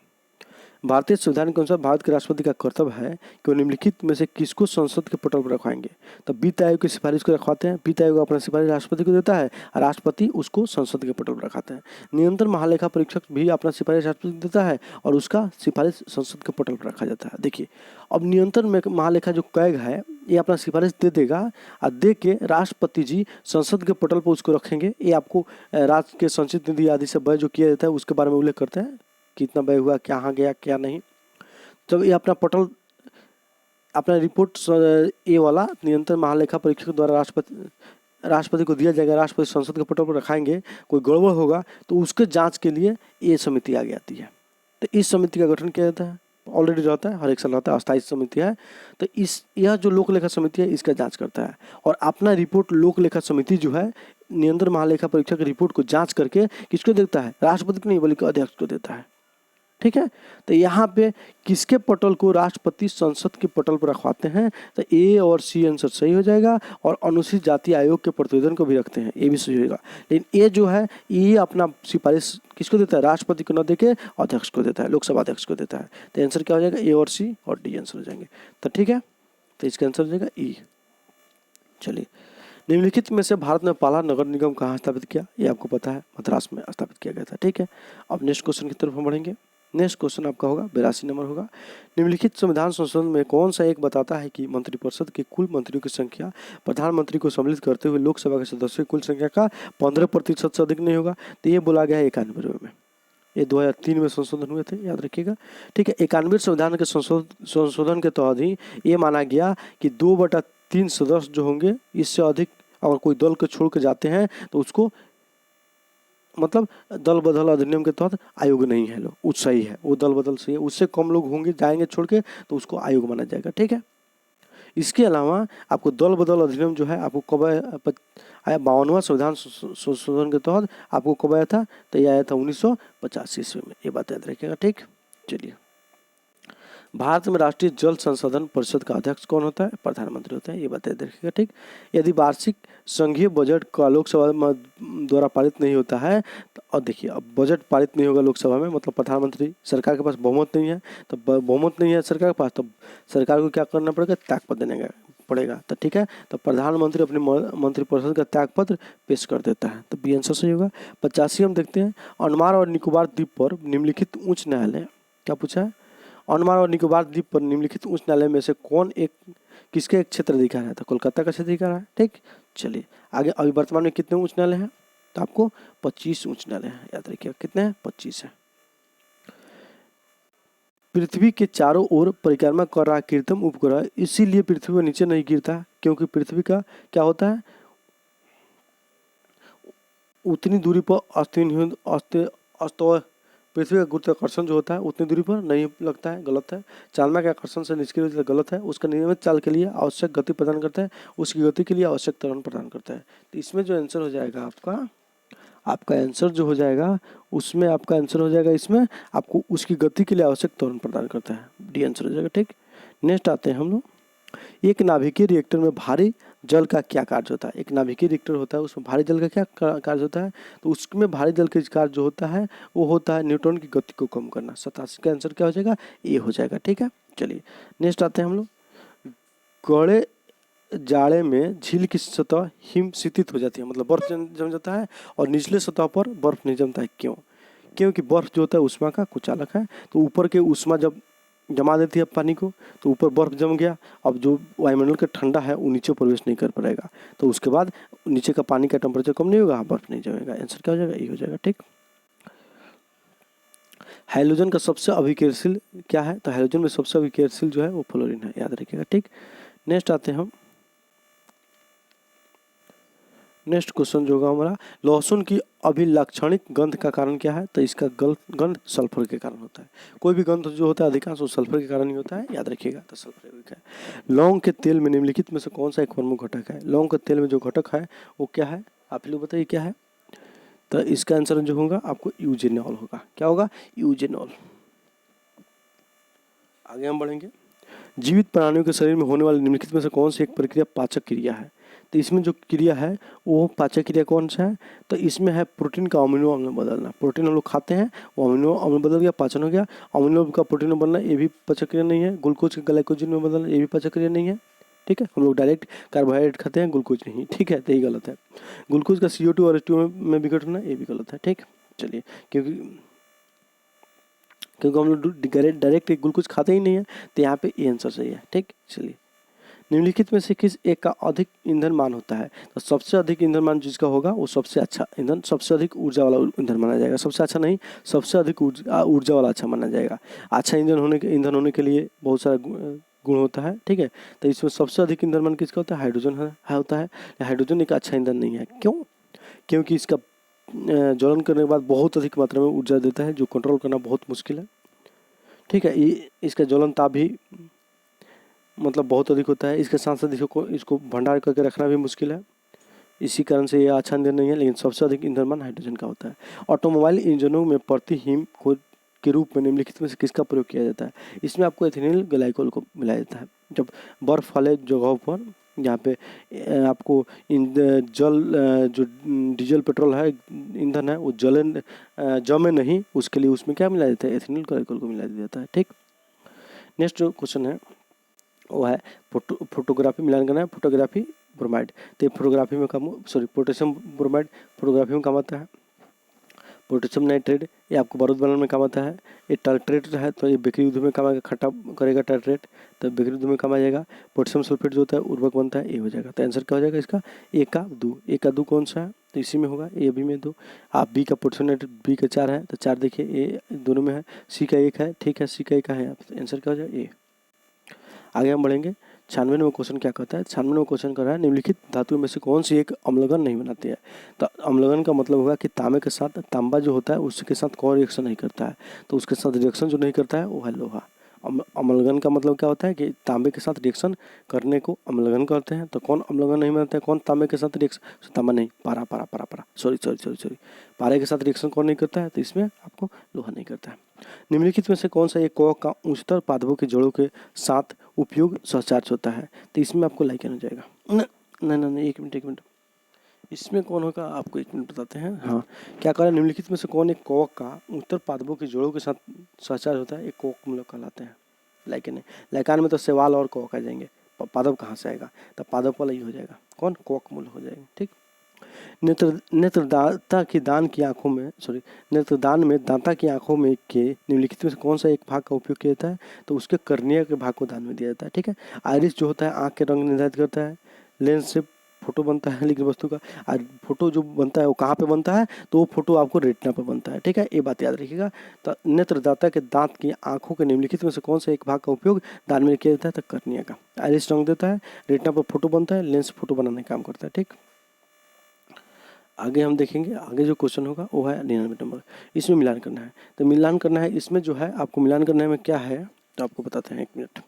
भारतीय संविधान के अनुसार भारत के राष्ट्रपति का कर्तव्य है कि वो निम्नलिखित में से किसको संसद के पटल पर रखवाएंगे? तो वित्त आयोग की सिफारिश को रखवाते हैं। वित्त आयोग अपना सिफारिश राष्ट्रपति को देता है और राष्ट्रपति उसको संसद के पटल पर रखाते हैं। निरंतर महालेखा परीक्षक भी अपना सिफारिश राष्ट्रपति को देता है और उसका सिफारिश संसद के पटल पर रखा जाता है। देखिए, अब निरंतर महालेखा जो कैग है ये अपना सिफारिश दे देगा और दे के राष्ट्रपति जी संसद के पटल पर उसको रखेंगे। ये आपको राज्य के संचित निधि आदि से व्यय जो किया जाता है उसके बारे में उल्लेख करते हैं, कितना व्यय हुआ, कहाँ गया, क्या नहीं। जब ये अपना पटल, अपना रिपोर्ट ये वाला निरंतर महालेखा परीक्षक द्वारा राष्ट्रपति को दिया जाएगा, राष्ट्रपति संसद के पटल पर रखाएंगे। कोई गड़बड़ होगा तो उसके जांच के लिए ये समिति आगे आती है। तो इस समिति का गठन किया जाता है, ऑलरेडी रहता है, हर एक साल रहता है, अस्थायी समिति है। तो यह जो लोक लेखा समिति है इसका जांच करता है और अपना रिपोर्ट लोक लेखा समिति जो है निरंतर महालेखा परीक्षक रिपोर्ट को जांच करके किसको देता है? राष्ट्रपति को नहीं बल्कि अध्यक्ष को देता है। ठीक है, तो यहाँ पे किसके पटल को राष्ट्रपति संसद के पटल पर रखवाते हैं? तो ए और सी आंसर सही हो जाएगा। और अनुसूचित जाति आयोग के प्रतिवेदन को भी रखते हैं, ये भी सही होगा। लेकिन ये जो है ये अपना सिफारिश किसको देता है? राष्ट्रपति को न देके अध्यक्ष को देता है, लोकसभा अध्यक्ष को देता है। तो आंसर क्या हो जाएगा? ए और सी और डी आंसर हो जाएंगे। तो ठीक है, तो इसका आंसर हो जाएगा ई। चलिए, निम्नलिखित में से भारत ने पहला नगर निगम कहाँ स्थापित किया? ये आपको पता है, मद्रास में स्थापित किया गया था। ठीक है, अब नेक्स्ट क्वेश्चन की तरफ हम बढ़ेंगे। नेक्स्ट क्वेश्चन आपका होगा 82 नंबर होगा। निम्नलिखित संविधान संशोधन में कौन सा एक बताता है कि मंत्रिपरिषद के कुल मंत्रियों की संख्या प्रधानमंत्री को सम्मिलित करते हुए लोकसभा के सदस्यों की कुल संख्या का 15% से अधिक नहीं होगा? तो ये बोला गया है 91 में। ये 2003 में संशोधन हुए थे, याद रखिएगा। ठीक है, 91 संविधान के संशोधन के तहत ही ये माना गया कि 2/3 सदस्य जो होंगे, इससे अधिक अगर कोई दल को छोड़ के जाते हैं तो उसको मतलब दल बदल अधिनियम के तहत आयोग नहीं है, लोग उत्साही है, वो दल बदल सही है। उससे कम लोग होंगे जाएंगे छोड़ के तो उसको आयोग माना जाएगा। ठीक है, इसके अलावा आपको दल बदल अधिनियम जो है आपको कब आया? 52वां संविधान संशोधन के तहत आपको कब आया था? तो ये आया था 1985 ईस्वी में। ये बात याद रखिएगा। ठीक, चलिए। भारत में राष्ट्रीय जल संसाधन परिषद का अध्यक्ष कौन होता है? प्रधानमंत्री होता है। ये बात याद रखिएगा। ठीक, यदि वार्षिक संघीय बजट का लोकसभा द्वारा पारित नहीं होता है और देखिए अब बजट पारित नहीं होगा लोकसभा में, मतलब प्रधानमंत्री सरकार के पास बहुमत नहीं है, तो बहुमत नहीं है सरकार के पास, तो सरकार को क्या करना पड़ेगा? त्यागपत्र देने पड़ेगा। तो ठीक है, तो प्रधानमंत्री अपने मंत्रिपरिषद का त्यागपत्र पेश कर देता है। तो बी आंसर सही होगा। 85 हम देखते हैं। अंडमान और निकोबार द्वीप पर निम्नलिखित उच्च न्यायालय, क्या पूछा है? अंडमान और निकोबार द्वीप पर निम्नलिखित उच्च न्यायालय में से कौन एक किसके एक क्षेत्राधिकार है? तो कोलकाता का क्षेत्राधिकार है। ठीक, चलिए आगे। अभी वर्तमान में कितने उच्च न्यायालय हैं? तो आपको 25 उच्च न्यायालय हैं, याद रखिएगा। कितने हैं? 25 है। पृथ्वी के चारों ओर परिक्रमा कर रहा कृत्रिम उपग्रह इसीलिए पृथ्वी पर नीचे नहीं गिरता क्योंकि पृथ्वी का क्या होता है? उतनी दूरी पर पृथ्वी का गुरुत्वाकर्षण जो होता है उतनी दूरी पर नहीं लगता है, गलत है। चांद्रमा के आकर्षण से निष्क्रिय होता है, गलत है। उसका नियमित चाल के लिए आवश्यक गति प्रदान करता है, उसकी गति के लिए आवश्यक त्वरण प्रदान करता है। तो इसमें जो आंसर हो जाएगा आपका आंसर जो हो जाएगा उसमें आपका आंसर हो जाएगा, इसमें आपको उसकी गति के लिए आवश्यक त्वरण प्रदान करता है, डी आंसर हो जाएगा। ठीक, नेक्स्ट आते हैं हम लोग। एक नाभिकीय रिएक्टर में भारी जल का क्या कार्य होता है? एक नाभिकीय रिएक्टर होता है, उसमें भारी जल का क्या कार्य होता है? तो उसमें भारी जल का कार्य जो होता है वो होता है न्यूट्रॉन की गति को कम करना। 87 का आंसर क्या हो जाएगा? ए हो जाएगा। ठीक है, चलिए नेक्स्ट आते हैं हम लोग। गड़े जाड़े में झील की सतह हिम शीतित हो जाती है, मतलब बर्फ जम जाता है, और निचले सतह पर बर्फ नहीं जमता है। क्यों? क्योंकि बर्फ जो होता है उष्मा का कुचालक है, तो ऊपर के उष्मा जब जमा देती है पानी को तो ऊपर बर्फ जम गया, अब जो वायुमंडल का ठंडा है वो नीचे प्रवेश नहीं कर पाएगा, तो उसके बाद नीचे का पानी का टेम्परेचर कम नहीं होगा, बर्फ नहीं जमेगा। आंसर क्या हो जाएगा? ये हो जाएगा। ठीक, हाइड्रोजन का सबसे अभिक्रियाशील क्या है? तो हाइड्रोजन में सबसे अभिक्रियाशील जो है वो फ्लोरीन है, याद रखिएगा। ठीक, नेक्स्ट आते हैं हम। नेक्स्ट क्वेश्चन जो होगा हमारा, लहसुन की अभिलाक्षणिक गंध का कारण क्या है? तो इसका गंध सल्फर के कारण होता है। कोई भी गंध जो होता है अधिकांश वो सल्फर के कारण ही होता है, याद रखिएगा। तो सल्फ्यूरिक है। लौंग के तेल में निम्नलिखित में से कौन सा एक प्रमुख घटक है? लौंग के तेल में जो घटक है वो क्या है? आप लोग बताइए क्या है? तो इसका आंसर जो होगा आपको यूजेनॉल होगा। क्या होगा? यूजेनॉल। आगे हम बढ़ेंगे। जीवित प्राणियों के शरीर में होने वाली निम्नलिखित में से कौन सी एक प्रक्रिया पाचक क्रिया है? तो इसमें जो क्रिया है वो पाचक क्रिया कौन सा है? तो इसमें है प्रोटीन का अमीनो अम्ल में बदलना। प्रोटीन हम लोग खाते हैं, वो अमीनो अम्ल बदल गया, पाचन हो गया। अमीनो का प्रोटीन में बदलना, ये भी पाचक क्रिया नहीं है। ग्लूकोज के ग्लाइकोजन में बदलना, ये भी पाचक क्रिया नहीं है। ठीक है, हम लोग डायरेक्ट कार्बोहाइड्रेट खाते हैं, ग्लूकोज नहीं। ठीक है, तो ये गलत है। ग्लूकोज का CO2 और H2 में विघटन होना, ये भी गलत है। ठीक, चलिए, क्योंकि हम लोग डायरेक्ट ग्लूकोज खाते ही नहीं है, तो यहाँ पे ये आंसर सही है। ठीक, चलिए, निम्नलिखित में से किस एक का अधिक ईंधन मान होता है? तो सबसे अधिक ईंधन मान जिसका होगा वो सबसे अच्छा ईंधन, सबसे अधिक ऊर्जा वाला ईंधन माना जाएगा। सबसे अच्छा नहीं, सबसे अधिक ऊर्जा वाला अच्छा माना जाएगा। अच्छा ईंधन होने के लिए बहुत सारा गुण होता है। ठीक है, तो इसमें सबसे अधिक ईंधन मान किसका होता है? हाइड्रोजन होता है। हाइड्रोजन एक अच्छा ईंधन नहीं है। क्यों? क्योंकि इसका ज्वलन करने के बाद बहुत अधिक मात्रा में ऊर्जा देता है, जो कंट्रोल करना बहुत मुश्किल है। ठीक है, इसका ज्वलन ताप भी मतलब बहुत अधिक होता है। इसके साथ साथ इसको भंडार करके रखना भी मुश्किल है, इसी कारण से ये अच्छा ईंधन नहीं है। लेकिन सबसे अधिक ईंधन मान हाइड्रोजन का होता है। ऑटोमोबाइल इंजनों में प्रति हिम के रूप में निम्नलिखित में से किसका प्रयोग किया जाता है? इसमें आपको एथिलीन ग्लाइकोल को मिलाया जाता है। जब बर्फ वाले जगहों पर जहाँ पे आपको जो डीजल पेट्रोल है ईंधन है वो जमे नहीं, उसके लिए उसमें क्या मिलाया जाता है? एथिलीन ग्लाइकोल को मिलाया जाता है। ठीक, नेक्स्ट जो क्वेश्चन है वो है फोटोग्राफी मिलान करना है, फोटोग्राफी ब्रोमाइड। तो फोटोग्राफी में पोटेशियम ब्रोमाइड फोटोग्राफी में काम आता है। पोटेशियम नाइट्रेट ये आपको बारूद बनाने में काम आता है। ये टार्ट्रेट है तो ये बेकरी उद्योग में काम आएगा, खट्टा करेगा टार्ट्रेट, तो बेकरी उद्योग में काम आ जाएगा। पोटेशियम सल्फेट जो होता है उर्वरक बनता है, ये हो जाएगा। तो आंसर क्या हो जाएगा इसका? ए का दो कौन सा है? तो इसी में होगा, ए बी में 2। आप बी का पोटेशियम नाइट्रेट बी का 4 है, तो 4 देखिए ए दोनों में है। सी का 1 है, ठीक है, सी का 1 है, आंसर क्या हो जाएगा? ए। आगे हम बढ़ेंगे। 96वां क्वेश्चन क्या कहता है? 96वां क्वेश्चन कर रहा है निम्नलिखित धातुओं में से कौन सी एक अम्लगन नहीं बनाती है? तो अम्लगन का मतलब होगा कि तांबे के साथ तांबा जो होता है उसके साथ कौन रिएक्शन नहीं करता है? तो उसके साथ रिएक्शन जो नहीं करता है वो है लोहा। अम्लगन का मतलब क्या होता है कि तांबे के साथ रिएक्शन करने को अम्लगन करते हैं। तो कौन अम्लगन नहीं बनाता है? कौन तांबे के साथ रिएक्शन? तांबा नहीं, पारा सॉरी पारे के साथ रिएक्शन कौन नहीं करता है? तो इसमें आपको लोहा नहीं करता है। निम्नलिखित में से कौन सा एक कवक का उच्चतर पादपों के जड़ों के साथ उपयोग सहचार्ज होता है? तो इसमें आपको लाइकेन हो जाएगा। नहीं, एक मिनट, इसमें कौन होगा आपको 1 मिनट बताते हैं। हाँ, क्या कह रहा है? निम्नलिखित में से कौन एक कवक का उत्तर पादपों के जोड़ों के साथ सहचार्ज होता है? एक कवक मूलक कहलाते हैं, लाइकेन है। लाइकान में तो शैवाल और कवक आ जाएंगे, पादप कहाँ से आएगा? तो पादप वाला ही हो जाएगा, कौन? कवक मूल हो जाएगा। ठीक, नेत्रदाता की दान की आंखों में नेत्रदान में दाता की आंखों में के निम्नलिखित में से कौन सा एक भाग का उपयोग किया जाता है? तो उसके कर्निया के भाग को दान में दिया जाता है। ठीक है, आइरिस जो होता है आंख के रंग निर्धारित करता है। लेंस से फोटो बनता है लिखित वस्तु का, और फोटो जो बनता है वो कहाँ पे बनता है? तो वो फोटो आपको रेटिना पर बनता है। ठीक है, ये बात याद रखिएगा। तो नेत्रदाता के दांत की आंखों के निम्नलिखित में से कौन सा एक भाग का उपयोग दान में किया जाता है? तो कर्निया का। आइरिस रंग देता है, रेटिना पर फोटो बनता है, लेंस फोटो बनाने का काम करता है। ठीक, आगे हम देखेंगे, आगे जो क्वेश्चन होगा वो है 99 नंबर, इसमें मिलान करना है। तो मिलान करना है, इसमें जो है आपको मिलान करने में क्या है तो आपको बताते हैं, 1 मिनट।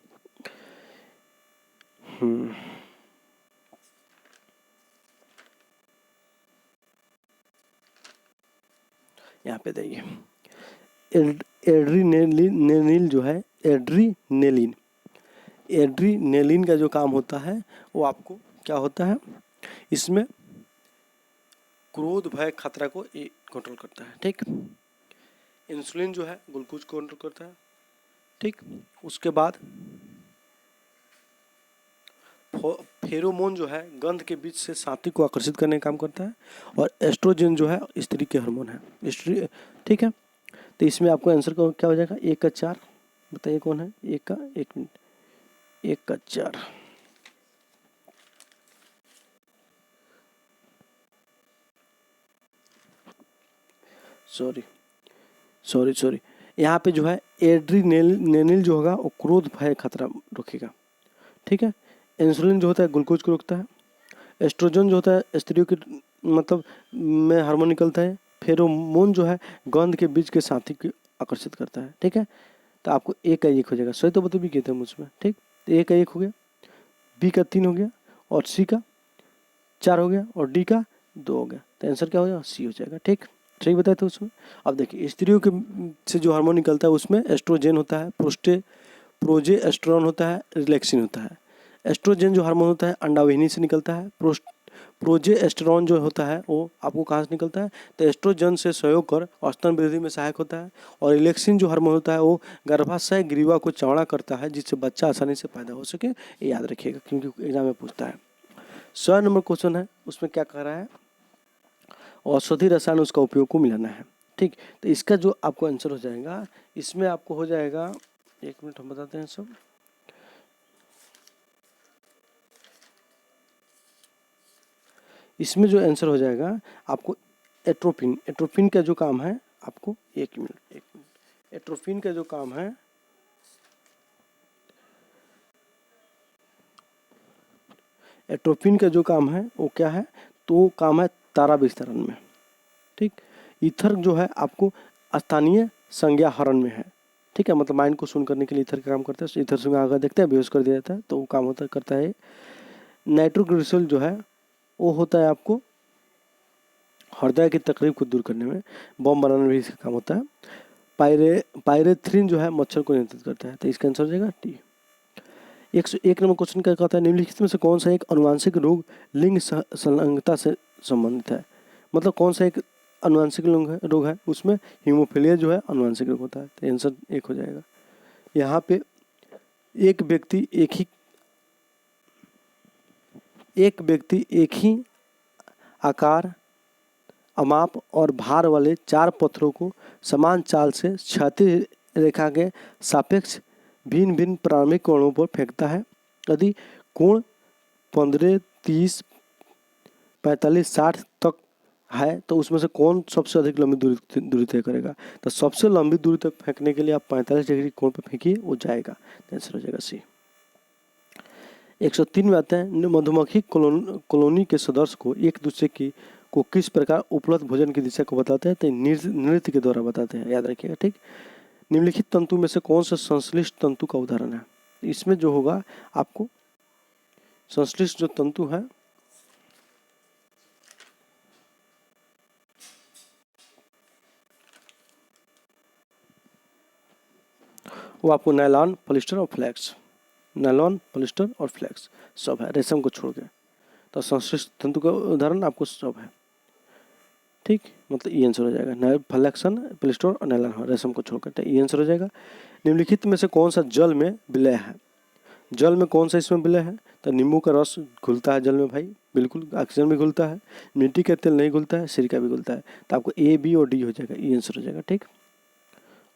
यहाँ पे देखिए एड्रीनेलिन जो है, एड्रीनेलिन का जो काम होता है वो आपको क्या होता है, इसमें क्रोध भय खतरा को कंट्रोल करता है, ठीक। इंसुलिन जो है ग्लूकोज को कंट्रोल करता है, ठीक। उसके बाद फेरोमोन जो है गंध के बीच से साथी को आकर्षित करने का काम करता है, और एस्ट्रोजन जो है स्त्री के हार्मोन है, स्त्री, ठीक है। तो इसमें आपको आंसर क्या हो जाएगा, 1 का 4, बताइए कौन है 1 का, 1 मिनट, 1 का 4, सॉरी, यहाँ पे जो है एड्रीनेलिन जो होगा वो क्रोध भय खतरा रोकेगा, ठीक है। इंसुलिन जो होता है ग्लूकोज को रोकता है, एस्ट्रोजन जो होता है स्त्रियों की मतलब में हार्मोन निकलता है, फेरोमोन जो है गंध के बीच के साथी को आकर्षित करता है, ठीक है। तो आपको 1 का 1 हो जाएगा, सही तो बता भी कहते हैं मुझमें, ठीक। तो 1 का 1 हो गया, बी का 3 हो गया, और सी का 4 हो गया, और डी का 2 हो गया। तो आंसर क्या हो जाएगा, सी हो जाएगा, ठीक। सही बताए थे उसमें। अब देखिए स्त्रियों के से जो हार्मोन निकलता है उसमें एस्ट्रोजन होता है, प्रोजेस्टेरोन होता है, रिलैक्सिन होता है। एस्ट्रोजन जो हार्मोन होता है अंडावहिनी से निकलता है, प्रोजेस्टेरोन जो होता है वो आपको कहाँ से निकलता है, तो एस्ट्रोजन से सहयोग कर स्तन वृद्धि में सहायक होता है। और रिलैक्सिन जो हार्मोन होता है वो गर्भाशय ग्रीवा को चौड़ा करता है जिससे बच्चा आसानी से पैदा हो सके, ये याद रखिएगा क्योंकि एग्जाम में पूछता है। 100 नंबर क्वेश्चन है, उसमें क्या कह रहा है, औषधि रसायन उसका उपयोग को मिलाना है, ठीक। तो इसका जो आपको आंसर हो जाएगा, इसमें आपको हो जाएगा, 1 मिनट हम बताते हैं सब। इसमें जो आंसर हो जाएगा आपको एट्रोपिन का जो काम है आपको, 1 मिनट, एट्रोपिन का जो काम है, एट्रोपिन का जो काम है वो क्या है, तो काम है तारा विस्तरण में, ठीक। ईथर जो है आपको स्थानीय संज्ञा हरण में है, ठीक है, मतलब माइंड को सुन करने के लिए ईथर का काम करता है। ईथर से आगे देखते हैं बेहोश कर दिया जाता है, तो वो काम करता है। नाइट्रोग्लिसरॉल जो है वो होता है आपको हृदय की तकलीफ को दूर करने में, बम बनाने में भी इसका काम होता है। पायरेथ्रिन जो है मच्छर को नियंत्रित करता है, तो इसका आंसर हो जाएगा टी। 101 नंबर क्वेश्चन क्या कहता है, निम्नलिखित में से कौन सा एक अनुवांशिक रोग लिंग संलग्नता से संबंधित है, मतलब कौन सा एक अनुवांशिक रोग है, उसमें हीमोफीलिया जो है अनुवांशिक रोग होता है, तो आंसर 1 हो जाएगा। यहाँ पे एक व्यक्ति एक ही आकार, अमाप और भार वाले 4 पत्थरों को समान चाल से क्षैतिज रेखा के सापेक्ष भिन्न भिन्न प्रारंभिक कोणों पर फेंकता है। यदि कोण 15, 30, 45, 60 तक है तो उसमें से कौन सबसे अधिक लंबी दूरी तय करेगा, तो सबसे लंबी दूरी तक फेंकने के लिए आप 45 डिग्री कोण पर फेंकिए, वो जाएगा, आंसर हो जाएगा सी। 103 में आते हैं, मधुमक्खी कॉलोनी के सदस्य को एक दूसरे को किस प्रकार उपलब्ध भोजन की दिशा को बताते हैं, तो नृत्य के द्वारा बताते हैं, याद रखिएगा, ठीक। निम्नलिखित तंतु में से कौन सा संश्लिष्ट तंतु का उदाहरण है, इसमें जो होगा आपको संश्लिष्ट जो तंतु है वो आपको नायलॉन, पॉलिस्टर और फ्लैक्स, नायलॉन, पॉलिस्टर और फ्लैक्स सब है, रेशम को छोड़ के। तो संश्लिष्ट तंतु का उदाहरण आपको सब है, ठीक, मतलब ये आंसर हो जाएगा, फ्लैक्सन, पॉलिस्टर और नायलॉन, रेशम को छोड़कर, तो ये आंसर हो जाएगा। निम्नलिखित में से कौन सा जल में विलय है, जल में कौन सा इसमें विलय है, तो नींबू का रस घुलता है जल में भाई, बिल्कुल, ऑक्सीजन भी घुलता है, मिट्टी का तेल नहीं घुलता है, सिरका भी घुलता है, तो आपको ए, बी और डी हो जाएगा, ये आंसर हो जाएगा, ठीक।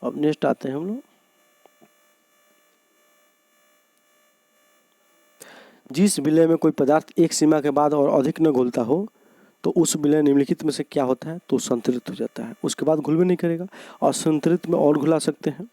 अब नेक्स्ट आते हैं हम लोग, जिस विलय में कोई पदार्थ एक सीमा के बाद और अधिक न घुलता हो तो उस विलय निम्नलिखित में से क्या होता है, तो संतृप्त हो जाता है, उसके बाद घुल भी नहीं करेगा, और संतृप्त में और घुला सकते हैं,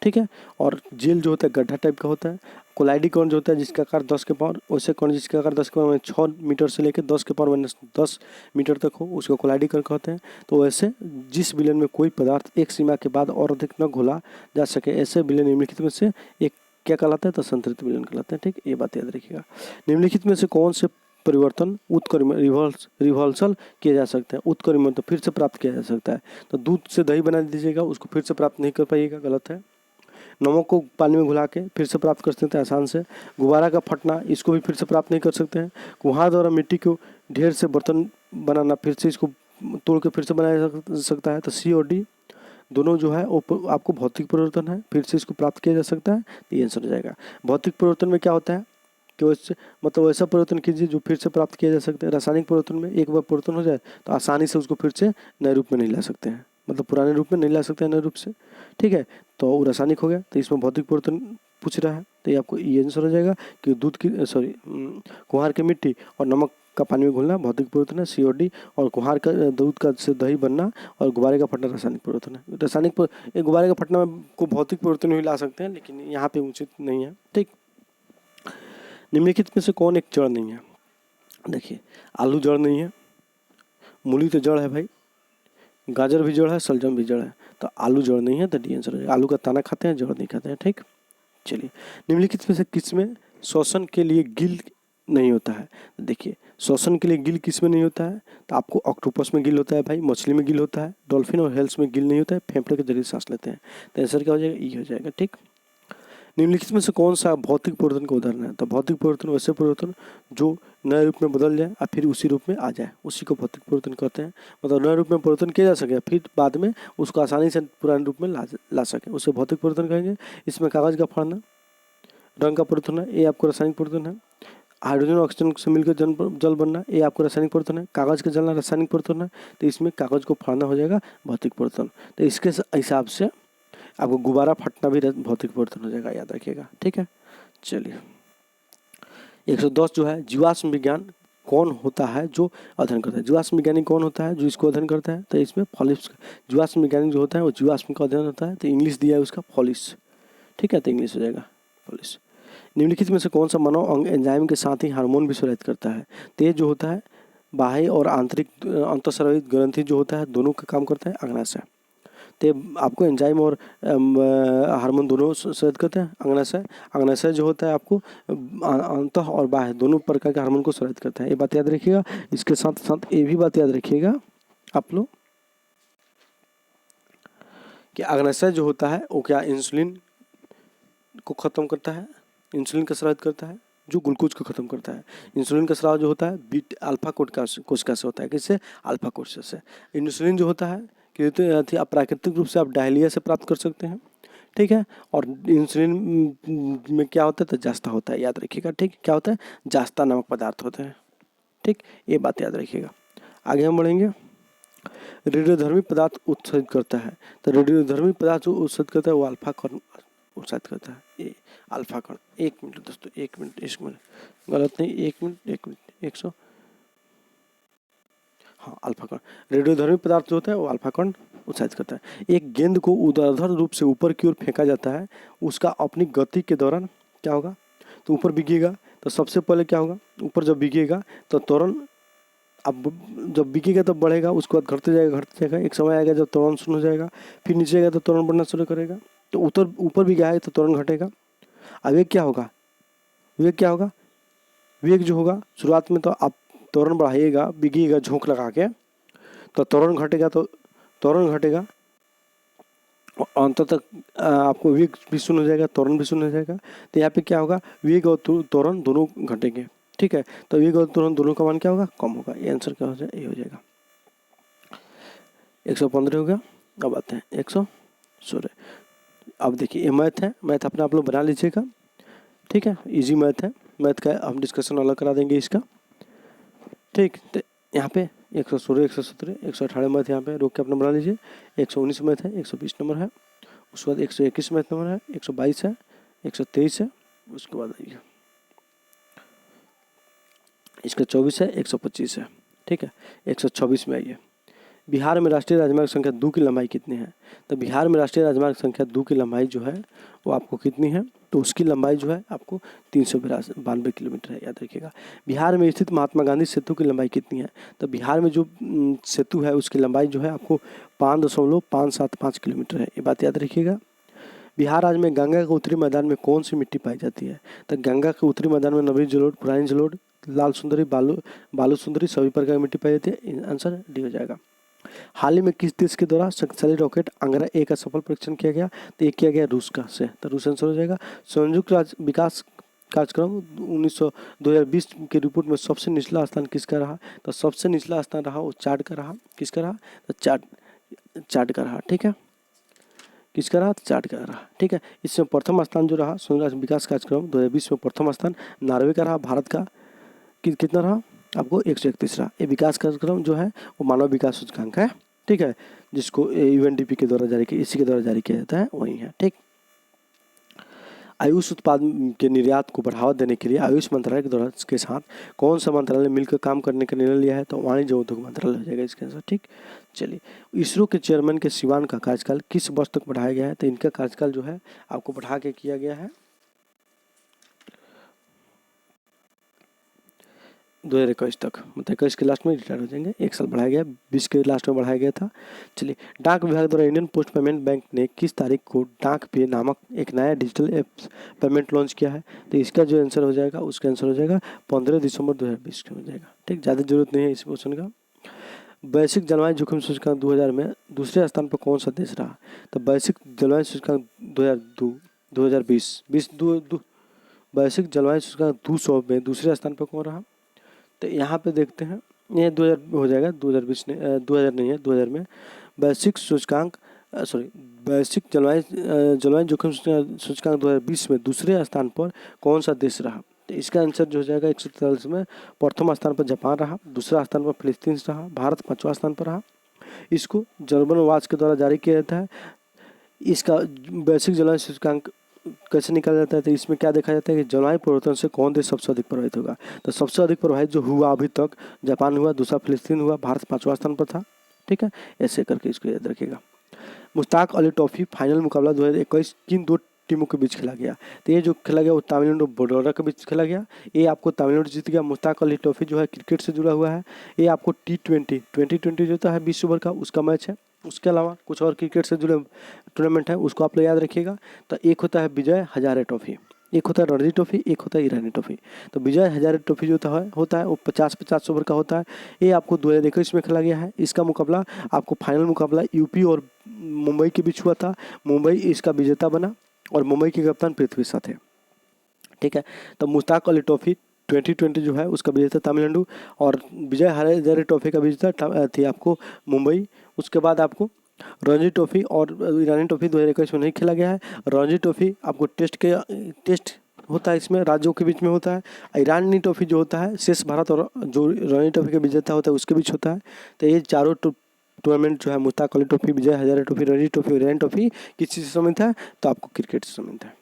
ठीक है। और जेल जो होता है गड्ढा टाइप का होता है। कोलाइडी कण जो होता है जिसका आकार 10 के पावर, वैसे कण जिसका आकार 10 के पावर 6 मीटर से लेकर 10 के पावर -10 मीटर तक हो उसको कोलाइडी कण कहते हैं। तो वैसे जिस विलयन में कोई पदार्थ एक सीमा के बाद और अधिक न घुला जा सके ऐसे विलयन निम्नलिखित में से एक क्या कहलाता है? तो संतरित विलयन कहलाते हैं। ठीक, ये बात याद रखिएगा। निम्नलिखित में से कौन से परिवर्तन उत्क्रम रिवर्सल किए जा सकते हैं? उत्क्रमण तो फिर से प्राप्त किया जा सकता है। तो दूध से दही बना दीजिएगा, उसको फिर से प्राप्त नहीं कर पाइएगा, गलत है। नमक को पानी में घुला के फिर से प्राप्त कर सकते हैं आसान से। गुब्बारा का फटना, इसको भी फिर से प्राप्त नहीं कर सकते हैं। कुम्हार द्वारा मिट्टी को ढेर से बर्तन बनाना, फिर से इसको तोड़ के फिर से बनाया जा सकता है। तो सी और डी दोनों जो है वो आपको भौतिक परिवर्तन है, फिर से इसको प्राप्त किया जा सकता है। तो ये आंसर हो जाएगा। भौतिक परिवर्तन में क्या होता है कि वैसे मतलब ऐसा परिवर्तन कीजिए जो फिर से प्राप्त किया जा सकता है। रासायनिक परिवर्तन में एक बार परिवर्तन हो जाए तो आसानी से उसको फिर से नए रूप में नहीं ला सकते हैं, मतलब पुराने रूप में नहीं ला सकते हैं नए रूप से। ठीक है, तो वो रासायनिक हो गया। तो इसमें भौतिक परिवर्तन पूछ रहा है, तो ये आपको ये आंसर हो जाएगा कि दूध की कुम्हार की मिट्टी और नमक का पानी में घुलना भौतिक परिवर्तन है, सी और डी। और कुम्हार का दूध का से दही बनना और गुब्बारे का फटना रासायनिक परिवर्तन है। रासायनिक गुब्बारे का फटना को भौतिक परिवर्तन भी ला सकते हैं, लेकिन यहाँ पे उचित नहीं है। ठीक, निम्नलिखित में से कौन एक जड़ नहीं है? देखिए, आलू जड़ नहीं है, मूली तो जड़ है भाई, गाजर भी जड़ है, शलजम भी जड़ है। तो आलू जड़ नहीं है, तो डी आंसर हो जाएगा। आलू का ताना खाते हैं, जड़ नहीं खाते हैं। ठीक, चलिए, निम्नलिखित में से किसमें श्वसन के लिए गिल नहीं होता है? देखिए, श्वसन के लिए गिल किस में नहीं होता है? तो आपको ऑक्टोपस में गिल होता है भाई, मछली में गिल होता है, डॉल्फिन और हेल्स में गिल नहीं होता है, फेफड़े के जरिए सांस लेते हैं। तो आंसर क्या हो जाएगा? ई हो जाएगा। ठीक, निम्नलिखित में से कौन सा भौतिक परिवर्तन का उदाहरण है? तो भौतिक परिवर्तन वैसे परिवर्तन जो नए रूप में बदल जाए और फिर उसी रूप में आ जाए, उसी को भौतिक परिवर्तन कहते हैं। मतलब नए रूप में परिवर्तन किया जा सके, फिर बाद में उसको आसानी से पुराने रूप में ला सके, उसे भौतिक परिवर्तन कहेंगे। इसमें कागज का फाड़ना, रंग का परिवर्तन है, ये आपको रासायनिक परिवर्तन है। हाइड्रोजन और ऑक्सीजन से मिलकर जल बनना, ये आपको रासायनिक परिवर्तन है। कागज का जलना रासायनिक परिवर्तन है, तो इसमें कागज को फाड़ना हो जाएगा भौतिक परिवर्तन। तो इसके हिसाब से आपको गुब्बारा फटना भी भौतिक परिवर्तन हो जाएगा, याद रखिएगा। ठीक है, चलिए, 110 जो है, जीवाश्म विज्ञान कौन होता है जो अध्ययन करता है? जीवाश्म विज्ञानी कौन होता है जो इसको अध्ययन करता है? तो इसमें फॉलिस, जीवाश्म विज्ञानी जो होता है वो जीवाश्म का अध्ययन होता है। तो इंग्लिश दिया है उसका फॉलिस। ठीक है, तो इंग्लिश हो जाएगा फॉलिस। निम्नलिखित में से कौन सा मानव अंग एंजाइम के साथ ही हार्मोन भी स्रावित करता है? तो ये जो होता है बाह्य और आंतरिक अंतःस्रावित ग्रंथि जो होता है दोनों का काम करता है अग्नाशय। तो आपको एंजाइम और हार्मोन दोनों स्रावित करते हैं अग्नाशय। अग्नाशय जो होता है आपको अंतः और बाह्य दोनों प्रकार के हार्मोन को स्रावित करता है, ये बात याद रखिएगा। इसके साथ साथ ये भी बात याद रखिएगा आप लोग कि अग्नाशय जो होता है वो क्या इंसुलिन को ख़त्म करता है, इंसुलिन का स्रावित करता है जो ग्लूकोज को ख़त्म करता है। इंसुलिन का स्राव जो होता है बीट अल्फा कोशिका से होता है, किससे? अल्फा कोशिका से। इंसुलिन जो होता है कि आप प्राकृतिक रूप से आप डायलिया से प्राप्त कर सकते हैं। ठीक है, और इंसुलिन में क्या होता है? तो जास्ता होता है, याद रखिएगा। ठीक, क्या होता है? जास्ता नामक पदार्थ होते हैं। ठीक, ये बात याद रखिएगा। आगे हम बढ़ेंगे। रेडियोधर्मी पदार्थ उत्सर्जित करता है, तो रेडियोधर्मी पदार्थ जो उत्सर्जित करता है वो अल्फा कण उत्सर्जित करता है, ये अल्फा कण। 1 मिनट दोस्तों, 1 मिनट, 1 मिनट, गलत नहीं, 1 मिनट, 1 मिनट, 100, हाँ, अल्फा कण। रेडियोधर्मी पदार्थ जो होता है वो अल्फा कण उत्सर्जित करता है। एक गेंद को ऊर्ध्वाधर रूप से ऊपर की ओर फेंका जाता है, उसका अपनी गति के दौरान क्या होगा? तो ऊपर बिकेगा। तो सबसे पहले क्या होगा? ऊपर जब बिकेगा तो त्वरण, अब जब बिकेगा तब बढ़ेगा, उसके बाद घटते जाएगा। एक समय आएगा जब त्वरण शून्य हो जाएगा, फिर नीचे आएगा तो त्वरण बढ़ना शुरू करेगा। तो ऊपर भी गया है तो त्वरण घटेगा। अब वेग क्या होगा? वेग जो होगा शुरुआत में तो आप त्वरण बढ़ाइएगा, बिगिएगा झोंक लगा के, तो त्वरण घटेगा और अंत तक आपको वेग भी शून्य हो जाएगा, त्वरण भी शून्य हो जाएगा। तो यहाँ पे क्या होगा? वेग और त्वरण दोनों घटेंगे। ठीक है, तो वेग और त्वरण दोनों का मान क्या होगा? कम होगा। ये आंसर क्या हो जाएगा? ये हो जाएगा। 115 हो गया। अब आते हैं 116। अब देखिए, ये मैथ है, मैथ अपने आप लोग बना लीजिएगा। ठीक है, इजी मैथ है, मैथ का हम डिस्कशन अलग करा देंगे इसका। ठीक, तो यहाँ पे 116, 117, 118 मैथ यहाँ पे रोक के अपना बना लीजिए। 119 मैथ है, 120 नंबर है। उसके बाद 121 मैथ नंबर है, 122 है, 123 है। उसके बाद आइए इसका 24 है, 125 है। ठीक है, 126 में आइए। बिहार में राष्ट्रीय राजमार्ग संख्या 2 की लंबाई कितनी है? तो बिहार में राष्ट्रीय राजमार्ग संख्या 2 की लंबाई जो है वो आपको कितनी है? तो उसकी लंबाई जो है आपको 392 किलोमीटर है, याद रखिएगा। बिहार में स्थित महात्मा गांधी सेतु की लंबाई कितनी है? तो बिहार में जो सेतु है उसकी लंबाई जो है आपको 5.575 किलोमीटर है, ये बात याद रखिएगा। बिहार राज्य में गंगा के उत्तरी मैदान में कौन सी मिट्टी पाई जाती है? तो गंगा के उत्तरी मैदान में नवीन जलोढ़, पुरानी जलोढ़, लाल सुंदरी, बालू सुंदरी, सभी प्रकार की मिट्टी पाई जाती है। आंसर डी हो जाएगा। हाल ही में किस देश के द्वारा शक्तिशाली रॉकेट अंगारा-1 का सफल परीक्षण किया गया? तो ये किया गया रूस का से, तो रूस आंसर हो जाएगा। संयुक्त राज्य विकास कार्यक्रम 2020 की रिपोर्ट में सबसे निचला स्थान किसका रहा? तो सबसे निचला स्थान रहा वो चाड का रहा। किसका रहा? तो चाड का रहा, ठीक है। किसका रहा? चाड का रहा, ठीक है। इसमें प्रथम स्थान जो रहा संयुक्त राष्ट्र विकास कार्यक्रम 2020 में प्रथम स्थान नॉर्वे का रहा। भारत का कितना रहा? आपको 131 रहा। ये विकास कार्यक्रम जो है वो मानव विकास सूचकांक है, ठीक है, जिसको यूएनडीपी के द्वारा जारी किया, इसी के द्वारा जारी किया जाता है, वही है, ठीक। आयुष उत्पाद के निर्यात को बढ़ावा देने के लिए आयुष मंत्रालय के द्वारा के साथ कौन सा मंत्रालय मिलकर काम करने का निर्णय लिया है? तो वाणिज्य उद्योग मंत्रालय हो जाएगा इसका आंसर, ठीक। चलिए, इसरो के चेयरमैन के सिवान का कार्यकाल किस वर्ष तक बढ़ाया गया है? तो इनका कार्यकाल जो है आपको बढ़ा के किया गया है 2021 तक, मतलब 21 के लास्ट में रिटायर हो जाएंगे। 1 साल बढ़ाया गया, 20 के लास्ट में बढ़ाया गया था। चलिए, डाक विभाग द्वारा इंडियन पोस्ट पेमेंट बैंक ने किस तारीख को डाक पे नामक एक नया डिजिटल ऐप पेमेंट लॉन्च किया है? तो इसका जो आंसर हो जाएगा उसका आंसर हो जाएगा 15 दिसंबर 2020 का हो जाएगा, ठीक। ज़्यादा जरूरत नहीं है इस क्वेश्चन का। वैश्विक जलवायु जोखिम सूचकांक 2000 में दूसरे स्थान पर कौन सा देश रहा? तो वैश्विक जलवायु सूचकांक 2020 वैश्विक जलवायु सूचकांक 200 में दूसरे स्थान पर कौन रहा? तो यहाँ पे देखते हैं, ये 2000 हो जाएगा, 2020 नहीं, 2000 नहीं है, 2000 में वैश्विक सूचकांक वैश्विक जलवायु जोखिम सूचकांक 2020 में दूसरे स्थान पर कौन सा देश रहा? तो इसका आंसर जो हो जाएगा 143 में प्रथम स्थान पर जापान रहा, दूसरा स्थान पर फिलिस्तीन रहा, भारत 5वां स्थान पर रहा। इसको जर्मन वाच के द्वारा जारी किया जाता है। इसका वैश्विक जलवायु सूचकांक कैसे निकाला जाता है? तो इसमें क्या देखा जाता है कि जलवायु परिवर्तन से कौन देश सबसे अधिक प्रभावित होगा? तो सबसे अधिक प्रभावित जो हुआ अभी तक जापान हुआ, दूसरा फिलिस्तीन हुआ, भारत 5वां स्थान पर था, ठीक है। ऐसे करके इसको याद रखिएगा। मुश्ताक अली ट्रॉफी फाइनल मुकाबला 2021 किन दो टीमों के बीच खेला गया? तो ये जो खेला गया वो तमिलनाडु बड़ौदा के बीच खेला गया। ये आपको तमिलनाडु जीत गया। मुश्ताक अली ट्रॉफी जो है क्रिकेट से जुड़ा हुआ है। ये आपको T20 जो होता है 20 ओवर का, उसका मैच है। उसके अलावा कुछ और क्रिकेट से जुड़े टूर्नामेंट है, उसको आप लोग याद रखिएगा। तो एक होता है विजय हजारे ट्रॉफी, एक होता है रणजी ट्रॉफी, एक होता है ईरानी ट्रॉफी। तो विजय हजारे ट्रॉफी जो होता है वो 50-50 ओवर का होता है। ये आपको 2021 में खेला गया है। इसका मुकाबला आपको फाइनल मुकाबला यूपी और मुंबई के बीच हुआ था। मुंबई इसका विजेता बना और मुंबई के कप्तान पृथ्वी शॉ थे, ठीक है। तो मुश्ताक अली ट्रॉफी 2020 जो है उसका विजेता तमिलनाडु और विजय हजारे ट्रॉफी का विजेता थी आपको मुंबई। उसके बाद आपको रणजी ट्रॉफी और ईरानी ट्रॉफी 2021 में नहीं खेला गया है। रणजी ट्रॉफी आपको टेस्ट होता है, इसमें राज्यों के बीच में होता है। ईरानी ट्रॉफी जो होता है शेष भारत और जो रणजी ट्रॉफी का विजेता होता है उसके बीच होता है। तो ये चारों टूर्नामेंट जो है Mushtaq Ali trophy, Vijay Hazare trophy, Ranji trophy, ईरानी ट्रॉफी किस चीज़ से संबंधित है? तो आपको क्रिकेट से संबंधित है।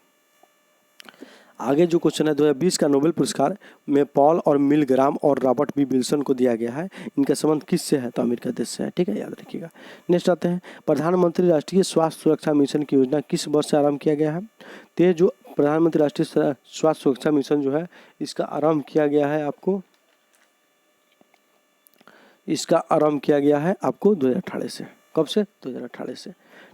आगे जो क्वेश्चन है 2020 का नोबेल पुरस्कार में पॉल और मिलग्राम और रॉबर्ट बी विल्सन को दिया गया है। इनका संबंध किससे है? तो अमेरिका देश से है, ठीक है, याद रखिएगा। नेक्स्ट आते हैं, प्रधानमंत्री राष्ट्रीय स्वास्थ्य सुरक्षा मिशन की योजना किस वर्ष से आरंभ किया गया है? तो ये जो प्रधानमंत्री राष्ट्रीय स्वास्थ्य सुरक्षा मिशन जो है इसका आरंभ किया गया है आपको 2018 से। कब से? 2018 से,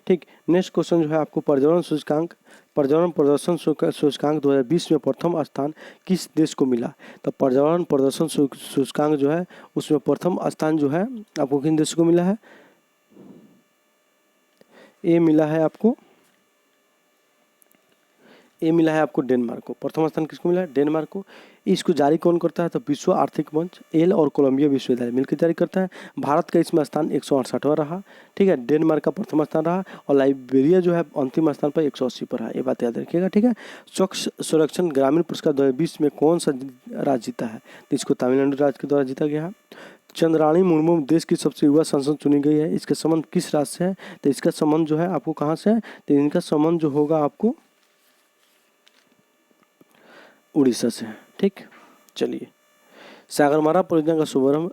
ठीक। नेक्स्ट क्वेश्चन जो है आपको पर्यावरण प्रदर्शन सूचकांक 2020 में प्रथम स्थान किस देश को मिला? तो पर्यावरण प्रदर्शन सूचकांक जो है उसमें प्रथम स्थान जो है आपको किन देश को मिला है? ये मिला है आपको डेनमार्क को। प्रथम स्थान किसको मिला है? डेनमार्क को। इसको जारी कौन करता है? तो विश्व आर्थिक मंच, एल और कोलंबिया विश्वविद्यालय मिलकर जारी करता है। भारत का इसमें स्थान 168वां रहा, ठीक है। डेनमार्क का प्रथम स्थान रहा और लाइबेरिया जो है अंतिम स्थान पर 180 पर रहा। ये बात याद रखिएगा, ठीक है। स्वच्छ संरक्षण ग्रामीण पुरस्कार 2020 में कौन सा राज्य जीता है? तो इसको तमिलनाडु राज्य के द्वारा जीता गया है। चंद्राणी मुर्मू देश की सबसे युवा सांसद चुनी गई है। इसका संबंध किस राज्य से है? तो इसका संबंध जो है आपको कहाँ से है? तो इनका संबंध जो होगा आपको उड़ीसा से, ठीक। चलिए, सागरमाला परियोजना का शुभारंभ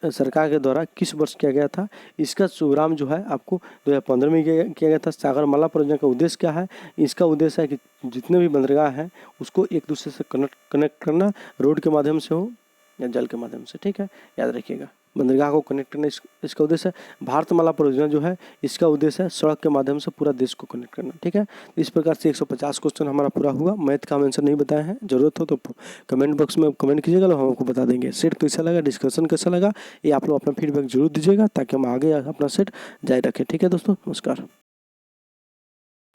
सरकार के द्वारा किस वर्ष किया गया था? इसका शुभारंभ जो है आपको 2015 में किया गया था। सागरमाला परियोजना का उद्देश्य क्या है? इसका उद्देश्य है कि जितने भी बंदरगाह हैं उसको एक दूसरे से कनेक्ट करना, रोड के माध्यम से हो या जल के माध्यम से, ठीक है, याद रखिएगा। बंदरगाह को कनेक्ट करना इसका उद्देश्य है। भारतमाला परियोजना जो है इसका उद्देश्य है सड़क के माध्यम से पूरा देश को कनेक्ट करना, ठीक है। इस प्रकार से 150 क्वेश्चन हमारा पूरा हुआ। मैथ का हम आंसर नहीं बताए हैं, जरूरत हो तो कमेंट बॉक्स में कमेंट कीजिएगा, हम आपको बता देंगे। सेट कैसा लगा, डिस्कशन कैसा लगा, ये आप लोग अपना फीडबैक जरूर दीजिएगा ताकि हम आगे अपना सेट जारी रखें, ठीक है दोस्तों। नमस्कार।